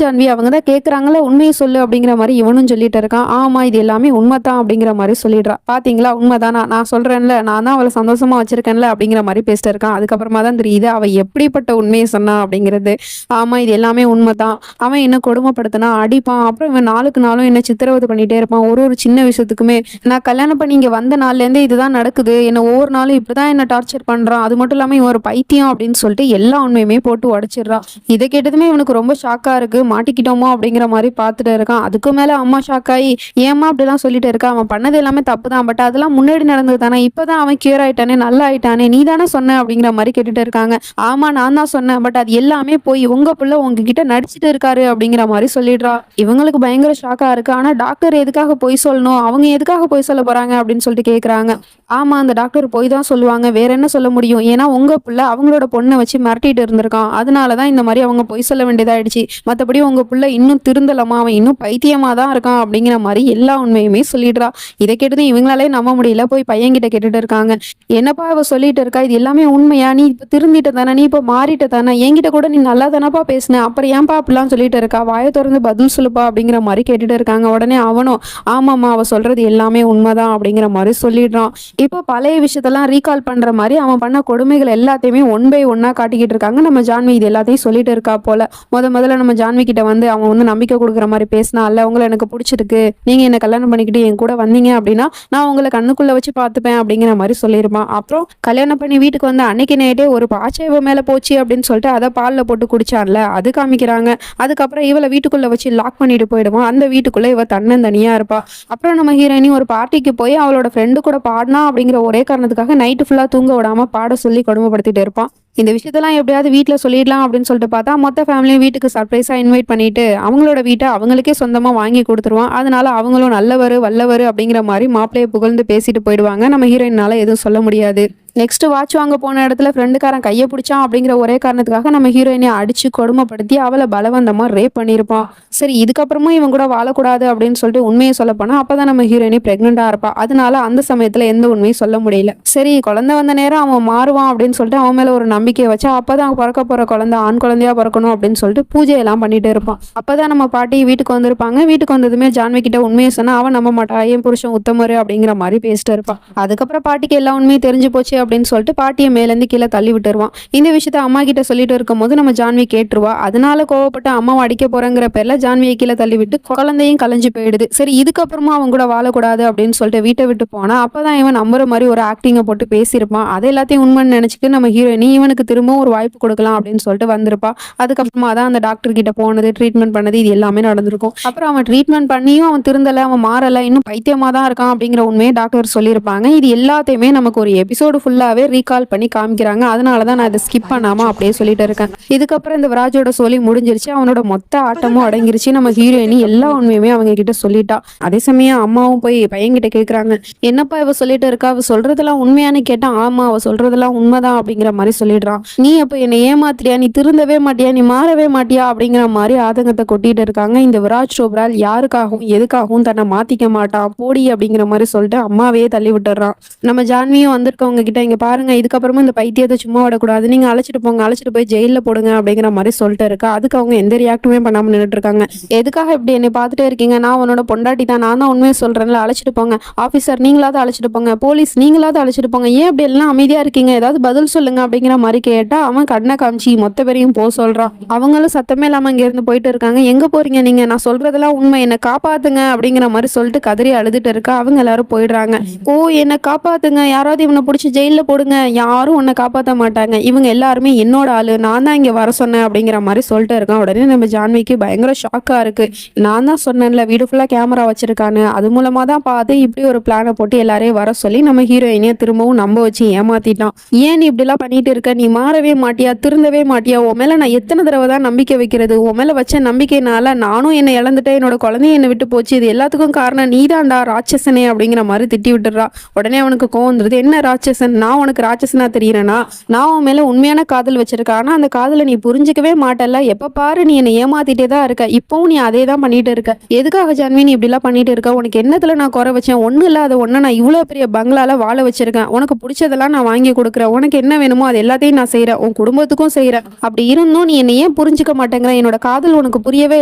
Speaker 1: ஜான்வி அவங்க தான் கேட்கறாங்களா, உண்மையை சொல்லு அப்படிங்கிற மாதிரி இவனும் சொல்லிட்டு இருக்கான். ஆமா இது எல்லாமே உண்மைதான் அப்படிங்கிற மாதிரி சொல்லிடுறா. பாத்தீங்களா உண்மைதானா, நான் சொல்றேன்ல, நான் தான் அவளை சந்தோஷமா வச்சிருக்கேன்ல அப்படிங்கிற மாதிரி பேசிட்டு இருக்கான். அதுக்கப்புறமா தான் தெரியுது அவ எப்படிப்பட்ட உண்மையை சொன்னா அப்படிங்கிறது. ஆமா இது எல்லாமே உண்மைதான், அவன் என்ன கொடுமைப்படுத்தினா அடிப்பான், அப்புறம் இவன் நாளுக்கு நாளும் என்ன சித்திரவதை பண்ணிட்டே இருப்பான், ஒரு சின்ன சின்ன விஷயத்துக்குமே. நான் கல்யாணம் பண்ணி இங்க வந்த நாள்லேருந்தே இதுதான் நடக்குது. என்ன ஒவ்வொரு நாளும் இப்படிதான் என்ன டார்ச்சர் பண்றான். அது மட்டும் இல்லாம இவன் ஒரு பைத்தியம் அப்படின்னு சொல்லிட்டு எல்லா உண்மையுமே போட்டு உடைச்சிடுறா. இதை கேட்டதுமே இவனுக்கு ரொம்ப ஷாக்கா இருக்கு. மாட்டிக்கிட்டோமோ அப்படிங்கிற மாதிரி பார்த்துட்டு இருக்கான். அதுக்கு மேல அம்மா ஷாக் ஆகி, ஏம்மா அப்படிலாம் சொல்லிட்டு இருக்கா, அவன் பண்ணது எல்லாமே தப்பு தான், பட் அதெல்லாம் முன்னாடி நடந்தது தானே, இப்பதான் அவன் கியூர் ஆயிட்டானே, நல்லா ஆயிட்டானே, நீ தானே சொன்ன அப்படிங்கிற மாதிரி கேட்டுட்டு இருக்காங்க. ஆமா நான் தான் சொன்னேன், பட் அது எல்லாமே போய் உங்க புள்ள உங்ககிட்ட நடிச்சிட்டு இருக்காரு அப்படிங்கிற மாதிரி சொல்லிடுறா. இவங்களுக்கு பயங்கர ஷாக்கா இருக்கு. ஆனா டாக்டர் எதுக்காக பொய் சொல்லணும், அவங்க எதுக்காக பொய் சொல்ல போறாங்க அப்படின்னு சொல்லிட்டு கேக்குறாங்க. ஆமா அந்த டாக்டர் பொய் தான் சொல்லுவாங்க, வேற என்ன சொல்ல முடியும், ஏன்னா உங்க புள்ள அவங்களோட பொண்ணை வச்சு மிரட்டிட்டு இருந்திருக்கான், அதனாலதான் இந்த மாதிரி அவங்க பொய் சொல்ல வேண்டியதாயிடுச்சு, மத்தபடி உங்க புள்ள இன்னும் திருந்தலமா, அவன் இன்னும் பைத்தியமா தான் இருக்கான் அப்படிங்கிற மாதிரி எல்லா உண்மையுமே சொல்லிடுறா. இதை கேட்டது இவங்களாலே நம்ப முடியல. போய் பையன்கிட்ட கேட்டுட்டு இருக்காங்க, என்னப்பா இவ சொல்லிட்டு இருக்கா, இது எல்லாமே உண்மையா, நீ இப்ப திருந்திட்ட தானே, நீ இப்ப மாறிட்ட தானே, என்கிட்ட கூட நீ நல்லா தானப்பா பேசின, அப்புறம் ஏன்பா அப்படிலாம் சொல்லிட்டு இருக்கா, வாயை திறந்து பதில் சொல்லுப்பா அப்படிங்கிற மாதிரி கேட்டுட்டு இருக்காங்க. உடனே அவனும் ஆமாம்மா அவ சொல்றது எல்லாமே உண்மைதான் அப்படிங்கிற மாதிரி சொல்லிடுறான். இப்போ பழைய விஷயத்தெல்லாம் ரீகால் பண்ற மாதிரி அவன் பண்ண கொடுமைகள் எல்லாத்தையுமே ஒன் பை ஒன்னா காட்டிக்கிட்டு இருக்காங்க. நம்ம ஜான்வி இது எல்லாத்தையும் சொல்லிட்டு இருக்கா போல. முதல்ல நம்ம ஜான்வி கிட்ட வந்து அவன் வந்து நம்பிக்கை கொடுக்குற மாதிரி பேசினா, அல்ல உங்களை எனக்கு பிடிச்சிருக்கு, நீங்க என்ன கல்யாணம் பண்ணிக்கிட்டு என் கூட வந்தீங்க அப்படின்னா நான் உங்களை கண்ணுக்குள்ள வச்சு பார்த்துப்பேன் அப்படிங்கிற மாதிரி சொல்லியிருப்பான். அப்புறம் கல்யாணம் பண்ணி வீட்டுக்கு வந்து அன்னைக்கு நைட்டே ஒரு பாய்ச்ச இவ மேல போச்சு அப்படின்னு சொல்லிட்டு அதை பால்ல போட்டு குடிச்சான்ல, அது காமிக்கிறாங்க. அதுக்கப்புறம் இவளை வீட்டுக்குள்ள வச்சு லாக் பண்ணிட்டு போயிடுவான். அந்த வீட்டுக்குள்ள இவ தன்னந்தனியா இருப்பா. அப்புறம் நம்ம ஹீரோயினி ஒரு பார்ட்டிக்கு போய் அவளோட ஃப்ரெண்டு கூட பாடினா அப்படிங்கிற ஒரே காரணத்துக்காக நைட்டு ஃபுல்லா தூங்க விடாம பாட சொல்லி கொடுமைப்படுத்திட்டு இருப்பான். இந்த விஷயத்தெல்லாம் எப்படியாவது வீட்டில் சொல்லிடலாம் அப்படின்னு சொல்லிட்டு பார்த்தா மொத்த ஃபேமிலியும் வீட்டுக்கு சர்ப்ரைஸாக இன்வைட் பண்ணிட்டு அவங்களோட வீட்டை அவங்களுக்கே சொந்தமாக வாங்கி கொடுத்துருவான். அதனால அவங்களும் நல்லவர் வல்லவர் அப்படிங்கிற மாதிரி மாப்பிள்ளையை புகழ்ந்து பேசிட்டு போயிடுவாங்க. நம்ம ஹீரோயினால எதுவும் சொல்ல முடியாது. நெக்ஸ்ட் வாட்ச் வாங்க போன இடத்துல ஃப்ரெண்டுக்காரன் கையை பிடிச்சான் அப்படிங்கிற ஒரே காரணத்துக்காக நம்ம ஹீரோயினை அடிச்சு கொடுமைப்படுத்தி அவளை பலவந்தமா ரேப் பண்ணியிருப்பான். சரி இதுக்கப்புறமும் இவன் கூட வாழக்கூடாது அப்படின்னு சொல்லிட்டு உண்மையை சொல்ல போனா அப்பதான் நம்ம ஹீரோயினி பிரெக்னெண்டா இருப்பா. அதனால அந்த சமயத்துல எந்த உண்மையும் சொல்ல முடியல. சரி குழந்தை வந்த நேரம் அவன் மாறுவான் அப்படின்னு சொல்லிட்டு அவன் மேல ஒரு நம்பிக்கையை வச்சா அப்பதான் பிறக்க போற குழந்தை ஆண் குழந்தையா பிறக்கணும் அப்படின்னு சொல்லிட்டு பூஜையெல்லாம் பண்ணிட்டு இருப்பான். அப்பதான் நம்ம பாட்டி வீட்டுக்கு வந்திருப்பாங்க. வீட்டுக்கு வந்ததுமே ஜான்வி கிட்ட உண்மையை சொன்னா அவன் நம்ப மாட்டா, என் புருஷன் உத்தமரு அப்படிங்கிற மாதிரி பேசிட்டு இருப்பான். அதுக்கப்புறம் பாட்டிக்கு எல்லா உண்மையும் தெரிஞ்சு போச்சு அப்படின்னு சொல்லிட்டு பாட்டியை மேலேருந்து கீழே தள்ளி விட்டுருவான். இந்த விஷயத்த அம்மா கிட்ட சொல்லிட்டு இருக்கும் போது நம்ம ஜான்வி கேட்டுருவா. அதனால கோவப்பட்டு அம்மாவை அடிக்க போறேங்கிற பேர்ல ஜான்வியை கீழே தள்ளி விட்டு குழந்தையும் கலைஞ்சு போயிடுது. சரி இதுக்கப்புறமா அவன் கூட வாழக்கூடாது அப்படின்னு சொல்லிட்டு வீட்டை விட்டு போனா அப்பதான் இவன் நம்புற மாதிரி ஒரு ஆக்டிங்கை போட்டு பேசியிருப்பான். அதை எல்லாத்தையும் உண்மைன்னு நினைச்சிட்டு நம்ம ஹீரோயினி இவனுக்கு திரும்பவும் ஒரு வாய்ப்பு கொடுக்கலாம் அப்படின்னு சொல்லிட்டு வந்திருப்பா. அதுக்கப்புறமா தான் அந்த டாக்டர் கிட்ட போனது, ட்ரீட்மெண்ட் பண்ணது, இது எல்லாமே நடந்திருக்கும். அப்புறம் அவன் ட்ரீட்மெண்ட் பண்ணியும் அவன் திருந்தல, அவன் மாறல, இன்னும் பைத்தியமா தான் இருக்கான் அப்படிங்கிற உண்மையை டாக்டர் சொல்லியிருப்பாங்க. இது எல்லாத்தையுமே நமக்கு ஒரு எபிசோடு ஃபுல்லாவே ரீகால் பண்ணி காமிக்கிறாங்க. அதனாலதான் நான் இதை ஸ்கிப் பண்ணாம அப்படியே சொல்லிட்டு இருக்கேன். இதுக்கப்புறம் இந்த விராஜோட சொல்லி முடிஞ்சிருச்சு. அவனோட மொத்த ஆட்டமும் அடங்கிருச்சு. நம்ம ஹீரோயினி எல்லா உண்மையுமே அவங்க கிட்ட சொல்லிட்டா. அதே சமயம் அம்மாவும் போய் பையன்கிட்ட கேக்குறாங்க, என்னப்பா இவ சொல்லிட்டு இருக்கா, அவ சொல்றதெல்லாம் உண்மையானு கேட்டா ஆமா அவ சொல்றதெல்லாம் உண்மைதான் அப்படிங்கிற மாதிரி சொல்லிடுறான். நீ அப்ப என்னை ஏமாத்திரியா, நீ திருந்தவே மாட்டியா, நீ மாறவே மாட்டியா அப்படிங்கிற மாதிரி ஆதங்கத்தை கொட்டிட்டு இருக்காங்க. இந்த விராஜ் சோப்ரால் யாருக்காகவும் எதுக்காகவும் தன்னை மாத்திக்க மாட்டான், போடி அப்படிங்கிற மாதிரி சொல்லிட்டு அம்மாவையே தள்ளி விட்டுறான். நம்ம ஜான்வியும் வந்திருக்கவங்க கிட்ட இங்க பாருங்க, இதுக்கப்புறமா இந்த பைத்தியத்தை சும்மா விடக்கூடாது, நீங்க அழைச்சிட்டு போங்க, அழைச்சிட்டு போய் ஜெயில போடுங்க அப்படிங்கிற மாதிரி சொல்லிட்டு இருக்கா. அதுக்கு அவங்க எந்த ரியாக்டுமே பண்ணாம நின்றுட்டு இருக்காங்க. எதுக்காக இப்படி என்னை பார்த்துட்டே இருக்கீங்க, நான் உன்னோட பொண்டாட்டி தான், நான் தான் உண்மையை சொல்றேன்ல, அழைச்சிட்டு போங்க, ஆபீசர் நீங்களாவது அழைச்சிட்டு போங்க, போலீஸ் நீங்களாவது அழைச்சிட்டு போங்க, ஏன் அப்படி எல்லாம் அமைதியா இருக்கீங்க, ஏதாவது பதில் சொல்லுங்க அப்படிங்கிற மாதிரி கேட்டா அவன் கண்ணை காமிச்சு மொத்த பேரையும் போக சொல்றான். அவங்களும் சத்தமே இல்லாம இங்க இருந்து போயிட்டு இருக்காங்க. எங்க போறீங்க நீங்க, நான் சொல்றதெல்லாம் உண்மை, என்னை காப்பாத்துங்க அப்படிங்கிற மாதிரி சொல்லிட்டு கதறி அழுதுட்டு இருக்கா. அவங்க எல்லாரும் போயிடுறாங்க. ஓ என்னை காப்பாத்துங்க, யாராவது இவனை பிடிச்சி ஜெயில போடுங்க, யாரும் உன்னை காப்பாற்ற மாட்டாங்க, இவங்க எல்லாருமே என்னோட ஆளு, நான் தான் இங்க வர சொன்னேன் அப்படிங்கிற மாதிரி சொல்லிட்டு இருக்கான். உடனே நம்ம ஜான்விக்கு பயங்கர ஷாக்கா இருக்கு. நான் தான் சொன்னேன்ல வீடு ஃபுல்லா கேமரா வச்சிருக்கானு, அது மூலமா தான் பார்த்து இப்படி ஒரு பிளானை போட்டு எல்லாரையும் வர சொல்லி நம்ம ஹீரோயினியை திரும்பவும் நம்ப வச்சு ஏமாத்திட்டான். ஏன் நீ இப்படிலாம் பண்ணிட்டு இருக்க, நீ மாறவே மாட்டியா, திருந்தவே மாட்டியா, உன் மேல நான் எத்தனை தடவை தான் நம்பிக்கை வைக்கிறது, உன் மேல வச்ச நம்பிக்கைனால நானும் என்னை இழந்துட்டேன், என்னோட குழந்தைய என்னை விட்டு போச்சு, இது எல்லாத்துக்கும் காரணம் நீதான்டா ராட்சசனே அப்படிங்கிற மாதிரி திட்டி விட்டுறா. உடனே அவனுக்கு கோவம் வந்துருது. என்ன ராட்சசன், நான் உனக்கு ராட்சசனா தெரியறேனா, நான் உன் மேல உண்மையான காதல் வச்சிருக்கேன், ஆனா அந்த காதலை நீ புரிஞ்சுக்கவே மாட்டல, எப்ப பாரு நீ என்னை ஏமாத்திட்டே தான் இருக்க, இப்பவும் நீ அதே தான் பண்ணிட்டு இருக்க, எதுக்காக ஜான்வி நீ இப்படி எல்லாம் பண்ணிட்டு இருக்க, உனக்கு என்னத்துல நான் குறை வச்சேன், ஒண்ணு இல்லாத ஒண்ணு நான் இவ்வளவு பெரிய பங்களால வாழ வச்சிருக்கேன், உனக்கு பிடிச்சதெல்லாம் நான் வாங்கி கொடுக்குறேன், உனக்கு என்ன வேணுமோ அது எல்லாத்தையும் நான் செய்யறேன், உன் குடும்பத்துக்கும் செய்யறேன், அப்படி இருந்தும் நீ என்னை ஏன் புரிஞ்சுக்க மாட்டேங்கிற, என்னோட காதல் உனக்கு புரியவே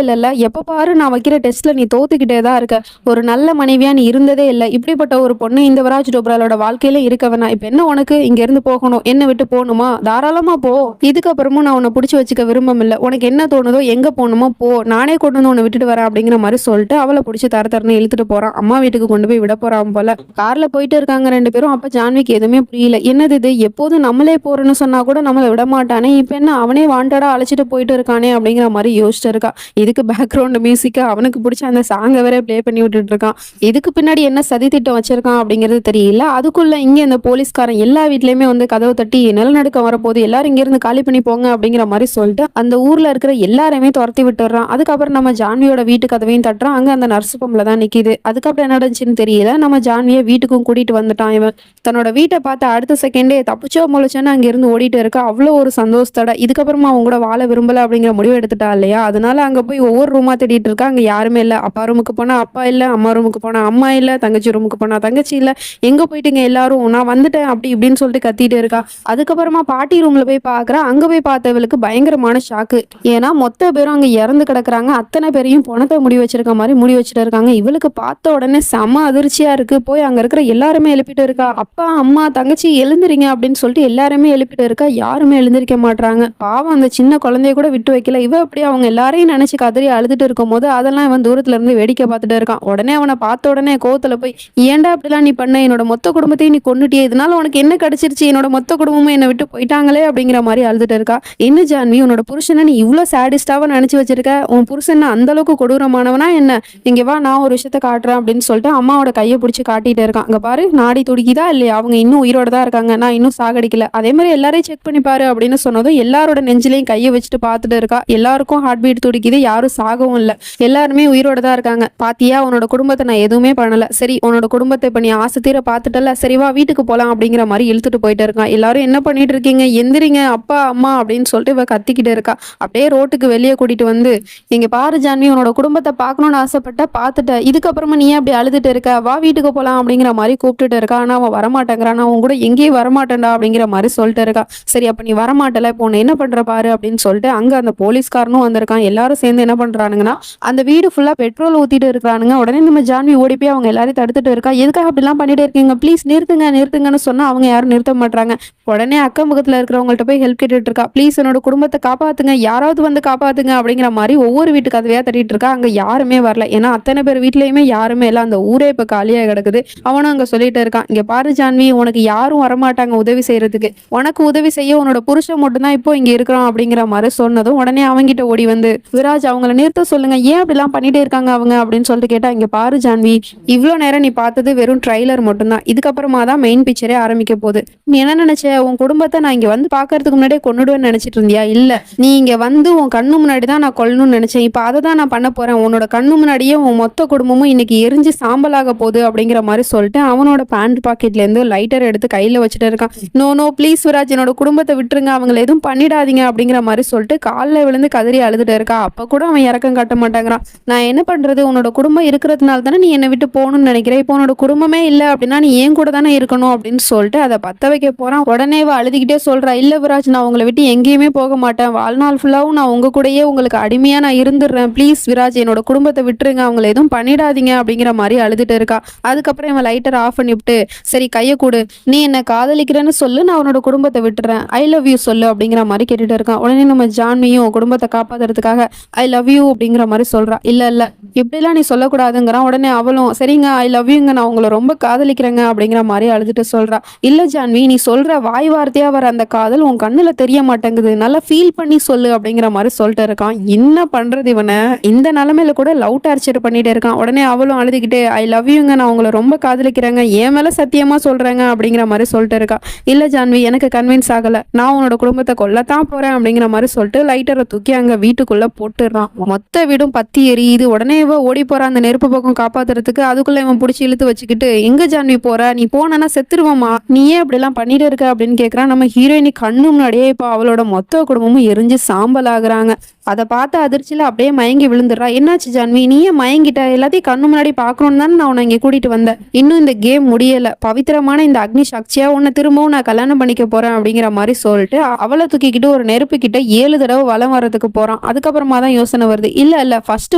Speaker 1: இல்லைல்ல, எப்ப பாரு நான் வைக்கிற டெஸ்ட்ல நீ தோத்துக்கிட்டே தான் இருக்க, ஒரு நல்ல மனைவியா நீ இருந்ததே இல்லை, இப்படிப்பட்ட ஒரு பொண்ணு இந்த விராஜ் டோப்ராலோட வாழ்க்கையில இருக்க வேணா, இப்ப என்ன உனக்கு இங்க இருந்து போகணும், என்ன விட்டு போகணுமா, தாராளமா போ. இதுக்கப்புறமும் நான் உன்னை பிடிச்சி வச்சுக்க விரும்பம் இல்லை. உனக்கு என்ன தோணுதோ எங்க போகணுமோ போ, நானே கொண்டு வந்து உன்னை விட்டுட்டு வரேன் அப்படிங்கிற மாதிரி சொல்லிட்டு அவளை பிடிச்சி தரன்னு இழுத்துட்டு போறான். அம்மா வீட்டுக்கு கொண்டு போய் விட போறான் போல. கார்ல போயிட்டு இருக்காங்க ரெண்டு பேரும். அப்ப ஜான்விக்கு எதுவுமே புரியல. என்னது இது, எப்போதும் நம்மளே போறேன்னு சொன்னா கூட நம்மளை விட மாட்டானே, இப்ப என்ன அவனே வாண்டடா அழைச்சிட்டு போயிட்டு இருக்கானே அப்படிங்கிற மாதிரி யோசிச்சு இருக்கா. இதுக்கு பேக்ரவுண்ட் மியூசிக்க அவனுக்கு பிடிச்ச அந்த சாங்கை வேற ப்ளே பண்ணி விட்டுட்டு இருக்கான். இதுக்கு பின்னாடி என்ன சதி திட்டம் வச்சிருக்கான் அப்படிங்கிறது தெரியல. அதுக்குள்ள இங்க இந்த போலீஸ்காரன் எல்லா வீட்லயுமே வந்து கதவை தட்டி நிலநடுக்கம் வரப்போது, எல்லாரும் இங்க இருந்து காலி பண்ணி போங்க அப்படிங்கிற மாதிரி சொல்லிட்டு அந்த ஊர்ல இருக்கிற எல்லாரையுமே துரத்தி விட்டுறான். அதுக்கப்புறம் நம்ம ஜான்வியோட வீட்டு கதவையும் தட்டுறான். அங்க அந்த நர்ஸ் பொம்பளை தான் நிக்குது. அதுக்கப்புறம் என்ன நடந்துச்சுன்னு தெரியல. நம்ம ஜான்வியை வீட்டுக்கும் கூட்டிட்டு வந்துட்டான். இவன் தன்னோட வீட்டை பார்த்து அடுத்த செகண்டே தப்பிச்சோ முளைச்சோன்னு அங்க இருந்து ஓடிட்டு இருக்கா. அவ்வளோ ஒரு சந்தோஷத்தோட. இதுக்கப்புறமா அவங்க கூட வாழ விரும்பல அப்படிங்கிற முடிவு எடுத்துட்டா இல்லையா. அதனால அங்க போய் ஒவ்வொரு ரூமா தேடிட்டு இருக்கா. அங்க யாருமே இல்ல. அப்பா ரூமுக்கு போனா அப்பா இல்ல, அம்மா ரூமுக்கு போனா அம்மா இல்ல, தங்கச்சி ரூமுக்கு போனா தங்கச்சி இல்ல. எங்க போயிட்டுங்க எல்லாரும், நான் வந்துட்டேன் அப்படி இப்படின்னு சொல்லிட்டு கத்திட்டு இருக்கா. அதுக்கப்புறமா பாட்டி ரூம்ல போய் பாக்குறா. அங்க போய் பார்த்தவளுக்கு பயங்கரமான ஷாக்கு. ஏன்னா மொத்த பேரும் அங்க இறந்து கிடக்குறாங்க. அத்தனை பேரையும் பணத்தை முடி வச்சிருக்க மாதிரி முடி வச்சுட்டு இருக்காங்க. இவளுக்கு பார்த்த உடனே செம அதிர்ச்சியா இருக்கு. போய் அங்க இருக்கிற எல்லாருமே எழுப்பிட்டு இருக்கா. அப்பா அம்மா தங்கச்சி எழுந்துறீங்க அப்படின்னு சொல்லிட்டு எல்லாருமே எழுப்பிட்டு இருக்கா. யாருமே எழுந்திருக்க மாட்டாங்க. பாவம் அந்த சின்ன குழந்தைய கூட விட்டு வைக்கல. இவ அப்படியே அவங்க எல்லாரையும் நினைச்சு கதறி அழுதுட்டு இருக்கும் போது அதெல்லாம் இவன் தூரத்துல இருந்து வேடிக்கை பார்த்துட்டு இருக்கான். உடனே அவனை பார்த்த உடனே கோவத்துல போய், ஏன்டா அப்படிலாம் நீ பண்ண, என்னோட மொத்த குடும்பத்தையும் நீ கொண்டுட்டியே, இதனால உனக்கு என்ன கிடைச்சிருச்சு, என்னோட மொத்த குடும்பமும் என்னை விட்டு போயிட்டாங்களே அப்படிங்கிற மாதிரி அழுதுட்டு இருக்கா. என்ன ஜான்வி, உன்னோட புருஷனை நீ இவ்வளவு சாடிஸ்டாவா நினைச்சு வச்சிருக்க, உன் புருஷன் அந்த அளவுக்கு கொடூரமானவனா என்ன, இங்க வா நான் ஒரு விஷயத்த காட்டுறேன் அப்படின்னு சொல்லிட்டு அம்மாவோட கையை பிடிச்சி காட்டிட்டு இருக்கான். அங்க பாரு நாடி துடிக்குதா இல்லையா, அவங்க இன்னும் உயிரோட தான் இருக்காங்க, நான் இன்னும் சாகடிக்கல, அதே மாதிரி எல்லாரையும் செக் பண்ணி பாரு அப்படின்னு சொன்னதும் எல்லாரோட நெஞ்சிலையும் கையை வச்சுட்டு பார்த்துட்டு இருக்கா. எல்லாருக்கும் ஹார்ட் பீட் துடிக்குது, யாரும் சாகவும் இல்லை, எல்லாருமே உயிரோட தான் இருக்காங்க. பாத்தியா, உன்னோட குடும்பத்தை நான் எதுவுமே பண்ணல, சரி உன்னோட குடும்பத்தை இப்ப நீ ஆசை தீர பார்த்துட்டல, சரி வா வீட்டுக்கு போலாம் அப்படிங்கிற மாதிரி இழுத்துட்டு போயிட்டு இருக்கான். எல்லாரும் என்ன பண்ணிட்டு இருக்கீங்க, எந்திரிங்க அப்பா அம்மா அப்படின்னு சொல்லிட்டு இவ கத்திக்கிட்டு இருக்கா. அப்படியே ரோட்டுக்கு வெளியே கூட்டிட்டு வந்து, இங்க பாரு ஜான்வி, உன்னோட குடும்பத்தை பார்க்கணும்னு ஆசைப்பட்ட பார்த்துட்ட, இதுக்கப்புறமா நீ அப்படி அழுதுட்டு இருக்க, வா வீட்டுக்கு போலாம் அப்படிங்கிற மாதிரி கூப்பிட்டுட்டு இருக்கா. ஆனா அவன் வரமாட்டேங்கிறான். நான் உன் கூட எங்கேயும் வரமாட்டேன்டா அப்படிங்கிற மாதிரி சொல்லிட்டு இருக்கா. சரி அப்ப நீ வரமாட்டல, இப்போ உன்னை என்ன பண்ற பாரு அப்படின்னு சொல்லிட்டு அங்க அந்த போலீஸ்காரனும் வந்திருக்கான். எல்லாரும் சேர்ந்து என்ன பண்றானுங்கன்னா அந்த வீடு ஃபுல்லா பெட்ரோல் ஊத்திட்டு இருக்கானுங்க. உடனே நம்ம ஜான்வி ஓடி போய் அவங்க எல்லாரையும் தடுத்துட்டு இருக்கா. எதுக்காக அப்படிலாம் பண்ணிட்டு இருக்கீங்க, ப்ளீஸ் நிறுத்துங்க நிறுத்துங்கன்னு சொன்னா அவங்க யாரும் நிறுத்த மாட்டாங்க. உடனே அக்கம் பக்கத்துல இருக்கிறவங்கள்ட்ட போய் ஹெல்ப் கேட்டுட்டு இருக்கா. ப்ளீஸ் என்னோட குடும்பத்தை காப்பாத்துங்க, யாராவது வந்து காப்பாத்துங்க அப்படிங்கிற மாதிரி ஒவ்வொரு வீட்டு கதவையா தட்டிட்டு இருக்கா. அங்க யாருமே வரல. ஏன்னா அத்தனை பேர் வீட்லயுமே யாருமே இல்ல. அந்த ஊரே இப்ப காலியா கிடக்குது. அவனும் அங்க சொல்லிட்டு இருக்கான், இங்க பாரு ஜான்வி, உனக்கு யாரும் வரமாட்டாங்க உதவி செய்யறதுக்கு, உனக்கு உதவி செய்ய உன்னோட புருஷன் மட்டும்தான் இப்போ இங்க இருக்கிறான் அப்படிங்கிற மாதிரி சொன்னதும் உடனே அவங்கிட்ட ஓடி வந்து, விராஜ் அவங்கள நிறுத்த சொல்லுங்க, ஏன் அப்படிலாம் பண்ணிட்டே இருக்காங்க அவங்க அப்படின்னு சொல்லிட்டு கேட்டா. இங்க பாரு ஜான்வி, இவ்வளவு நேரம் நீ பார்த்தது வெறும் ட்ரைலர் மட்டும்தான், இதுக்கப்புறமா தான் மெயின் பிக்சரே ஆரம்பிக்க போகுது. நீ என்ன நினைச்ச, உன் குடும்பத்தை நான் இங்க வந்து பாக்குறதுக்கு முன்னாடியே கொன்னுடுவேன்னு நினைச்சிட்டு இருந்தியா, இல்ல நீ இங்க வந்து உன் கண்ணு முன்னாடி தான் நான் கொல்லணும்னு நினைச்சேன், இப்ப அதை தான் நான் பண்ண போறேன், உன்னோட கண்ணு முன்னாடியே உன் மொத்த குடும்பமும் இன்னைக்கு எரிஞ்சு சாம்பலாக போகுது அப்படிங்கிற மாதிரி சொல்லிட்டு அவனோட பேண்ட் பாக்கெட்ல இருந்து லைட்டர் எடுத்து கையில வச்சுட்டு இருக்கான். நோ நோ ப்ளீஸ் விராஜ், என்னோட குடும்பத்தை விட்டுருங்க, அவங்களை எதுவும் பண்ணிடாதீங்க அப்படிங்கிற மாதிரி சொல்லிட்டு காலில் விழுந்து கதறி அழுதுட்டு இருக்கா. அப்ப கூட அவன் இறக்கம் காட்ட மாட்டேங்கிறான். நான் என்ன பண்றது, உன்னோட குடும்பம் இருக்கிறதுனால தானே நீ என்னை விட்டு போகணும்னு நினைக்கிறேன், இப்போ உன்னோட குடும்பமே இல்லை அப்படின்னா நீ ஏன் கூட தானே இருக்கணும் அப்படின்னு சொல்லிட்டு அதை பத்த வைக்க போறான். உடனே அழுதுகிட்டே சொல்றா, இல்ல விராஜ், நான் உங்களை விட்டு எங்கேயுமே போக மாட்டேன், வாழ்நாள் ஃபுல்லாவும் நான் உங்க கூடயே உங்களுக்கு அடிமையா நான் இருந்துடுறேன், ப்ளீஸ் விராஜ் என்னோட குடும்பத்தை விட்டுருங்க, அவங்களை எதுவும் பண்ணிடாதீங்க அப்படிங்கிற மாதிரி அழுதுட்டு இருக்கா. அதுக்கப்புறம் இவன் லைட்டர் ஆஃப் பண்ணிவிட்டு, சரி கையை கொடு, நீ என்ன காதலிக்கிறேன்னு சொல்லு, நான் அவனோட குடும்பத்தை விட்டுறேன், ஐ லவ் யூ சொல்லு அப்படிங்கிற மாதிரி கேட்டுட்டு இருக்கான். உடனே நம்ம ஜான்வியும் குடும்பத்தை காப்பாத்துறதுக்காக ஐ லவ் யூ அப்படிங்கிற மாதிரி சொல்றா. இல்ல இல்ல இப்படிலாம் நீ சொல்லக்கூடாதுங்கிறான். உடனே அவளும் சரிங்க ஐ லவ் யூங்க, நான் உங்களை ரொம்ப காதலிக்கிறேங்க அப்படிங்கிற மாதிரி அழுதுட்டு சொல்றா. இல்ல ஜான்வி, நீ சொல்ற வாய் வார்த்தையா வர அந்த காதல் உன் கண்ணுல தெரிய மாட்டேங்குது, நல்லா ஃபீல் பண்ணி சொல்லு அப்படிங்கிற மாதிரி சொல்லிட்டு இருக்கான். என்ன பண்றது, இவனை இந்த நிலைமையில கூட லவ் டார்ச்சர் பண்ணிட்டு இருக்கான். உடனே அவளும் அழுதுகிட்டே ஐ லவ் யூங்க, நான் உங்களை ரொம்ப காதலிக்கிறேங்க, என் மேல சத்தியமா சொல்றேங்க அப்படிங்கிற மாதிரி சொல்லிட்டு இருக்கா. இல்ல ஜான்வி, எனக்கு கன்வின்ஸ் ஆகல, நான் உன்னோட குடும்பத்தை கொல்லத்தான் போறேன் அப்படிங்கிற மாதிரி சொல்லிட்டு லைட்டரை தூக்கி அங்க வீட்டுக்குள்ள போட்டுறான். மொத்த வீடும் பத்தி எரியுது. உடனே இவ ஓடி போறான் அந்த நெருப்பு பக்கம் காப்பாத்துறதுக்கு. அதுக்குள்ள இவன் பிடிச்சி இழுத்து வச்சுக்கிட்டு, எங்க ஜான்வி போற, நீ போனா செத்துருவோமா, நீ ஏன் இப்படி எல்லாம் பண்ணிட்டு இருக்க அப்படின்னு கேக்குறான். நம்ம ஹீரோயினி கண்ணு முன்னாடியே இப்போ அவளோட மொத்த குடும்பமும் எரிஞ்சு சாம்பல் ஆகுறாங்க. அதை பார்த்த அதிர்ச்சியில அப்படியே மயங்கி விழுந்துடுறா. என்னாச்சு ஜான்வி, நீ ஏன் மயங்கிட்ட, எல்லாத்தையும் கண்ணு முன்னாடி பாக்கணும்னு தானே நான் உன்னை இங்க கூட்டிட்டு வந்தேன், இன்னும் இந்த கேம் முடியல, பவித்திரமான இந்த அக்னி சக்தியா உன்னை திரும்பவும் நான் கல்யாணம் பண்ணிக்க போறேன் அப்படிங்கிற மாதிரி சொல்லிட்டு அவளை தூக்கிக்கிட்டு ஒரு நெருப்பு கிட்ட 7 தடவை வலம் வரதுக்கு போறான். அதுக்கப்புறமா தான் யோசனை வருது, இல்ல ஃபர்ஸ்ட்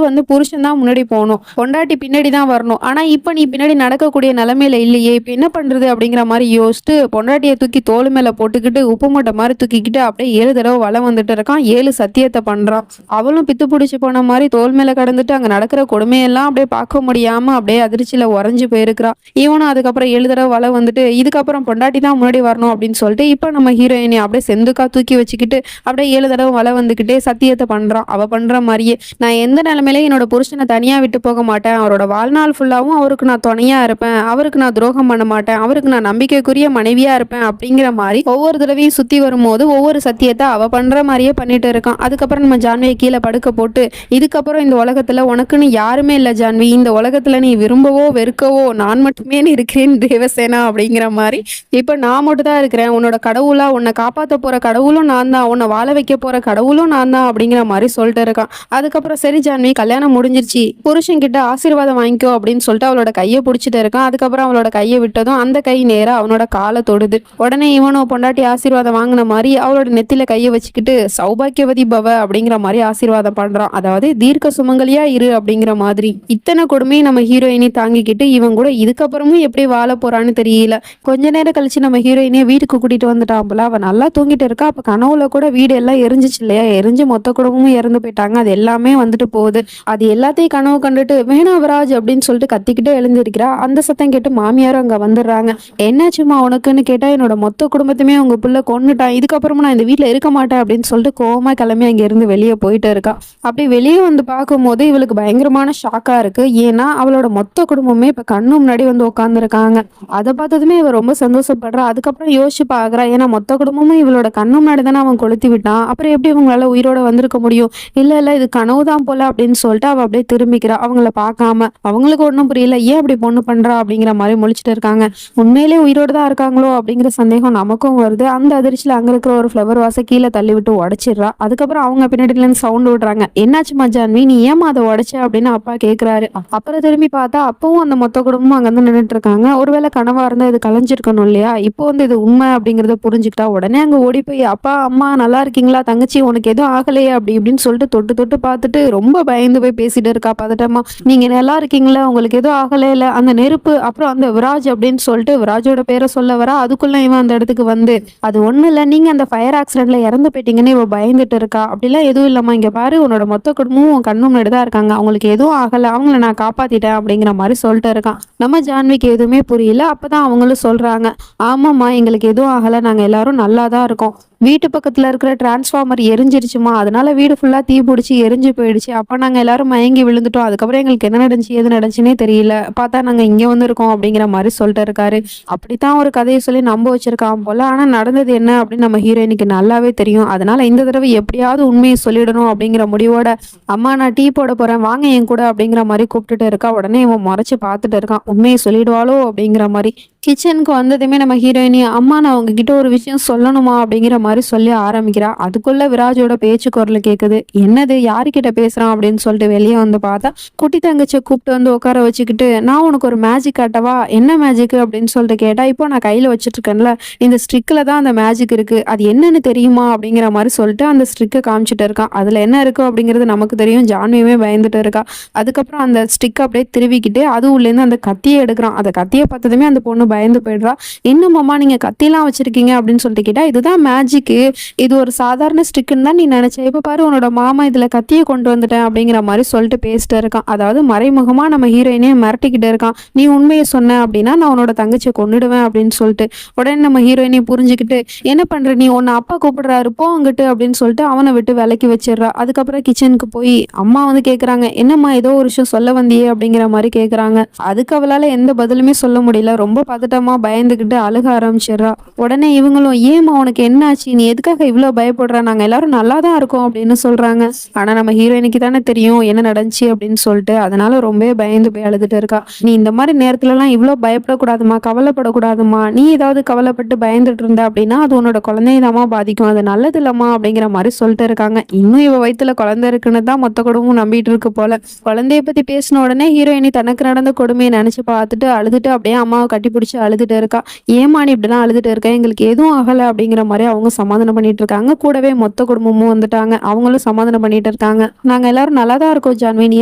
Speaker 1: வந்து புருஷன் தான் முன்னாடி போகணும், பொண்டாட்டி பின்னாடி தான் வரணும், ஆனா இப்ப நீ பின்னாடி நடக்கக்கூடிய நிலைமையில இல்லையே, இப்ப என்ன பண்றது அப்படிங்கிற மாதிரி யோசிச்சுட்டு பொண்டாட்டியை தூக்கி தோள் மேல போட்டுக்கிட்டு உப்பு மூட்டை மாதிரி தூக்கிக்கிட்டு அப்படியே 7 தடவை வலம் வந்துட்டு இருக்கான். 7 சத்தியத்தை பண்றான். அவளும் பித்து பிடிச்சு போன மாதிரி தோள் மேல கடந்துட்டு அங்க நடக்கிற கொடுமையெல்லாம் அப்படியே பார்க்க முடியாம அப்படியே அதிர்ச்சியில உறைஞ்சு போயிருக்கிறா. இவனும் அதுக்கப்புறம் 7 தடவை வலம் வந்துட்டு இதுக்கப்புறம் பொண்டாட்டி தான் முன்னாடி வரணும் அப்படின்னு சொல்லிட்டு இப்ப நம்ம ஹீரோயினை அப்படியே செந்துக்கா தூக்கி வச்சுக்கிட்டு அப்படியே 7 தடவை வலம் வந்துக்கிட்டே சத்தியத்தை பண்றான். அவ பண்ற மாதிரியே நான் எந்த நிலைமையில என்னோட புருஷனை தனியா விட்டு போக மாட்டேன், அவரோட வாழ்நாள் ஃபுல்லாவும் அவருக்கு நான் துணையா இருப்பேன், அவருக்கு நான் துரோகம் பண்ண மாட்டேன், அவருக்கு நான் நம்பிக்கைக்குரிய மனைவியா இருப்பேன் அப்படிங்கிற மாதிரி ஒவ்வொரு தடவையும் சுத்தி வரும்போது ஒவ்வொரு சத்தியத்தை அவ பண்ற மாதிரியே பண்ணிட்டு இருக்கான். அதுக்கப்புறம் நம்ம ஜான்வியை கீழே படுக்க போட்டு இதுக்கப்புறம் இந்த உலகத்துல உனக்குன்னு யாருமே இல்லை ஜான்வி, இந்த உலகத்துல நீ விரும்பவோ வெறுக்கவோ நான் மட்டுமே இருக்கிறேன் தேவசேனா அப்படிங்கிற மாதிரி இப்ப நான் மட்டும் தான் இருக்கிறேன், உன்னோட கடவுளா உன்னை காப்பாத்த போற கடவுளும் நான் தான், உன்னை வாழ வைக்க போற கடவுளும் நான் தான் அப்படிங்கிற மாதிரி சொல்லிட்டு இருக்கான். அதுக்கப்புறம் சரி ஜான்வி கல்யாணம் முடிஞ்சிருச்சு, புருஷன் கிட்ட ஆசீர்வாதம் வாங்கிக்கோ அப்படின்னு சொல்லிட்டு அவளோட கையை பிடிச்சிட்டு இருக்கான். அதுக்கப்புறம் அவளோட கையை விட்டதும் அந்த கை நேரா அவனோட காலை தொடுது. உடனே இவனும் பொண்டாட்டி ஆசீர்வாதம் வாங்கின மாதிரி அவளோட நெத்தில கையை வச்சுக்கிட்டு சௌபாக்கியவதி பவ அப்படிங்கிற மாதிரி ஆசீர்வாதம் பண்றான். அதாவது தீர்க்க சுமங்கலியா இரு அப்படிங்கிற மாதிரி. இத்தனை கொடுமையை நம்ம ஹீரோயினி தாங்கிக்கிட்டு இவன் கூட இதுக்கப்புறமும் எப்படி வாழ போறான்னு தெரியல. கொஞ்ச நேரம் கழிச்சு நம்ம ஹீரோயினியை வீட்டுக்கு கூட்டிட்டு வந்துட்டான் போல. அவ நல்லா தூங்கிட்டு இருக்கா. அப்ப கனவுல கூட வீடு எல்லாம் எரிஞ்சிச்சு இல்லையா, எரிஞ்சு மொத்த குடும்பமும் இறந்து போயிட்டாங்க. அது எல்லாமே வந்துட்டு போகுது. அது எல்லாத்தையும் கனவு கண்டுட்டு வேணாம் வராஜ் அப்படின்னு சொல்லிட்டு கத்திக்கிட்டே எழுந்திருக்கிறா. அந்த சத்தம் கேட்டு மாமியாரும் அங்க வந்துடுறாங்க. என்னாச்சுமா உனக்குன்னு கேட்டா என்னோட மொத்த குடும்பத்தையுமே உங்க புள்ள கொன்னுட்டான், இதுக்கப்புறமா நான் இந்த வீட்டுல இருக்க மாட்டேன் அப்படின்னு சொல்லிட்டு கோவமா கிளம்பி அங்க இருந்து வெளியே போயிட்டு இருக்கா. அப்படி வெளியே வந்து பார்க்கும்போது இவளுக்கு பயங்கரமான ஷாக்கா இருக்கு. ஏன்னா அவளோட மொத்த குடும்பமே இப்ப கண்ணு முன்னாடி வந்து உட்காந்துருக்காங்க. அதை பார்த்ததுமே இவ ரொம்ப சந்தோஷப்படுறா. அதுக்கப்புறம் யோசிச்சு பாக்குறா, ஏன்னா மொத்த குடும்பமும் இவளோட கண்ணு முன்னாடி தானே அவன் கொளுத்தி விட்டான், அப்புறம் எப்படி இவங்களால உயிரோட வந்திருக்க முடியும், இல்ல இது கனவுதான் போல அப்படின்னு சொல்லிட்டு அவ அப்படியே திரும்பிக்கிறா. அவங்கள பார்க்காம அவங்களுக்கு ஒன்றும் புரியல, ஏன் அப்படி பொண்ணு பண்றா அப்படிங்கிற மாதிரி முழிச்சிட்டு இருக்காங்க. உண்மையிலே உயிரோடு தான் இருக்காங்களோ அப்படிங்கிற சந்தேகம் நமக்கும் வருது. அந்த அதிர்ச்சியில அங்க இருக்கிற ஒரு ஃப்ளவர் வாச கீழே தள்ளி விட்டு உடைச்சிடுறா. அதுக்கப்புறம் அவங்க பின்னாடில இருந்து சவுண்ட் விடுறாங்க. என்னாச்சு ஜான்வி நீ ஏமா அதை உடைச்ச அப்படின்னு அப்பா கேட்கிறாரு. அப்புறம் திரும்பி பார்த்தா அப்பவும் அந்த மொத்த குடும்பமும் அங்க வந்து நின்றுட்டு இருக்காங்க. ஒருவேளை கனவா இருந்தா இது கலைஞ்சிருக்கணும் இல்லையா, இப்போ வந்து இது உண்மை அப்படிங்கறத புரிஞ்சுக்கிட்டா உடனே அங்க ஓடி போய் அப்பா அம்மா நல்லா இருக்கீங்களா, தங்கச்சி உனக்கு எதுவும் ஆகலையே அப்படி இப்படின்னு சொல்லிட்டு தொட்டு தொட்டு பார்த்துட்டு ரொம்ப பயந்து போய் பேசிட்டு இருக்கா பதட்டமா. நீங்க நல்லா இருக்கீங்களா, உங்களுக்கு எதுவும் ஆகலே இல்ல, அந்த நெருப்பு அப்புறம் அந்த விராஜ் அப்படின்னு சொல்லிட்டு விராஜோட பேரை சொல்ல வரா. அதுக்குள்ள இவன் அந்த இடத்துக்கு வந்து அது ஒண்ணு இல்ல, நீங்க அந்த ஃபயர் ஆக்சிடென்ட்ல இறந்து போயிட்டீங்கன்னு இவ பயந்துட்டு இருக்கா. அப்படிலாம் எதுவும் இல்லம்மா, இங்க பாரு உன்னோட மொத்த குடும்பமும் உன் கண்ணு முன்னாடி தான் இருக்காங்க, அவங்களுக்கு எதுவும் ஆகல, அவங்கள நான் காப்பாத்திட்டேன் அப்படிங்கிற மாதிரி சொல்லிட்டு இருக்கான். நம்ம ஜான்விக்கு எதுவுமே புரியல. அப்பதான் அவங்களும் சொல்றாங்க, ஆமாம்மா எங்களுக்கு எதுவும் ஆகல, நாங்க எல்லாரும் நல்லா தான் இருக்கோம், வீட்டு பக்கத்துல இருக்கிற டிரான்ஸ்ஃபார்மர் எரிஞ்சிருச்சுமா, அதனால வீடு ஃபுல்லா தீ பிடிச்சி எரிஞ்சு போயிடுச்சு, அப்ப நாங்க எல்லாரும் மயங்கி விழுந்துட்டோம், அதுக்கப்புறம் எங்களுக்கு என்ன நடந்துச்சு எது நடந்துச்சுன்னே தெரியல, பார்த்தா நாங்க இங்க வந்து இருக்கோம் அப்படிங்கிற மாதிரி சொல்லிட்டு இருக்காரு. அப்படித்தான் ஒரு கதையை சொல்லி நம்ப வச்சிருக்கான் போல. ஆனா நடந்தது என்ன அப்படின்னு நம்ம ஹீரோயினுக்கு நல்லாவே தெரியும். அதனால இந்த தடவை எப்படியாவது உண்மையை சொல்லிடணும் அப்படிங்கிற முடிவோட அம்மா நான் டீ போட போறேன் வாங்க என் கூட அப்படிங்கிற மாதிரி கூப்பிட்டுட்டு இருக்கா. உடனே இவன் முறைச்சு பார்த்துட்டு இருக்கான், உண்மையை சொல்லிடுவாளோ அப்படிங்கிற மாதிரி. கிச்சனுக்கு வந்ததுமே நம்ம ஹீரோயினி அம்மா நான் உங்ககிட்ட ஒரு விஷயம் சொல்லணுமா அப்படிங்கிற மாதிரி சொல்லி ஆரம்பிக்கிறா. அதுக்குள்ள விராஜோட பேச்சு குரல் கேக்குது. என்னது யாருக்கிட்ட பேசுறான் அப்படின்னு சொல்லிட்டு வெளியே வந்து பார்த்தா குட்டி தங்கச்சியை கூப்பிட்டு வந்து உட்கார வச்சுக்கிட்டு நான் உனக்கு ஒரு மேஜிக் காட்டவா, என்ன மேஜிக் அப்படின்னு சொல்லிட்டு கேட்டா, இப்போ நான் கையில வச்சுட்டு இருக்கேன்ல இந்த ஸ்ட்ரிக்ல தான் அந்த மேஜிக் இருக்கு, அது என்னன்னு தெரியுமா அப்படிங்கிற மாதிரி சொல்லிட்டு அந்த ஸ்ட்ரிக்கை காமிச்சிட்டு இருக்கான். அதுல என்ன இருக்கு அப்படிங்கிறது நமக்கு தெரியும். ஜான்வியுமே பயந்துட்டு இருக்கா. அதுக்கப்புறம் அந்த ஸ்டிக் அப்படியே திருவிக்கிட்டு அது உள்ள இருந்து அந்த கத்தியை எடுக்கிறான். அந்த கத்தியை பார்த்ததுமே அந்த பொண்ணு பயந்து போயிடுறா. என்னம்மா நீங்க கத்திலாம் வச்சிருக்கீங்க அப்படின்னு சொல்லிட்டு கேட்டா, இதுதான் மேஜிக்கு, இது ஒரு சாதாரண ஸ்டிக்குன்னு தான் நீ நினைச்ச, இப்ப பாரு உன்னோட மாமா இதுல கத்தியை கொண்டு வந்துட்டேன் அப்படிங்கிற மாதிரி சொல்லிட்டு பேசிட்டு இருக்கான். அதாவது மறைமுகமா நம்ம ஹீரோயினே மிரட்டிக்கிட்டு இருக்கான். நீ உண்மையை சொன்ன அப்படின்னா நான் உன்னோட தங்கச்சியை கொன்னுடுவேன் அப்படின்னு சொல்லிட்டு. உடனே நம்ம ஹீரோயினை புரிஞ்சுக்கிட்டு என்ன பண்ற நீ, உன்னை அப்பா கூப்பிடுறாரு போ அங்கிட்டு அப்படின்னு சொல்லிட்டு அவனை விட்டு விலக்கி வச்சிடுறா. அதுக்கப்புறம் கிச்சனுக்கு போய் அம்மா வந்து கேக்குறாங்க, என்னம்மா ஏதோ ஒரு விஷயம் சொல்ல வந்தியே அப்படிங்கிற மாதிரி கேக்குறாங்க. அதுக்கு அவளால எந்த பதிலுமே சொல்ல முடியல. ரொம்ப பதட்டமா பயந்துகிட்டு அழுக ஆரம்பிச்சிடுறா. உடனே இவங்களும் ஏமா உனக்கு என்னாச்சு, நீ எதுக்காக இவ்வளவு பயப்படுற, நாங்க எல்லாரும் நல்லா தான் இருக்கோம் அப்படின்னு சொல்றாங்க. ஆனா நம்ம ஹீரோயினுக்கு தானே தெரியும் என்ன நடந்துச்சு அப்படின்னு சொல்லிட்டு. அதனால ரொம்ப பயந்து போய் அழுதுட்டு இருக்கா. நீ இந்த மாதிரி நேரத்துல எல்லாம் இவ்வளவு பயப்படக்கூடாதுமா, கவலைப்படக்கூடாதுமா, நீ ஏதாவது கவலைப்பட்டு பயந்துட்டு இருந்த அப்படின்னா அது உன்னோட குழந்தையதாமா பாதிக்கும், அது நல்லது இல்லம்மா அப்படிங்கிற மாதிரி சொல்லிட்டு இருக்காங்க. இன்னும் இவ வயித்துல குழந்தை இருக்குன்னு தான் மொத்த குடும்பமும் நம்பிட்டு இருக்கு போல. குழந்தைய பத்தி பேசின உடனே ஹீரோயினி தனக்கு நடந்த கொடுமையை நினைச்சு பார்த்துட்டு அழுதுட்டு அப்படியே அம்மாவை கட்டி பிடிச்சி அழுதுட்டு இருக்கா. ஏம்மா நீ இப்படிலாம் அழுதுட்டு இருக்க, எங்களுக்கு எதுவும் ஆகல அப்படிங்கிற மாதிரி அவங்க சமாதானம் பண்ணிட்டு இருக்காங்க. கூடவே மொத்த குடும்பமும் வந்துட்டாங்க, அவங்களும் சமாதானம் பண்ணிட்டு இருக்காங்க. நாங்க எல்லாரும் நல்லா தான் இருக்கோம் ஜான்வி, நீ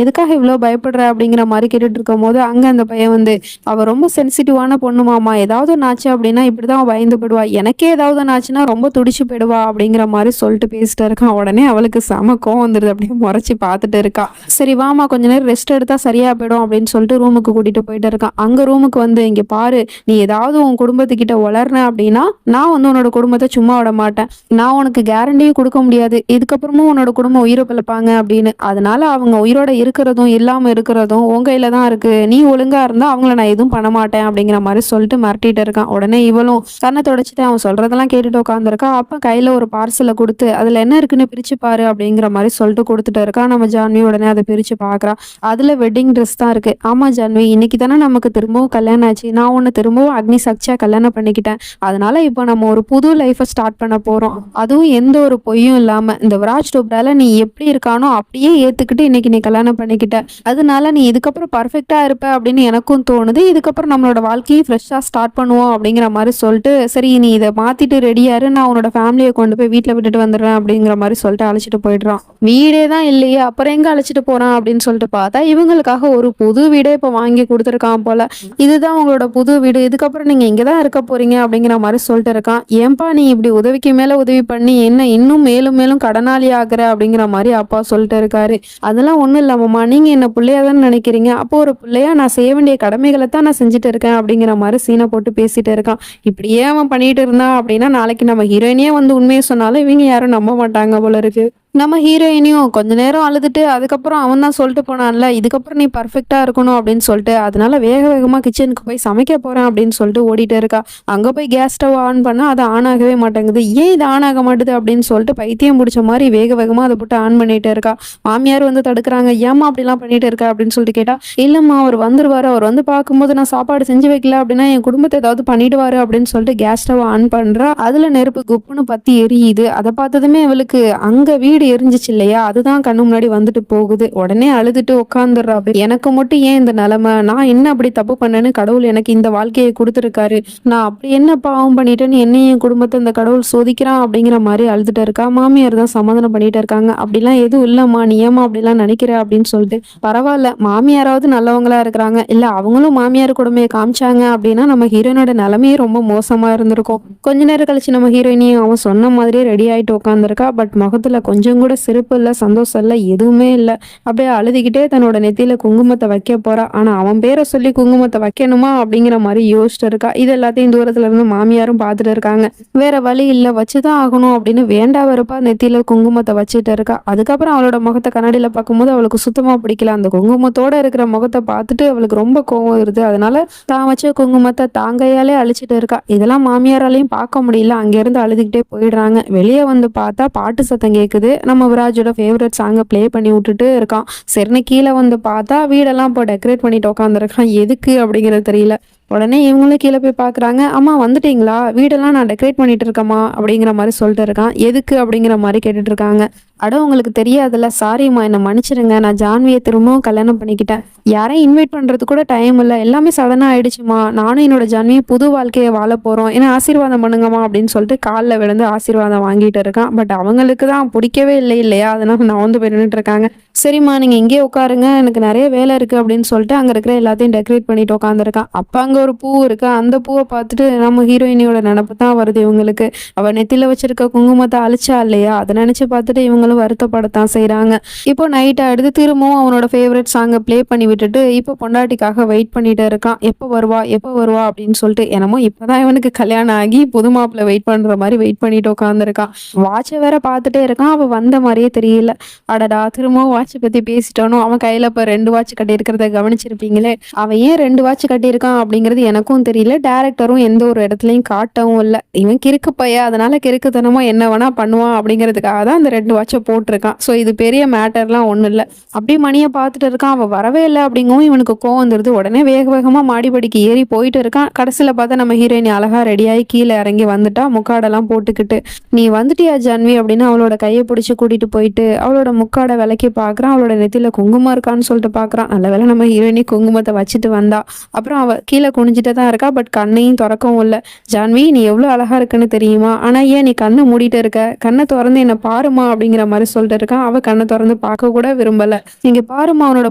Speaker 1: எதுக்காக இவ்வளவு பயப்படுற அப்படிங்கிற மாதிரி கேட்டுட்டு இருக்கும் போது அங்க அந்த பையன் வந்து, அவ ரொம்ப சென்சிட்டிவான பொண்ணுமாமா, ஏதாவது ஒண்ணு ஆச்சு அப்படின்னா இப்படிதான் அவ பயந்து போயிடுவா, எனக்கே ஏதாவது ஒண்ணு ஆச்சுன்னா ரொம்ப துடிச்சு போயிடுவா அப்படிங்கிற மாதிரி சொல்லிட்டு பேசிட்டு இருக்கான். உடனே அவளுக்கு செம கோவம் வந்துருது, அப்படியே முறைச்சு பார்த்துட்டு இருக்கா. சரி வாமா கொஞ்ச நேரம் ரெஸ்ட் எடுத்தா சரியா போயிடும் அப்படின்னு சொல்லிட்டு ரூமுக்கு கூட்டிட்டு போயிட்டு இருக்கான். அங்க ரூமுக்கு வந்து, இங்க பாரு, நீ ஏதாவது உன் குடும்பத்துக்கிட்ட வளர்ன அப்படின்னா நான் வந்து உன்னோட குடும்பத்தை சும்மா விட மாட்டேன். நான் உனக்கு கேரண்டியும் கொடுக்க முடியாது இதுக்கப்புறமும் உன்னோட குடும்பம் உயிரை பிழைப்பாங்க அப்படின்னு. அதனால அவங்க உயிரோட இருக்கிறதும் இல்லாம இருக்கிறதும் உன் கையில தான் இருக்கு. நீ ஒழுங்கா இருந்தா அவங்கள நான் எதுவும் பண்ண மாட்டேன் அப்படிங்கிற மாதிரி சொல்லிட்டு மிரட்டிட்டு இருக்கான். உடனே இவளும் கண்ணை தொடச்சிட்டு அவன் சொல்றதெல்லாம் கேட்டுட்டு உட்காந்துருக்கா. அப்ப கையில ஒரு பார்சலை கொடுத்து அதுல என்ன இருக்குன்னு பிரிச்சு பாரு அப்படிங்கிற மாதிரி சொல்லிட்டு கொடுத்துட்டு இருக்கா. நம்ம ஜான்வி உடனே அதை பிரிச்சு பாக்குறா. அதுல வெட்டிங் ட்ரெஸ் தான் இருக்கு. ஆமா ஜான்வி, இன்னைக்கு தானே நமக்கு திரும்பவும் கல்யாணம் ஆச்சு, நான் உன்னை திரும்பவும் அக்னி சாட்சியா கல்யாணம் பண்ணிக்கிட்டேன். அதனால இப்போ நம்ம ஒரு புது லைஃபை ஸ்டார்ட் பண்ண போறோம், அதுவும் எந்த ஒரு பொய்யும் இல்லாம. இந்த விராஜ் டோப்ரால நீ எப்படி இருக்கானோ அப்படியே ஏத்துக்கிட்டு இன்னைக்கு நீ கல்யாணம் பண்ணிக்கிட்ட. அதனால நீ இதுக்கப்புறம் பர்ஃபெக்டா இருப்ப அப்படின்னு எனக்கும் தோணுது. இதுக்கப்புறம் நம்மளோட வாழ்க்கையை ஃப்ரெஷ்ஷா ஸ்டார்ட் பண்ணுவோம் அப்படிங்கிற மாதிரி சொல்லிட்டு, சரி நீ இதை மாத்திட்டு ரெடியாரு, நான் உன்னோட ஃபேமிலியை கொண்டு போய் வீட்டுல விட்டுட்டு வந்துடுறேன் அப்படிங்கிற மாதிரி சொல்லிட்டு அழைச்சிட்டு போயிடுறான். வீடே தான் இல்லையே, அப்புறம் எங்க அழைச்சிட்டு போறான் அப்படின்னு சொல்லிட்டு பார்த்தா இவங்களுக்காக ஒரு புது வீடே இப்போ வாங்கி கொடுத்துருக்கான் போல. இதுதான் உங்களோட புது வீடு, இதுக்கப்புறம் நீங்க இங்கதான் இருக்க போறீங்க அப்படிங்கிற மாதிரி சொல்லிட்டு இருக்கான். ஏன்பா நீ இப்படி உதவிக்கு மேல உதவி பண்ணி என்ன இன்னும் மேலும் மேலும் கடனாளி ஆகுற அப்படிங்கிற மாதிரி அப்பா சொல்லிட்டு இருக்காரு. அதெல்லாம் ஒண்ணும் இல்லாமம்மா, நீங்க என்ன பிள்ளையாதான் நினைக்கிறீங்க, அப்போ ஒரு பிள்ளையா நான் செய்ய வேண்டிய கடமைகளை தான் நான் செஞ்சுட்டு இருக்கேன் அப்படிங்கிற மாதிரி சீனை போட்டு பேசிட்டு இருக்கான். இப்படியே அவன் பண்ணிட்டு இருந்தான் அப்படின்னா நாளைக்கு நம்ம ஹீரோயினே வந்து உண்மையை சொன்னாலும் இவங்க யாரும் நம்ப மாட்டாங்க போல இருக்கு. நம்ம ஹீரோயினியும் கொஞ்ச நேரம் அழுதுட்டு அதுக்கப்புறம் அவன் தான் சொல்லிட்டு போனான்ல, இதுக்கப்புறம் நீ பர்ஃபெக்டா இருக்கணும் அப்படின்னு சொல்லிட்டு, அதனால வேக வேகமா கிச்சனுக்கு போய் சமைக்க போறேன் அப்படின்னு சொல்லிட்டு ஓடிட்டு இருக்கா. அங்க போய் கேஸ் ஸ்டவ் ஆன் பண்ணா அது ஆன் ஆகவே மாட்டேங்குது. ஏன் இது ஆன் ஆக மாட்டுது அப்படின்னு சொல்லிட்டு பைத்தியம் பிடிச்ச மாதிரி வேக வேகமா அதை போட்டு ஆன் பண்ணிட்டு இருக்கா. மாமியார் வந்து தடுக்கிறாங்க. ஏமா அப்படிலாம் பண்ணிட்டு இருக்கா அப்படின்னு சொல்லிட்டு கேட்டா, இல்லம்மா அவர் வந்துருவாரு, அவர் வந்து பார்க்கும்போது நான் சாப்பாடு செஞ்சு வைக்கல அப்படின்னா என் குடும்பத்தை ஏதாவது பண்ணிடுவாரு அப்படின்னு சொல்லிட்டு கேஸ் ஸ்டவ் ஆன் பண்றா. அதுல நெருப்பு குப்புன்னு பத்தி எரியுது. அதை பார்த்ததுமே அவளுக்கு அங்க வீடு எரிஞ்சிச்சு இல்லையா, அதுதான் கண்ணு முன்னாடி வந்துட்டு போகுது. உடனே அழுதுட்டு உட்காந்துடுறா. எனக்கு மட்டும் ஏன் இந்த நிலைமை, நான் என்ன அப்படி தப்பு பண்ணேன்னு கடவுள் எனக்கு இந்த வாழ்க்கையை கொடுத்துருக்காரு, நான் அப்படி என்ன பாவம் பண்ணிட்டேன்னு என்னையும் என் குடும்பத்தை இந்த கடவுள் சோதிக்கிறான் அப்படிங்கிற மாதிரி அழுதுட்டு இருக்கா. மாமியார் தான் சமாதானம் பண்ணிட்டு இருக்காங்க. அப்படிலாம் எதுவும் இல்லம்மா, நீ ஏமா அப்படிலாம் நினைக்கிற அப்படின்னு சொல்லிட்டு, பரவாயில்ல மாமியாராவது நல்லவங்களா இருக்கிறாங்க, இல்ல அவங்களும் மாமியார் கொடுமையை காமிச்சாங்க அப்படின்னா நம்ம ஹீரோயினோட நிலைமையே ரொம்ப மோசமா இருந்திருக்கும். கொஞ்ச நேரம் கழிச்சு நம்ம ஹீரோயினியும் அவன் சொன்ன மாதிரியே ரெடி ஆயிட்டு உட்காந்துருக்கா. பட் முகத்துல கொஞ்சம் கூட சிரிப்பு இல்ல, சந்தோஷம் இல்ல, எதுவுமே இல்ல. அப்படியே அழுதுகிட்டே தன்னோட நெத்தியில குங்குமத்தை வைக்க போறா. ஆனா அவன் பேரை சொல்லி குங்குமத்தை வைக்கணுமா அப்படிங்கிற மாதிரி யோசிச்சுட்டு இருக்கா. இது எல்லாத்தையும் தூரத்துல இருந்து மாமியாரும் பார்த்துட்டு இருக்காங்க. வேற வழி இல்ல, வச்சுதான் ஆகணும் அப்படின்னு வேண்டா வெறுப்பா நெத்தியில குங்குமத்தை வச்சுட்டு இருக்கா. அதுக்கப்புறம் அவளோட முகத்தை கண்ணாடியில பார்க்கும்போது அவளுக்கு சுத்தமா பிடிக்கல. அந்த குங்குமத்தோட இருக்கிற முகத்தை பார்த்துட்டு அவளுக்கு ரொம்ப கோவம் வருது. அதனால தான் வச்ச குங்குமத்தை தாங்கையாலே அழிச்சிட்டு இருக்கா. இதெல்லாம் மாமியாராலையும் பார்க்க முடியல. அங்க இருந்து அழுதுகிட்டே போயிடுறாங்க. வெளியே வந்து பார்த்தா பாட்டு சத்தம் கேக்குது. நம்ம விராஜோட ஃபேவரட் சாங்கை ப்ளே பண்ணி விட்டுட்டு இருக்கான். சரின்னு கீழே வந்து பார்த்தா வீடெல்லாம் இப்போ டெக்கரேட் பண்ணிட்டு உட்காந்துருக்கான். எதுக்கு அப்படிங்கிறது தெரியல. உடனே இவங்களும் கீழே போய் பார்க்குறாங்க. அம்மா வந்துட்டீங்களா, வீடெல்லாம் நான் டெக்கரேட் பண்ணிட்டு இருக்கம்மா அப்படிங்கிற மாதிரி சொல்லிட்டு இருக்கான். எதுக்கு அப்படிங்கிற மாதிரி கேட்டுட்டு இருக்காங்க. அட உங்களுக்கு தெரியாதுல்ல, சாரிம்மா என்னை மன்னிச்சிருங்க, நான் ஜான்வியை திரும்பவும் கல்யாணம் பண்ணிக்கிட்டேன், யாரையும் இன்வைட் பண்றது கூட டைம் இல்லை, எல்லாமே சடனாக ஆயிடுச்சுமா, நானும் என்னோட ஜான்வியை புது வாழ்க்கையை வாழ போறோம், ஏன்னா ஆசீர்வாதம் பண்ணுங்கம்மா அப்படின்னு சொல்லிட்டு காலில் விழுந்து ஆசீர்வாதம் வாங்கிட்டு இருக்கான். பட் அவங்களுக்கு தான் பிடிக்கவே இல்லை இல்லையா, அதனால நான் வந்து போய் நின்றுட்டு இருக்காங்க. சரிம்மா நீங்க இங்கே உட்காருங்க, எனக்கு நிறைய வேலை இருக்கு அப்படின்னு சொல்லிட்டு அங்க இருக்கிற எல்லாத்தையும் டெக்கரேட் பண்ணிட்டு உட்காந்துருக்கான். அப்ப அங்க ஒரு பூ இருக்கு. அந்த பூவை பார்த்துட்டு நம்ம ஹீரோயினியோட நினப்பு தான் வருது இவங்களுக்கு. அவ நெத்தில வச்சிருக்க குங்குமத்தை அழிச்சா இல்லையா, அதை நினைச்சு பார்த்துட்டு இவங்களும் வருத்தப்படத்தான் செய்யறாங்க. இப்போ நைட் ஆயிடுது. திரும்பவும் அவனோட ஃபேவரட் சாங்கை ப்ளே பண்ணி விட்டுட்டு இப்போ பொண்டாட்டிக்காக வெயிட் பண்ணிட்டு இருக்கான். எப்போ வருவா எப்போ வருவா அப்படின்னு சொல்லிட்டு. என்னமோ இப்பதான் இவனுக்கு கல்யாணம் ஆகி புது மாப்பிள்ள வெயிட் பண்ற மாதிரி வெயிட் பண்ணிட்டு உட்காந்துருக்கான். வாட்சை வேற பார்த்துட்டே இருக்கான். அவ வந்த மாதிரியே தெரியல. அடடா திரும்பவும் வாட்சை பத்தி பேசிட்டானோ. அவன் கையில இப்ப 2 வாட்ச் கட்டி இருக்கிறத கவனிச்சிருப்பீங்களே. அவன் ஏன் 2 வாட்ச் கட்டியிருக்கான் அப்படிங்கிறது எனக்கும் தெரியல. டைரக்டரும் எந்த ஒரு இடத்துலயும் காட்டவும் இல்லை. இவன் கிறுக்கு பைய, அதனால கிறுக்குத்தனமா என்ன வேணா பண்ணுவான் அப்படிங்கிறதுக்காக தான் அந்த 2 வாட்சை வாட்சை போட்டிருக்கான். ஸோ இது பெரிய மேட்டர்லாம் ஒன்றும் இல்லை. அப்படியே மணியை பார்த்துட்டு இருக்கான். அவள் வரவே இல்லை அப்படிங்கவும் இவனுக்கு கோவம் வந்துடுது. உடனே வேக வேகமாக மாடிப்படிக்கு ஏறி போயிட்டு இருக்கான். கடைசியில் பார்த்தா நம்ம ஹீரோயினி அழகா ரெடியாகி கீழே இறங்கி வந்துட்டா, முக்காடெல்லாம் போட்டுக்கிட்டு. நீ வந்துட்டியா ஜான்வி அப்படின்னு அவளோட கையை பிடிச்சி கூட்டிட்டு போயிட்டு அவளோட முக்காடை விலைக்கு பார்க்குறான். அவளோட நெத்தியில குங்குமம் இருக்கான்னு சொல்லிட்டு பார்க்குறான். நல்ல வேளை நம்ம ஹீரோயினி குங்குமத்தை வச்சுட்டு வந்தா. அப்புறம் அவள் கீழே குனிஞ்சிட்டே தான் இருக்கா. பட் கண்ணையும் திறக்கவும் இல்லை. ஜான்வி, நீ எவ்வளோ அழகா இருக்குன்னு தெரியுமா? ஆனால் ஏன் நீ கண்ணை மூடிட்டு இருக்க? கண்ணை திறந்து என்ன பாருமா அப்படிங்கிற மாதிரி சொல்லிட்டு இருக்கான். அவள் கண்ணை திறந்து பார்க்க கூட விரும்பல. நீங்க பாருமா, அவனோட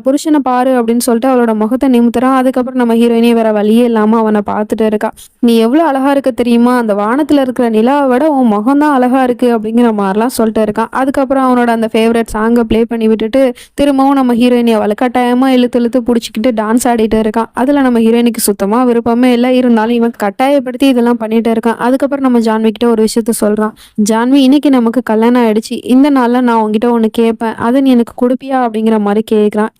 Speaker 1: புருஷனை பாரு அப்படின்னு சொல்லிட்டு அவளோட முகத்தை நிமித்துறான். அதுக்கப்புறம் நம்ம ஹீரோயினியை வேற வழியே இல்லாம அவனை பார்த்துட்டு இருக்கா. நீ எவ்வளவு அழகா இருக்க தெரியுமா? அந்த வானத்துல இருக்கிற நிலாவை விட உன் முகம் தான் அழகா இருக்கு அப்படிங்கிற மாதிரிலாம் சொல்லிட்டு இருக்கான். அதுக்கப்புறம் அவனோட அந்த ஃபேவரட் சாங்கை ப்ளே பண்ணி விட்டுட்டு திரும்பவும் நம்ம ஹீரோயினியை வலுக்கட்டாயமா இழுத்து இழுத்து பிடிச்சிக்கிட்டு டான்ஸ் ஆடிட்டு இருக்கான். அதுல நம்ம ஹீரோயினிக்கு சுத்தமா விருப்பமே இல்லை. இருந்தாலும் இவன் கட்டாயப்படுத்தி இதெல்லாம் பண்ணிட்டு இருக்கான். அதுக்கப்புறம் நம்ம ஜான்வி கிட்ட ஒரு விஷயத்த சொல்றான். ஜான்வி, இன்னைக்கு நமக்கு கல்யாணம் ஆயிடுச்சு. இந்த நாள்ல நான் உங்ககிட்ட ஒண்ணு கேட்பேன், அதை நீ எனக்கு கொடுப்பியா அப்படிங்கிற மாதிரி கேட்குறான்.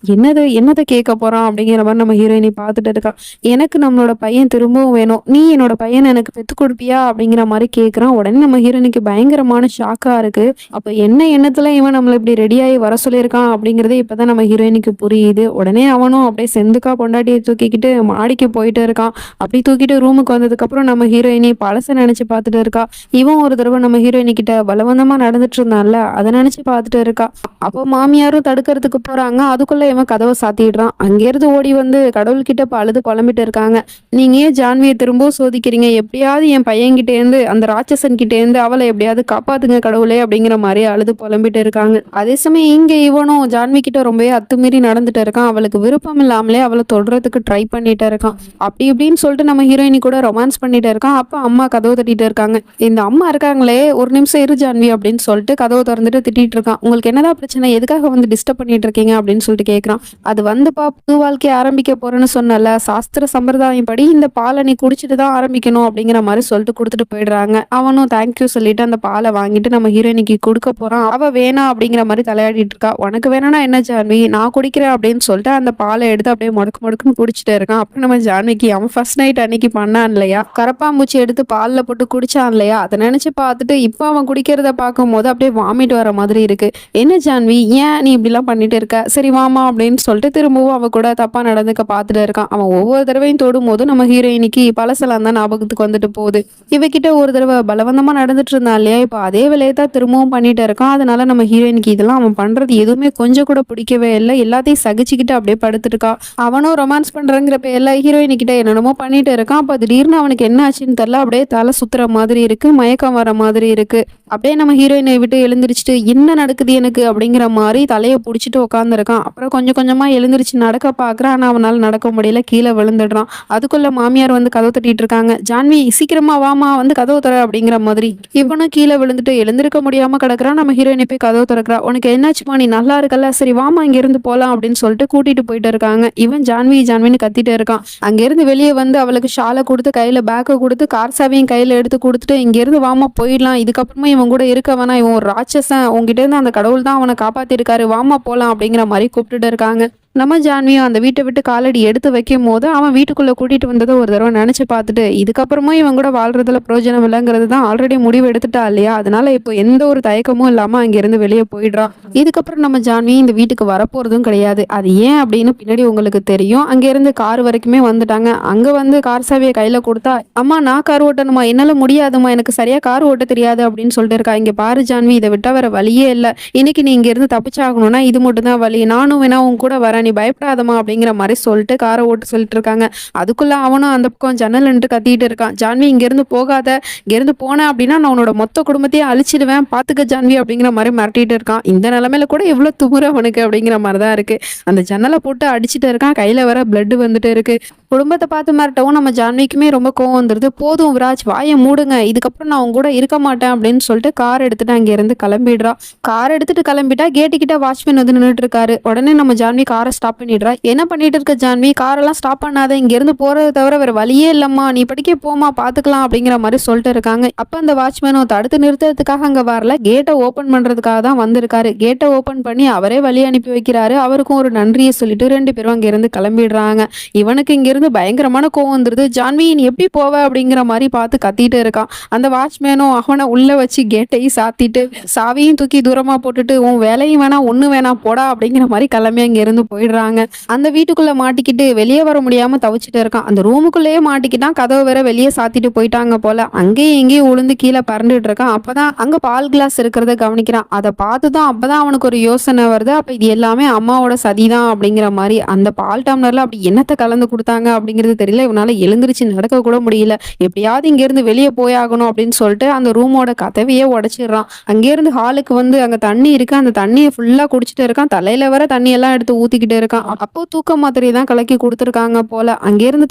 Speaker 1: என்னதை கேட்க போறான் அப்படிங்கிற மாதிரி நம்ம ஹீரோயினி பார்த்துட்டு இருக்கான். எனக்கு நம்மளோட பையன் திரும்பவும் வேணும், நீ என்னோட பையனை எனக்கு பெத்து கொடுப்பியா அப்படிங்கிற மாதிரி கேட்குறான். உடனே நம்ம ஹீரோயினிக்கு பயங்கரமான ஷாக்கா இருக்கு. அப்ப என்ன எண்ணத்துல இவன் நம்மளை இப்படி ரெடியாகி வர சொல்லியிருக்கான் அப்படிங்கிறதே இப்பதான் நம்ம ஹீரோயினிக்கு புரியுது. உடனே அவனும் அப்படியே செந்துக்கா பொண்டாட்டியை தூக்கிக்கிட்டு மாடிக்கு போயிட்டு இருக்கான். அப்படி தூக்கிட்டு ரூமுக்கு வந்ததுக்கு அப்புறம் நம்ம ஹீரோயினி பழச நினைச்சு பார்த்துட்டு இருக்கா. இவன் ஒரு தடவை நம்ம ஹீரோயினி கிட்ட பலவந்தமா நடந்துட்டு இருந்தான்ல, அதை நினைச்சு பார்த்துட்டு இருக்கா. அப்போ மாமியாரும் தடுக்கிறதுக்கு போறாங்க. அதுக்குள்ள இவன் கதவை சாத்திடுறான். அங்கேருந்து ஓடி வந்து கடவுள்கிட்ட அழுது புலம்பிட்டு இருக்காங்க. நீங்க ஏன் ஜான்வியை திரும்பவும் சோதிக்கிறீங்க? எப்படியாவது என் பையன்கிட்ட இருந்து, அந்த ராட்சசன் கிட்ட இருந்து அவளை எப்படியாவது காப்பாத்துங்க கடவுளே அப்படிங்கிற மாதிரி அழுது புலம்பிட்டு இருக்காங்க. அதே சமயம் இங்க இவனும் ஜான்வி கிட்ட ரொம்பவே அத்துமீறி நடந்துட்டு இருக்கான். அவளுக்கு விருப்பம் இல்லாமலே அவளை தொடுறதுக்கு ட்ரை பண்ணிட்டு இருக்கான். அப்படி இப்படின்னு சொல்லிட்டு நம்ம ஹீரோயினி கூட ரொமான்ஸ் பண்ணிட்டு இருக்கான். அப்ப அம்மா கதவை தட்டிட்டு இருக்காங்க. இந்த அம்மா இருக்காங்களே, ஒரு நிமிஷம் இரு ஜான்வி அப்படின்னு சொல்லிட்டு கதவை திறந்துட்டு திட்டிட்டு இருக்கான். உங்களுக்கு என்னதான் பிரச்சனை? எதுக்காக வந்து டிஸ்டர்ப் பண்ணிட்டு இருக்கீங்க அப்படின்னு சொல்லிட்டு கேட்குறான். அது வந்துப்பா, புது வாழ்க்கையை ஆரம்பிக்க போறேன்னு சொன்னல, சாஸ்திர சம்பிரதாயம் படி இந்த பாலை நீ குடிச்சிட்டு தான் ஆரம்பிக்கணும் அப்படிங்கிற மாதிரி சொல்லிட்டு கொடுத்துட்டு போயிடுறாங்க. அவனும் தேங்க்யூ சொல்லிட்டு அந்த பாலை வாங்கிட்டு நம்ம ஹீரோயினிக்கு கொடுக்க போறான். அவ வேணாம் அப்படிங்கிற மாதிரி தலையாடிட்டு இருக்கா. உனக்கு வேணும்னா என்ன ஜான்வி, நான் குடிக்கிறேன் அப்படின்னு சொல்லிட்டு அந்த பாலை எடுத்து அப்படியே முடக்குன்னு குடிச்சிட்டு இருக்கான். அப்புறம் நம்ம ஜான்விக்கு அவன் ஃபர்ஸ்ட் நைட் அன்னைக்கு பண்ணான் இல்லையா, கரப்பாம்பூச்சி எடுத்து பாலில் போட்டு குடிச்சான் இல்லையா, அதை நினைச்சு பார்த்துட்டு இப்போ அவன் குடிக்கிறத பார்க்கும் போது அப்படியே வாமிட் வர மாதிரி இருக்கு. என்ன ஜான்வி, ஏன் நீ இப்படிலாம் பண்ணிட்டு இருக்க? சரி வாமா அப்படின்னு சொல்லிட்டு திரும்பவும் அவ கூட தப்பா நடந்துக்க பார்த்துட்டு இருக்கான். அவன் ஒவ்வொரு தடவையும் தொடும் போது நம்ம ஹீரோயினிக்கு பழசெல்லாம் தான் ஞாபகத்துக்கு வந்துட்டு போகுது. இவகிட்ட ஒரு தடவை பலவந்தமா நடந்துட்டு இருந்தான் இல்லையா, இப்போ அதே வேலையை தான் திரும்பவும் பண்ணிட்டு இருக்கான். அதனால நம்ம ஹீரோயினிக்கு இதெல்லாம் அவன் பண்றது எதுவுமே கொஞ்சம் கூட பிடிக்கவே இல்லை. எல்லாத்தையும் சகிச்சுக்கிட்டு அப்படியே படுத்துட்டு இருக்கா. அவனும் ரொமான்ஸ் பண்றங்கிற பேர்ல ஹீரோயினி கிட்ட என்னென்னமோ பண்ணிட்டு இருக்கான். அப்ப திடீர்னு அவனுக்கு என்ன ஆச்சுன்னு தெரியல, அப்படியே தலை சுத்துற மாதிரி இருக்கு, மயக்கம் வர மாதிரி இருக்கு. அப்படியே நம்ம ஹீரோயினை விட்டு எழுந்திரிச்சிட்டு என்ன நடக்குது எனக்கு அப்படிங்கிற மாதிரி தலையை பிடிச்சிட்டு உட்காந்துருக்கான். அப்புறம் கொஞ்சம் கொஞ்சமா எழுந்திரிச்சு நடக்க பாக்குறான். ஆனா அவனால நடக்க முடியல, கீழே விழுந்துடுறான். அதுக்குள்ள மாமியார் வந்து கதவு தட்டிட்டு இருக்காங்க. ஜான்வி சீக்கிரமா வாமா, வந்து கதவு தர அப்படிங்கிற மாதிரி. இவனும் கீழே விழுந்துட்டு எழுந்திருக்க முடியாம கிடக்குறான். நம்ம ஹீரோயினை போய் கதவு திறக்கிறா. உனக்கு என்னாச்சுமா, நீ நல்லா இருக்கல, சரி வாமா இங்க இருந்து போலாம் அப்படின்னு சொல்லிட்டு கூட்டிட்டு போயிட்டு இருக்காங்க. இவன் ஜான்வின்னு கத்திட்டு இருக்கான். அங்கிருந்து வெளியே வந்து அவளுக்கு ஷாலை கொடுத்து கையில பேக்கை கொடுத்து கார் சாவியும் கையில எடுத்து கொடுத்துட்டு இங்க இருந்து வாமா போயிடலாம், இதுக்கப்புறமா இவன் கூட இருக்க வேணா, இவன் ஒரு ராட்சசன், உங்ககிட்ட இருந்து அந்த கடவுள் தான் அவனை காப்பாத்திருக்காரு, வாமா போலாம் அப்படிங்கிற மாதிரி கூப்பிட்டுட்டு இருக்காங்க. நம்ம ஜான்வியும் அந்த வீட்டை விட்டு காலடி எடுத்து வைக்கும் போது அவன் வீட்டுக்குள்ள கூட்டிட்டு வந்ததை ஒரு தடவை நினைச்சு பார்த்துட்டு இதுக்கப்புறமா இவன் கூட வாழ்றதுல பிரயோஜனம் இல்லைங்கிறது தான் ஆல்ரெடி முடிவு எடுத்துட்டா இல்லையா, அதனால இப்போ எந்த ஒரு தயக்கமும் இல்லாம அங்கிருந்து வெளியே போயிடுறான். இதுக்கப்புறம் நம்ம ஜான்வி இந்த வீட்டுக்கு வரப்போறதும் கிடையாது. அது ஏன் அப்படின்னு பின்னாடி உங்களுக்கு தெரியும். அங்க இருந்து கார் வரைக்குமே வந்துட்டாங்க. அங்க வந்து கார் சாவியை கையில கொடுத்தா, அம்மா நான் கார் ஓட்டணுமா, என்னால முடியாதுமா, எனக்கு சரியா கார் ஓட்ட தெரியாது அப்படின்னு சொல்லிட்டு இருக்கா. இங்க பாரு ஜான்வி, இதை விட்டா வேற வழியே இல்லை, இன்னைக்கு நீ இங்க இருந்து தப்பிச்சாகணும்னா இது மட்டும் தான் வழி, நானும் வேணா உன் கூட வரேன், நீ பயப்படாதமா அப்படிங்கிற மாதிரி சொல்லிட்டு காரை ஓட்டு சொல்லிட்டு இருக்காங்க. அதுக்குள்ள அவனும் அந்த பக்கம் ஜன்னல் நின்று கத்திட்டு இருக்கான். ஜான்வி இங்க இருந்து போகாத, இங்க இருந்து போனேன் அப்படின்னா நான் உன்னோட மொத்த குடும்பத்தையே அழிச்சிடுவேன், பாத்துக்க ஜான்வி அப்படிங்கிற மாதிரி மிரட்டிட்டு இருக்கான். இந்த நிலைமையில கூட எவ்வளவு துமுற அவனுக்கு அப்படிங்கிற மாதிரிதான் இருக்கு. அந்த ஜன்னலை போட்டு அடிச்சுட்டு இருக்கான். கையில வர பிளட் வந்துட்டு இருக்கு. குடும்பத்தை பார்த்து மிரட்டவும் நம்ம ஜான்விக்குமே ரொம்ப கோவம் வந்துருது. போதும் விராஜ், வாயை மூடுங்க, இதுக்கப்புறம் நான் உங்க கூட இருக்க மாட்டேன் அப்படின்னு சொல்லிட்டு கார் எடுத்துட்டு அங்க இருந்து கிளம்பிடுறா. கார் எடுத்துட்டு கிளம்பிட்டா கேட்டு கிட்ட வாட்ச்மேன் வந்து நின்றுட்டு இருக்காரு. உடனே நம்ம ஜான்வி காரை ஸ்டாப் பண்ணிடுறா. என்ன பண்ணிட்டு இருக்க ஜான்வி, காரெல்லாம் ஸ்டாப் பண்ணாத, இங்க இருந்து போறதை தவிர வேற வழியே இல்லம்மா, நீ படிக்க போமா பாத்துக்கலாம் அப்படிங்கிற மாதிரி சொல்லிட்டு இருக்காங்க. அப்ப அந்த வாட்ச்மேனும் தடுத்து நிறுத்துறதுக்காக அங்க வரல, கேட்டை ஓபன் பண்றதுக்காக தான் வந்திருக்காரு. கேட்டை ஓபன் பண்ணி அவரே வழி அனுப்பி வைக்கிறாரு. அவருக்கும் ஒரு நன்றியை சொல்லிட்டு 2 பேரும் அங்க இருந்து கிளம்பிடுறாங்க. இவனுக்கு இங்க இருந்து பயங்கரமான கோவம் வந்துருது. ஜான்வி நீ எப்படி போவ அப்படிங்கிற மாதிரி பார்த்து கத்திட்டு இருக்கான். அந்த வாட்ச்மேனும் அவனை உள்ள வச்சு கேட்டையும் சாத்திட்டு சாவியும் தூக்கி தூரமா போட்டுட்டு உன் வேலையும் வேணாம் ஒண்ணு வேணாம் போடா அப்படிங்கிற மாதிரி கிளம்பி அங்க இருந்து போயிடுறாங்க. அந்த வீட்டுக்குள்ள மாட்டிக்கிட்டு வெளியே வர முடியாம தவிச்சிட்டு இருக்கான். அந்த ரூமுக்குள்ளேயே மாட்டிக்கிட்டான். கதவை வேற வெளியே சாத்திட்டு போயிட்டாங்க போல. அங்கேயும் இங்கேயும் உளுந்து கீழே பறந்துட்டு இருக்கான். அப்பதான் அங்க பால் கிளாஸ் இருக்கிறத கவனிக்கிறான். அதை பார்த்துதான் அப்பதான் அவனுக்கு ஒரு யோசனை வருது. அப்ப இது எல்லாமே அம்மாவோட சதிதான் அப்படிங்கிற மாதிரி. அந்த பால் டம்ளர்ல அப்படி என்னத்தை கலந்து கொடுத்தாங்க அப்படிங்கிறது தெரியல. இவனால எழுந்திருச்சு நடக்க கூட முடியல. எப்படியாவது இங்க இருந்து வெளியே போயாகணும் அப்படின்னு சொல்லிட்டு அந்த ரூமோட கதவையே உடைச்சிடுறான். அங்கிருந்து ஹாலுக்கு வந்து அங்க தண்ணி இருக்கு. அந்த தண்ணியை ஃபுல்லா குடிச்சிட்டு இருக்கான். தலையில வர தண்ணி எல்லாம் எடுத்து ஊத்திக்கிட்டு இருக்கான். அப்போ தூக்க மாத்திரை தான் கலக்கி கொடுத்துருக்காங்க போல. அங்கிருந்து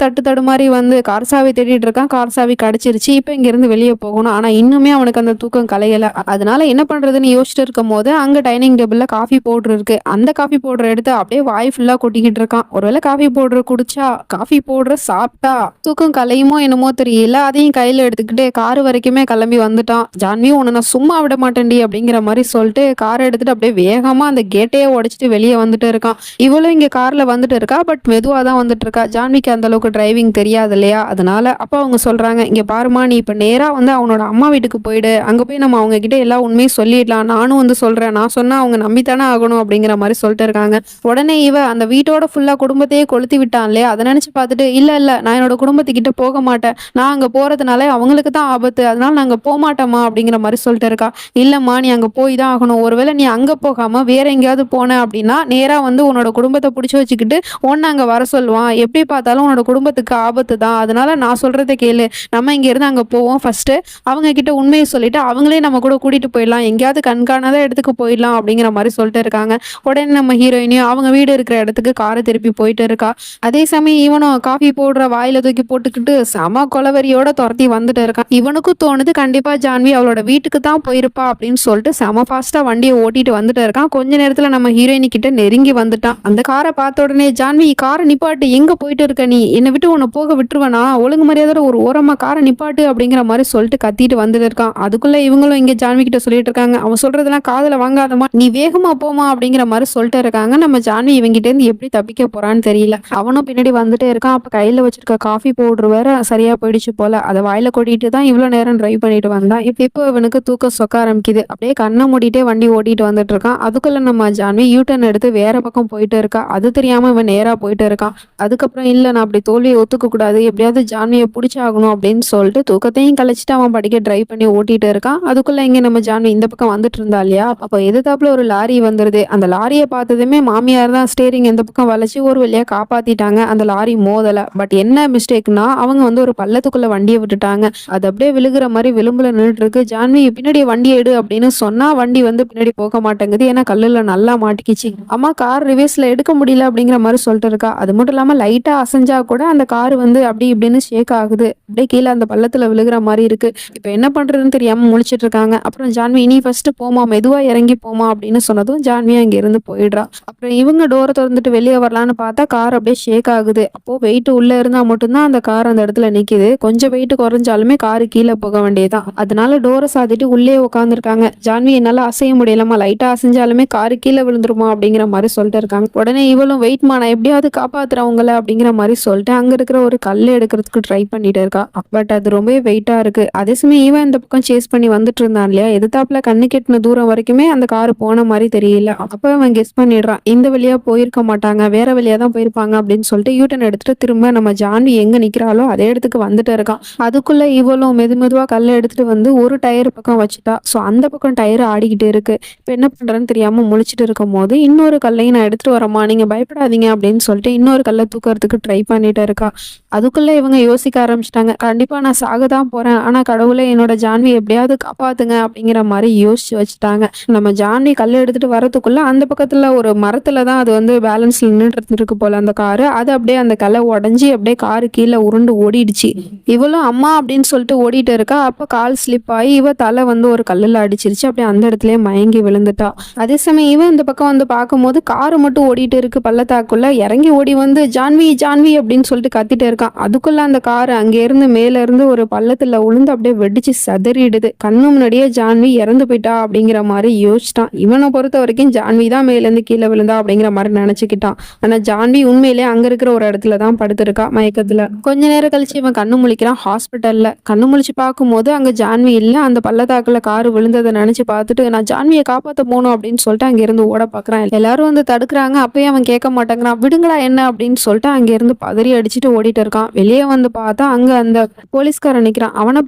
Speaker 1: தட்டு தடுமாறி வந்து கார் சாவி தேடிட்டு இருக்கான். கார் சாவி கிடைச்சிருச்சு. இப்ப இங்க இருந்து வெளியே போகணும். ஆனா இன்னுமே அவனுக்கு அந்த தூக்கம் கலையல. அதனால என்ன பண்றதுன்னு யோசிச்சுட்டு இருக்கும் போது அங்க டைனிங் டேபிள்ல காஃபி பவுடர் இருக்கு. அந்த காஃபி பவுடர் எடுத்து அப்படியே வாய் ஃபுல்லா கொட்டிக்கிட்டு இருக்கான். ஒருவேளை காஃபி பவுடர் குடிச்சா, காஃபி பவுடர் சாப்பிட்டா தூக்கம் கலையுமோ என்னமோ தெரியல. அதையும் கையில எடுத்துக்கிட்டு கார் வரைக்குமே கிளம்பி வந்துட்டான். ஜான்வி உன்னை நான் சும்மா விட மாட்டேன்டி அப்படிங்கிற மாதிரி சொல்லிட்டு காரை எடுத்துட்டு அப்படியே வேகமா அந்த கேட்டையே உடைச்சிட்டு வெளியே வந்துட்டு இருக்கான். இவளும் இங்க கார்ல வந்துட்டு இருக்கா. பட் மெதுவா தான் வந்துட்டு இருக்கா. ஜான்விக்கு அந்த அளவுக்கு டிரைவிங் தெரியாது இல்லையா. அதனால அப்ப அவங்க சொல்றாங்க, இங்க பாருமா, நீ இப்ப நேரா வந்து அவனோட அம்மா வீட்டுக்கு போயிடு. அங்க போய் நம்ம அவங்க கிட்ட எல்லா உண்மையும் சொல்லிடலாம். நானும் வந்து சொல்றேன், நான் சொன்னா அவங்க நம்பித்தானே ஆகணும் அப்படிங்கிற மாதிரி சொல்லிட்டு இருக்காங்க. உடனே இவ அந்த வீட்டோட ஃபுல்லா குடும்பத்தையே கொளுத்தி விட்டான் இல்லையா, அதை நினைச்சு பார்த்துட்டு இல்ல நான் என்னோட குடும்பத்துக்கிட்ட போக மாட்டேன், நான் அங்க போறதுனால அவங்களுக்கு தான் ஆபத்து, அதனால நாங்க போக மாட்டோமா அப்படிங்கிற மாதிரி சொல்லிட்டு இருக்கா. இல்லம்மா, நீ அங்க போய் தான் ஆகணும். ஒருவேளை நீ அங்க போகாம வேற எங்கேயாவது போன அப்படின்னா நேரா வந்து உன்னோட குடும்பத்தை பிடிச்சி வச்சுக்கிட்டு ஒன்னு அங்க வர சொல்லுவான். எப்படி பார்த்தாலும் உன்னோட குடும்பத்துக்கு ஆபத்து தான். அதனால நான் சொல்றதை கேளு, நம்ம இங்க இருந்து அங்க போவோம். ஃபர்ஸ்ட் அவங்க கிட்ட உண்மையை சொல்லிட்டு அவங்களே நம்ம கூட கூட்டிட்டு போயிடலாம், எங்கேயாவது கண்காணாத இடத்துக்கு போயிடலாம் அப்படிங்கிற மாதிரி சொல்லிட்டு இருக்காங்க. உடனே நம்ம ஹீரோயினியும் அவங்க வீடு இருக்கிற இடத்துக்கு காரை திருப்பி போயிட்டு இருக்கா. அதே சமயம் இவனும் காஃபி போடுற வாயில தூக்கி போட்டுக்கிட்டு செம கொலவரியோட துரத்தி வந்துட்டு இருக்கான். இவனுக்கும் தோணுது கண்டிப்பா ஜான்வி அவளோட வீட்டுக்கு தான் போயிருப்பா அப்படின்னு சொல்லிட்டு செம ஃபாஸ்டா வண்டியை ஓட்டிட்டு வந்துட்டு இருக்கான். கொஞ்ச நேரத்துல நம்ம ஹீரோயினி கிட்ட நெருங்கி வந்துட்டான். அந்த காரை பார்த்த உடனே ஜான்வி, காரை நிப்பாட்டு, எங்க போயிட்டு இருக்க நீ, என்னை விட்டு உன்னை போக விட்டுருவனா, ஒழுங்கு மரியாதை ஒரு ஓரமா காரை நிப்பாட்டு அப்படிங்கிற மாதிரி சொல்லிட்டு கத்திட்டு வந்துட்டு இருக்கான். அதுக்குள்ள இவங்களும் இங்க ஜான்வி கிட்ட சொல்லிட்டு இருக்காங்க, அவன் சொல்றதெல்லாம் காதுல வாங்காதமா, நீ வேகமா போமா அப்படிங்கிற மாதிரி சொல்லிட்டு இருக்காங்க. நம்ம ஜான்வி இவங்கிட்ட இருந்து எப்படி தப்பிக்க போறான்னு தெரியல. அவனும் பின்னாடி வந்துட்டே இருக்கான். அப்ப கையில வச்சிருக்க காஃபி பவுடர் வேற சரியா போயிடுச்சு போல. அதை வாயில கொட்டிட்டு தான் இவ்வளவு நேரம் டிரைவ் பண்ணிட்டு வந்தான். இப்போ இவனுக்கு தூக்கம் சொக்க ஆரம்பிக்குது. அப்படியே கண்ணை மூடிட்டே வண்டி ஓட்டிட்டு வந்துட்டு இருக்கான். அதுக்குள்ள நம்ம ஜான்வி யூட்டர்ன் எடுத்து வேற பக்கம் போயிட்டு இருக்கா. அது தெரியாம இவன் நேரா போயிட்டு இருக்கான். அதுக்கப்புறம் இல்ல, நான் அப்படி தோல்வியை ஒத்துக்க கூடாது, எப்படியாவது ஜான்வியை பிடிச்சாகணும் அப்படின்னு சொல்லிட்டு தூக்கத்தையும் கழிச்சிட்டு அவன் படிக்க டிரைவ் பண்ணி ஓட்டிட்டு இருக்கான். அதுக்குள்ள இங்க நம்ம ஜான்வி இந்த பக்கம் வந்துட்டு இருந்தா இல்லையா, அப்போ எதிர்த்தாப்புல ஒரு லாரி வந்துருது. அந்த லாரியை பார்த்ததுமே மாமியார் தான் ஸ்டேரிங் இந்த பக்கம் வளைச்சு ஒரு வழியா காப்பாத்திட்டாங்க. அந்த லாரி மோதல. பட் என்ன மிஸ்டேக்னா அவங்க வந்து ஒரு பள்ளத்துக்குள்ள வண்டியை விட்டுட்டாங்க. அது அப்படியே விழுகிற மாதிரி விளிம்புல நின்றுட்டு இருக்கு. ஜான்வி பின்னாடி வண்டி எடு அப்படின்னு சொன்னா வண்டி வந்து பின்னாடி போக மாட்டேங்குது. ஏன்னா கல்லுல நல்லா மாட்டிக்கிச்சு. அம்மா கார் ரிவர்ஸ்ல எடுக்க முடியல அப்படிங்கிற மாதிரி சொல்லிட்டு இருக்கா. அது மட்டும் இல்லாம லைட்டா அசைஞ்சா கூட அந்த கார் வந்து அப்படி இப்படின்னு ஷேக் ஆகுது. அப்படியே கீழே அந்த பள்ளத்துல விழுகிற மாதிரி இருக்கு. இப்ப என்ன பண்றதுன்னு தெரியாம முழிச்சிட்டு இருக்காங்க. அப்புறம் ஜான்வி, நீ ஃபர்ஸ்ட் போமா, மெதுவா இறங்கி போமா அப்படின்னு சொன்னதும் ஜான்வி அங்க இருந்து போயிடுறா. அப்புறம் இவங்க டோரை திறந்துட்டு வெளியே வரலான்னு பார்த்தா கார் அப்படியே ஷேக் ஆகுது. அப்போ வெயிட் உள்ள இருந்தா மட்டும்தான் அந்த கார் அந்த இடத்துல நிக்குது. கொஞ்சம் வெயிட் குறைஞ்சாலுமே காரு கீழே போக வேண்டியதான். அதனால டோரை சாத்திட்டு உள்ளே உட்காந்துருக்காங்க. ஜான்வி, என்னால அசைய முடியலமா, லைட்டா அசைஞ்சாலுமே காரு கீழே விழுந்துருமா அப்படிங்கிற மாதிரி சொல்லிட்டு இருக்காங்க. உடனே இவளும் வெயிட்மா, நான் எப்படியாவது காப்பாத்துறவங்கள அப்படிங்கிற மாதிரி சொல்லிட்டு அங்க இருக்கிற ஒரு கல் எடுக்கிறதுக்கு ட்ரை பண்ணிட்டு இருக்கா. பட் அது ரொம்பவே வெயிட்டா இருக்கு. அதே சமயம் இவன் இந்த பக்கம் சேஸ் பண்ணி வந்துட்டு இருந்தான் இல்லையா, எதிர்த்தாப்புல கண்ணு கெட்டின தூரம் வரைக்குமே அந்த காரு போன மாதிரி தெரியல. அப்ப அவன் கெஸ் பண்ணிடுறான், இந்த வழியா போயிருக்க மாட்டாங்க, வேற வழியா தான் போயிருப்பாங்க அப்படின்னு சொல்லிட்டு யூட்டன் எடுத்துட்டு திரும்ப நம்ம ஜான்வி எங்க நிக்கிறாளோ அதே இடத்துக்கு வந்துட்டு இருக்கான். அதுக்குள்ள இவளும் மெதுவா கல்லை எடுத்துட்டு வந்து ஒரு டயர் பக்கம் வச்சுட்டா. சோ அந்த பக்கம் டயர் ஆடிக்கிட்டு இருக்கு. இப்ப என்ன பண்றேன்னு தெரியாம முழிச்சிட்டு இருக்கும் போது இன்னொரு கல்லையும் நான் எடுத்துட்டு வரமா, நீங்க பயப்படாதீங்க அப்படின்னு சொல்லிட்டு இன்னொரு கல்லை தூக்கறதுக்கு ட்ரை பண்ணிட்டு இருக்கா. அதுக்குள்ள இவங்க யோசிக்க ஆரம்பிச்சிட்டாங்க, கண்டிப்பா நான் சாகதான் போறேன், ஆனா கடவுளே என்னோட ஜான்வி எப்படியாவது காப்பாத்துங்க அப்படிங்கிற மாதிரி யோசிச்சு வச்சுட்டாங்க. நம்ம ஜான்வி கல்லை எடுத்துட்டு வரதுக்குள்ள அந்த பக்கத்துல ஒரு மரத்துலதான் அது வந்து பேலன்ஸ்ல நின்றுட்டு இருக்கு போல அந்த காரு. அது அப்படியே அந்த கல்லை உடஞ்சி அப்படியே காரு கீழே உருண்டு ஓடிடுச்சு. இவளும் அம்மா அப்படின்னு சொல்லிட்டு ஓடிட்டு இருக்கா. அப்ப கால் ஸ்லிப் ஆகி இவ தலை வந்து ஒரு கல்லுல அடிச்சிருச்சு. அப்படியே அந்த இடத்துலயே மயங்கி விழுந்துட்டா. அதே சமயம் இவன் இந்த பக்கம் வந்து பார்க்கும்போது காரு மட்டும் ஓடிட்டு இருக்கு பள்ளத்தாக்குள்ள. இறங்கி ஓடி வந்து ஜான்வி ஜான்வி அப்படின்னு சொல்லிட்டு கத்திட்டு இருக்கான். அதுக்குள்ள அந்த கார் அங்க இருந்து மேல இருந்து ஒரு பள்ளத்துல உளுந்து அப்படியே வெடிச்சு சதறிடுது. கண்ணு முன்னாடியே ஜான்வி இறந்து போயிட்டா அப்படிங்கிற மாதிரி யோசிச்சிட்டான். இவனை பொறுத்த வரைக்கும் ஜான்வி தான் மேல இருந்து கீழே விழுந்தா அப்படிங்கிற மாதிரி நினைச்சுக்கிட்டான். ஆனா ஜான்வி உண்மையிலே அங்க இருக்கிற ஒரு இடத்துல தான் படுத்திருக்கா மயக்கத்துல. கொஞ்ச நேரம் கழிச்சு இவன் கண்ணு முழிக்கிறான் ஹாஸ்பிட்டல்ல. கண்ணு முழிச்சு பார்க்கும்போது அங்க ஜான்வி இல்ல. அந்த பள்ளத்தாக்குல காரு விழுந்ததை நினைச்சு பார்த்துட்டு நான் ஜான்வியை காப்பாத்த போகணும் அப்படின்னு சொல்லிட்டு அங்க இருந்து ஓட பாக்குறான். எல்லாரும் வந்து தடுக்கிறாங்க. அப்பயே அவன் கேட்க மாட்டேங்கிறான். விடுங்களா என்ன அப்படின்னு சொல்லிட்டு அங்க இருந்து பதறி அடிச்சுட்டு ஓடிட்டு இருக்கான். வெளியே வந்து பார்த்தா அங்க அந்த போலீஸ்காரன் நிக்கிறான். அவனை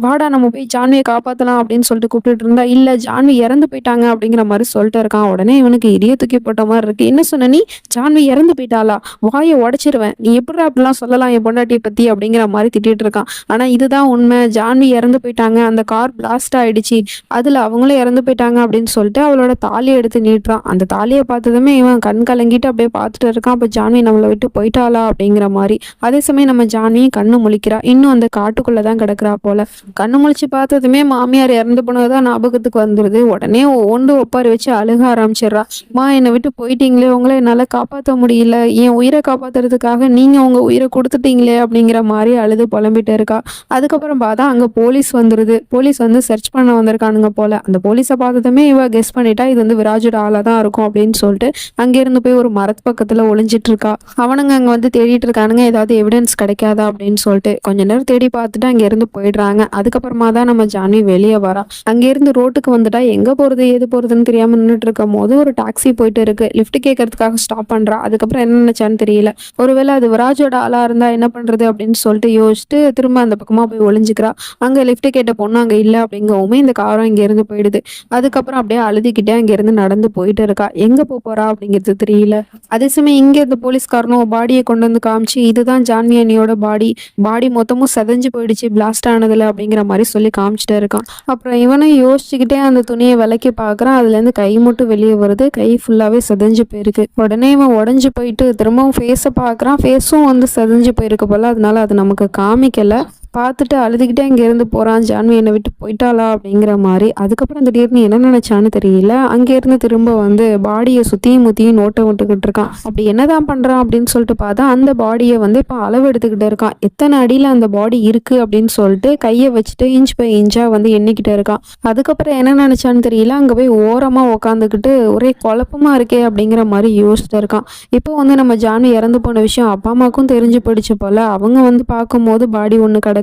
Speaker 1: வாடா நம்ம போய் ஜான்வியை காப்பாத்தலாம் அப்படின்னு சொல்லிட்டு கூப்பிட்டு இருந்தா இல்ல ஜான்வி இறந்து போயிட்டாங்க அப்படிங்கிற மாதிரி சொல்லிட்டு இருக்கான். உடனே இவனுக்கு இடிய தூக்கி போட்ட மாதிரி இருக்கு. என்ன சொன்ன நீ? ஜான்வி இறந்து போயிட்டாளா? வாயை உடைச்சிருவேன். நீ எப்படி அப்படிலாம் சொல்லலாம் என் பொண்டாட்டியை பத்தி அப்படிங்கிற மாதிரி திட்டிட்டு இருக்கான். ஆனா இதுதான் உண்மை. ஜான்வி இறந்து போயிட்டாங்க. அந்த கார் பிளாஸ்ட் ஆயிடுச்சு. அதுல அவங்களும் இறந்து போயிட்டாங்க அப்படின்னு சொல்லிட்டு அவளோட தாலியை எடுத்து நீட்டுறான். அந்த தாலியை பார்த்ததுமே இவன் கண் கலங்கிட்டு அப்படியே பார்த்துட்டு இருக்கான். அப்ப ஜான்வி நம்மளை விட்டு போயிட்டாளா அப்படிங்கிற மாதிரி. அதே சமயம் நம்ம ஜான்வியும் கண்ணு முழிக்கிறா. இன்னும் அந்த காட்டுக்குள்ளதான் கிடக்குறா போல. கண்ணு முழிச்சு பார்த்ததுமே மாமியார் இறந்து போனதுதான் ஞாபகத்துக்கு வந்துருது. உடனே ஒன்று ஒப்பாரி வச்சு அழுக ஆரம்பிச்சிடுறா. என்னை விட்டு போயிட்டீங்களே, உங்களை என்னால காப்பாற்ற முடியல, என் உயிரை காப்பாத்துறதுக்காக நீங்க உங்க உயிரை கொடுத்துட்டீங்களே அப்படிங்கிற மாதிரி அழுது புலம்பிட்டு இருக்கா. அதுக்கப்புறம் பார்த்தா அங்க போலீஸ் வந்துருது. போலீஸ் வந்து சர்ச் பண்ண வந்திருக்கானுங்க போல. அந்த போலீஸை பார்த்ததுமே இவ கெஸ் பண்ணிட்டா இது வந்து விராஜோட ஆளா தான் இருக்கும் அப்படின்னு சொல்லிட்டு அங்கிருந்து போய் ஒரு மரத்து பக்கத்துல ஒளிஞ்சிட்டு இருக்கா. அவனுங்க அங்க வந்து தேடிட்டு இருக்கானுங்க ஏதாவது எவிடன்ஸ் கிடைக்காதா அப்படின்னு சொல்லிட்டு. கொஞ்ச நேரம் தேடி பார்த்துட்டு அங்க இருந்து போயிடுறாங்க. அதுக்கப்புறமா தான் நம்ம ஜான்வி வெளியே வரா. அங்க இருந்து ரோட்டுக்கு வந்துட்டா எங்க போறது ஏது போறதுன்னு தெரியாம நின்றுட்டு இருக்கும் போது ஒரு டாக்ஸி போயிட்டு இருக்கு. லிஃப்ட் கேட்கறதுக்காக ஸ்டாப் பண்றா. அதுக்கப்புறம் என்ன நினைச்சான்னு தெரியல. ஒருவேளை அது விராஜோட ஆளா இருந்தா என்ன பண்றது அப்படின்னு சொல்லிட்டு யோசிச்சுட்டு திரும்ப அந்த பக்கமா போய் ஒளிஞ்சுக்கிறா. அங்க லிஃப்ட் கேட்ட பொண்ணு அங்க இல்ல அப்படிங்கவுமே இந்த காரம் இங்க இருந்து போயிடுது. அதுக்கப்புறம் அப்படியே அழுதுகிட்டே அங்க இருந்து நடந்து போயிட்டு இருக்கா. எங்க போறா அப்படிங்கிறது தெரியல. அதே சமயம் இங்க இந்த போலீஸ்காரனும் பாடியை கொண்டு வந்து காமிச்சு இதுதான் ஜான்வி அண்ணியோட பாடி மொத்தமும் செதஞ்சு போயிடுச்சு பிளாஸ்ட் ஆனதுல அப்படிங்கிற மாதிரி சொல்லி காமிச்சிட்டே இருக்கான். அப்புறம் இவனும் யோசிச்சுக்கிட்டே அந்த துணியை விலக்கி பாக்குறான். அதுல இருந்து கை மட்டும் வெளியே வருது. கை ஃபுல்லாவே செதஞ்சு போயிருக்கு. உடனே இவன் உடஞ்சு போயிட்டு திரும்பவும் ஃபேஸை பாக்குறான். ஃபேஸும் வந்து செதஞ்சு போயிருக்கு போல. அதனால அது நமக்கு காமிக்கல. பார்த்துட்டு அழுதுகிட்டே இங்க இருந்து போறான். ஜான்வி என்னை விட்டு போயிட்டாளா அப்படிங்கிற மாதிரி. அதுக்கப்புறம் திடீர்னு என்ன நினைச்சான்னு தெரியல. அங்க இருந்து திரும்ப வந்து பாடியை சுத்தியும் முத்தியும் நோட்டை விட்டுக்கிட்டு இருக்கான். அப்படி என்னதான் பண்றான் அப்படின்னு சொல்லிட்டு பார்த்தா அந்த பாடியை வந்து இப்ப அளவு எடுத்துக்கிட்டு இருக்கான். எத்தனை அடியில அந்த பாடி இருக்கு அப்படின்னு சொல்லிட்டு கையை வச்சுட்டு இன்ச் பை இன்ச்சா வந்து எண்ணிக்கிட்டு இருக்கான். அதுக்கப்புறம் என்ன நினைச்சான்னு தெரியல. அங்க போய் ஓரமா உக்காந்துக்கிட்டு ஒரே குழப்பமா இருக்கே அப்படிங்கிற மாதிரி யோசிச்சுட்டு இருக்கான். இப்போ வந்து நம்ம ஜான்வி இறந்து போன விஷயம் அப்பா அம்மாவுக்கும் தெரிஞ்சு போயிடுச்சு போல. அவங்க வந்து பார்க்கும்போது பாடி ஒண்ணு கிடக்கு.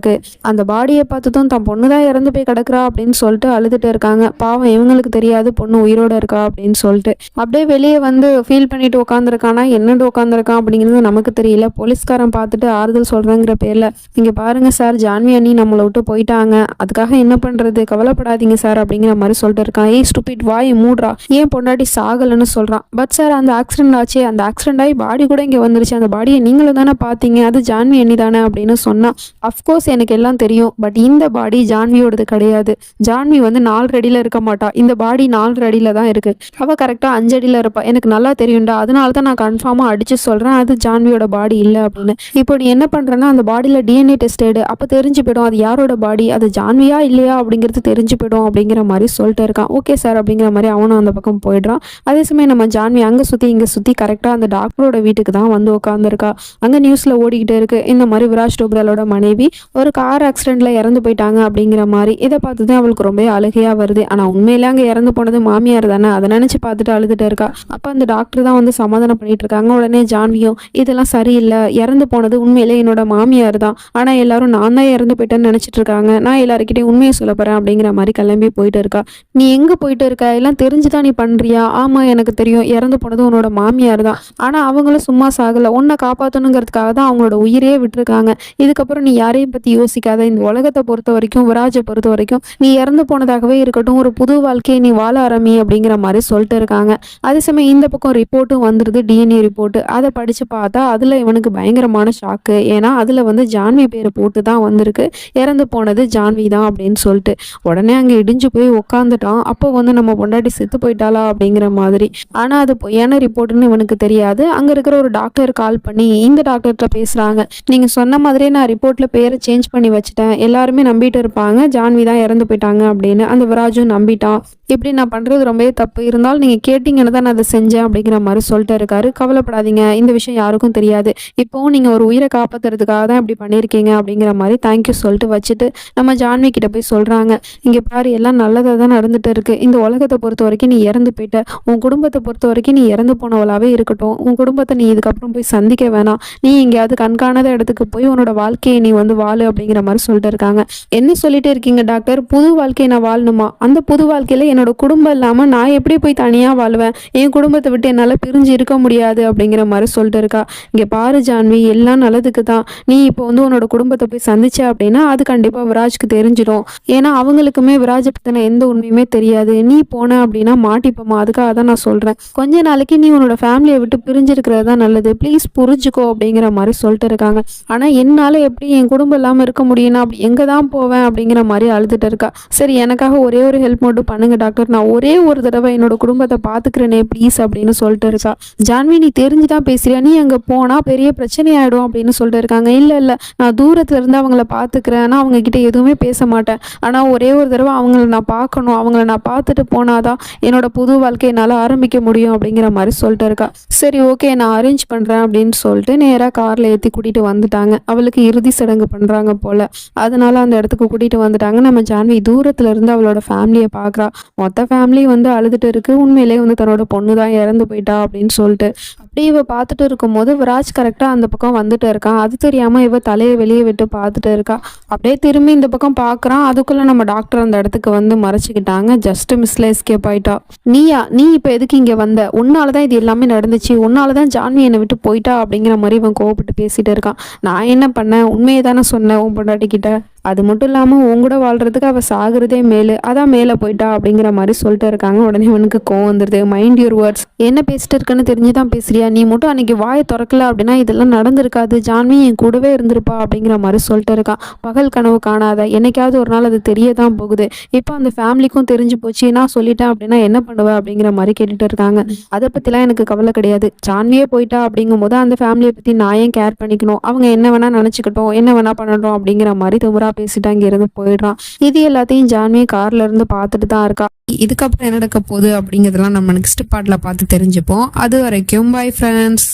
Speaker 1: அந்த பாடியை பார்த்ததும் தன் பொண்ணுதான் இறந்து போய் கிடக்குறா அப்படின்னு சொல்லிட்டு அழுதுட்டு இருக்காங்க. பாவம் இவங்களுக்கு தெரியாது பொண்ணு உயிரோட இருக்கா அப்படின்னு சொல்லிட்டு. அப்படியே வெளியே வந்து ஃபீல் பண்ணிட்டு உட்காந்துருக்கானா என்னட்டு உட்காந்துருக்கான் அப்படிங்கிறது நமக்கு தெரியல. போலீஸ்காரன் பார்த்துட்டு ஆறுதல் சொல்றேங்கிற பேர்ல இங்க பாருங்க சார், ஜான்வி அண்ணி நம்மளை விட்டு போயிட்டாங்க, அதுக்காக என்ன பண்றது, கவலைப்படாதீங்க சார் அப்படிங்கிற மாதிரி சொல்லிட்டு இருக்கான். ஏய் ஸ்டூபிட், வாய் மூடுறா, ஏன் பொண்டாட்டி சாகலன்னு சொல்றான். பட் சார் அந்த ஆக்சிடென்ட் ஆச்சு, அந்த ஆக்சிடென்ட் ஆகி பாடி கூட இங்க வந்துருச்சு, அந்த பாடியை நீங்களும் தானே பாத்தீங்க, அது ஜான்வி அண்ணி தானே அப்படின்னு சொன்னா. அஃப்கோர்ஸ் எனக்கு எல்லாம் தெரியும். பட் இந்த பாடி ஜான்வியோடது கிடையாது. ஜான்வி வந்து 4 அடியில இருக்க மாட்டா. இந்த பாடி 4 அடியில தான் இருக்கு. அவ கரெக்டா 5 அடியில இருப்பா. எனக்கு நல்லா தெரியும்டா. அதனாலதான் நான் கன்ஃபார்மா அடிச்சு சொல்றேன் அது ஜான்வியோட பாடி இல்ல அப்படின்னு. இப்போ நீ என்ன பண்றேன்னா அந்த பாடியில டிஎன்ஏ டெஸ்ட் எடு. அப்ப தெரிஞ்சு போயிடும் அது யாரோட பாடி, அது ஜான்வியா இல்லையா அப்படிங்கிறது தெரிஞ்சு போயிடும் அப்படிங்கிற மாதிரி சொல்லிட்டு இருக்கான். ஓகே சார் அப்படிங்கிற மாதிரி அவனும் அந்த பக்கம் போயிடுறான். அதே சமயம் நம்ம ஜான்வி அங்க சுத்தி இங்க சுத்தி கரெக்டா அந்த டாக்டரோட வீட்டுக்கு தான் வந்து உட்காந்துருக்கா. அங்க நியூஸ்ல ஓடிக்கிட்டு இருக்கு இந்த மாதிரி விராஜ் டோப்ராலோட மனைவி ஒரு கார் ஆக்சிடென்ட்ல இறந்து போயிட்டாங்க அப்படிங்கிற மாதிரி. இதை பார்த்துதான் அவளுக்கு ரொம்ப அழுகையா வருது. ஆனா உண்மையில அங்க இறந்து போனது மாமியார் தானே, அதை நினைச்சு பார்த்துட்டு அழுதுட்டு இருக்கா. அப்ப அந்த டாக்டர் தான் வந்து சமாதானம் பண்ணிட்டு இருக்காங்க. உடனே ஜான்வியும் இதெல்லாம் சரியில்லை, இறந்து போனது உண்மையிலே என்னோட மாமியார் தான், ஆனா எல்லாரும் நான் தான் இறந்து போயிட்டேன்னு நினைச்சிட்டு இருக்காங்க, நான் எல்லாருக்கிட்டையும் உண்மையை சொல்ல போறேன் அப்படிங்கிற மாதிரி கிளம்பி போயிட்டு இருக்கா. நீ எங்க போயிட்டு இருக்க, எல்லாம் தெரிஞ்சுதான் நீ பண்றியா? ஆமா எனக்கு தெரியும், இறந்து போனது உன்னோட மாமியார் தான், ஆனா அவங்களும் சும்மா சாகல, உன்னை காப்பாற்றணுங்கிறதுக்காக தான் அவங்களோட உயிரே விட்டுருக்காங்க. இதுக்கப்புறம் நீ யாரையும் பத்தி யோசிக்காத. இந்த உலகத்தை பொறுத்த வரைக்கும் விராஜை பொறுத்த வரைக்கும் நீ இறந்து போனதாகவே இருக்கட்டும், ஒரு புது வாழ்க்கையை நீ வாழ ஆரம்பி அப்படிங்கிற மாதிரி சொல்லிட்டு இருக்காங்க. அதே சமயம் இந்த பக்கம் ரிப்போர்ட்டும் வந்துருது, டிஎன்ஏ ரிப்போர்ட். அதை படிச்சு பார்த்தா அதுல இவனுக்கு பயங்கரமான ஷாக்கு. ஏன்னா அதுல வந்து ஜான்வி பேரை போட்டு தான் வந்திருக்கு, இறந்து போனது ஜான்வி தான் அப்படின்னு சொல்லிட்டு. உடனே அங்க இடிஞ்சு போய் உட்காந்துட்டான். அப்போ வந்து நம்ம பொண்டாட்டி செத்து போயிட்டாளா அப்படிங்கிற மாதிரி. ஆனா அது பொய்யான ரிப்போர்ட்னு இவனுக்கு தெரியாது. அங்க இருக்கிற ஒரு டாக்டர் கால் பண்ணி இந்த டாக்டர்கிட்ட பேசுறாங்க, நீங்க சொன்ன மாதிரியே நான் ரிப்போர்ட்ல பேரை சேஞ்ச் பண்ணி வச்சுட்டேன், எல்லாருமே நம்பிட்டு இருப்பாங்க ஜான்வி தான் இறந்து போயிட்டாங்க அப்படின்னு. அந்த விராஜும் நம்பிட்டான். இப்படி நான் பண்ணுறது ரொம்பவே தப்பு, இருந்தாலும் நீங்கள் கேட்டிங்கன்னு தான் நான் அதை செஞ்சேன் அப்படிங்கிற மாதிரி சொல்லிட்டு இருக்காரு. கவலைப்படாதீங்க, இந்த விஷயம் யாருக்கும் தெரியாது. இப்போவும் நீங்கள் ஒரு உயிரை காப்பாற்றுறதுக்காக தான் இப்படி பண்ணியிருக்கீங்க அப்படிங்கிற மாதிரி தேங்க்யூ சொல்லிட்டு வச்சுட்டு நம்ம ஜான்வி கிட்ட போய் சொல்கிறாங்க. இங்கே பாரு, எல்லாம் நல்லதாக தான் நடந்துட்டு இருக்கு. இந்த உலகத்தை பொறுத்த வரைக்கும் நீ இறந்து போயிட்ட. உன் குடும்பத்தை பொறுத்த வரைக்கும் நீ இறந்து போனவளாவே இருக்கட்டும். உன் குடும்பத்தை நீ இதுக்கப்புறம் போய் சந்திக்க வேணாம். நீ எங்கேயாவது கண்காணாத இடத்துக்கு போய் உன்னோட வாழ்க்கையை நீ வந்து வாழு அப்படிங்கிற மாதிரி சொல்லிட்டு இருக்காங்க. என்ன சொல்லிட்டு இருக்கீங்க டாக்டர்? புது வாழ்க்கையை நான் வாழணுமா? அந்த புது வாழ்க்கையில என்னோட குடும்பம் இல்லாமல் நான் எப்படி போய் தனியாக வாழ்வேன்? என் குடும்பத்தை விட்டு என்னால் பிரிஞ்சு இருக்க முடியாது அப்படிங்கிற மாதிரி சொல்லிட்டு இருக்கா. இங்கே பாரு ஜான்வி, எல்லாம் நல்லதுக்கு தான். நீ இப்போ வந்து உன்னோட குடும்பத்தை போய் சந்திச்ச அப்படின்னா அது கண்டிப்பாக விராஜ்க்கு தெரிஞ்சிடும். ஏன்னா அவங்களுக்குமே விராஜை பற்றின எந்த உண்மையுமே தெரியாது. நீ போன அப்படின்னா மாட்டிப்போமா, அதுக்காக தான் நான் சொல்கிறேன். கொஞ்ச நாளைக்கு நீ உன்னோட ஃபேமிலியை விட்டு பிரிஞ்சிருக்கிறது தான் நல்லது, ப்ளீஸ் புரிஞ்சுக்கோ அப்படிங்கிற மாதிரி சொல்லிட்டு இருக்காங்க. ஆனால் என்னால் எப்படி என் குடும்பம் இல்லாமல் இருக்க முடியும்னா அப்படி எங்கே தான் போவேன் அப்படிங்கிற மாதிரி அழுதுட்டு இருக்கா. சரி, எனக்காக ஒரே ஒரு ஹெல்ப் மட்டும் பண்ணுங்க டாக்டர், நான் ஒரே ஒரு தடவை என்னோட குடும்பத்தை பார்த்துக்கிறேனே ப்ளீஸ் அப்படின்னு சொல்லிட்டு இருக்கா. ஜான்வி, நீ தெரிஞ்சுதான் பேசுறியா? நீ அங்கே போனால் பெரிய பிரச்சனை ஆகிடும் அப்படின்னு சொல்லிட்டு இருக்காங்க. இல்லை, நான் தூரத்துல இருந்து அவங்கள பார்த்துக்கிறேன், ஆனால் அவங்க கிட்ட எதுவுமே பேச மாட்டேன். ஆனால் ஒரே ஒரு தடவை அவங்கள நான் பார்க்கணும், அவங்கள நான் பார்த்துட்டு போனாதான் என்னோட புது வாழ்க்கை என்னால் ஆரம்பிக்க முடியும் அப்படிங்கிற மாதிரி சொல்லிட்டு இருக்கா. சரி ஓகே, நான் அரேஞ்ச் பண்ணுறேன் அப்படின்னு சொல்லிட்டு நேராக காரில் ஏற்றி கூட்டிகிட்டு வந்துட்டாங்க. அவளுக்கு இறுதி சடங்கு பண்ணுறாங்க போல், அதனால அந்த இடத்துக்கு கூட்டிகிட்டு வந்துட்டாங்க. நம்ம ஜான்வி தூரத்துல இருந்து அவளோட ஃபேமிலியை பார்க்குறா. மொத்த ஃபேமிலி வந்து அழுதுட்டு இருக்கு. உண்மையிலே வந்து தன்னோட பொண்ணு தான் இறந்து போயிட்டா அப்படின்னு சொல்லிட்டு. அப்படி இவ பார்த்துட்டு இருக்கும்போது விராஜ் கரெக்டாக அந்த பக்கம் வந்துட்டு இருக்கான். அது தெரியாமல் இவ தலையை வெளியே விட்டு பார்த்துட்டு இருக்கா. அப்படியே திரும்பி இந்த பக்கம் பார்க்குறான். அதுக்குள்ளே நம்ம டாக்டர் அந்த இடத்துக்கு வந்து மறைச்சிக்கிட்டாங்க. ஜஸ்ட் மிஸ்ல எஸ்கேப் ஆயிட்டா. நீ இப்போ எதுக்கு இங்கே வந்த? உன்னால தான் இது எல்லாமே நடந்துச்சு, உன்னால தான் ஜான்வி என்னை விட்டு போயிட்டா அப்படிங்கிற மாதிரி இவன் கோவப்பட்டு பேசிட்டு இருக்கான். நான் என்ன பண்ணேன்? உண்மையை தானே சொன்னேன் உன் பொண்டாட்டிக்கிட்ட. அது மட்டும் இல்லாமல் உன் கூட வாழ்கிறதுக்கு அவள் சாகுறதே மேலு, அதான் மேலே போயிட்டா அப்படிங்கிற மாதிரி சொல்லிட்டு இருக்காங்க. உடனே அவனுக்கு கோவம் வந்துடுது. மைண்ட் யுவர் வேர்ட்ஸ், என்ன பேசிட்டு இருக்குன்னு தெரிஞ்சு தான் பேசுறியா? நீ மட்டும் அன்னைக்கு வாயை திறக்கல அப்படின்னா இதெல்லாம் நடந்திருக்காது. ஜான்வி என் கூடவே இருந்திருப்பா அப்படிங்கிற மாதிரி சொல்லிட்டு இருக்கான். பகல் கனவு காணாத, என்னைக்காவது ஒரு நாள் அது தெரிய தான் போகுது. இப்போ அந்த ஃபேமிலிக்கும் தெரிஞ்சு போச்சு, நான் சொல்லிட்டேன் அப்படின்னா என்ன பண்ணுவேன் அப்படிங்கிற மாதிரி கேட்டுட்டு இருக்காங்க. அதை பற்றிலாம் எனக்கு கவலை கிடையாது. ஜான்வியே போயிட்டா அப்படிங்கும் போது அந்த ஃபேமிலியை பற்றி நான் ஏன் கேர் பண்ணிக்கணும்? அவங்க என்ன வேணா நினச்சிக்கிட்டோம், என்ன வேணா பண்ணட்டும் அப்படிங்கிற மாதிரி திமிரா பேசிட்டு அங்க இருந்து போயிடுறான். இது எல்லாத்தையும் ஜான்வி கார்ல இருந்து பார்த்துட்டு தான் இருக்கா. இதுக்கப்புறம் என்ன நடக்க போகுது அப்படிங்கிறதெல்லாம் நம்ம நெக்ஸ்ட் பார்ட்ல பார்த்து தெரிஞ்சுப்போம். அது வரைக்கும் பை ஃப்ரெண்ட்ஸ்.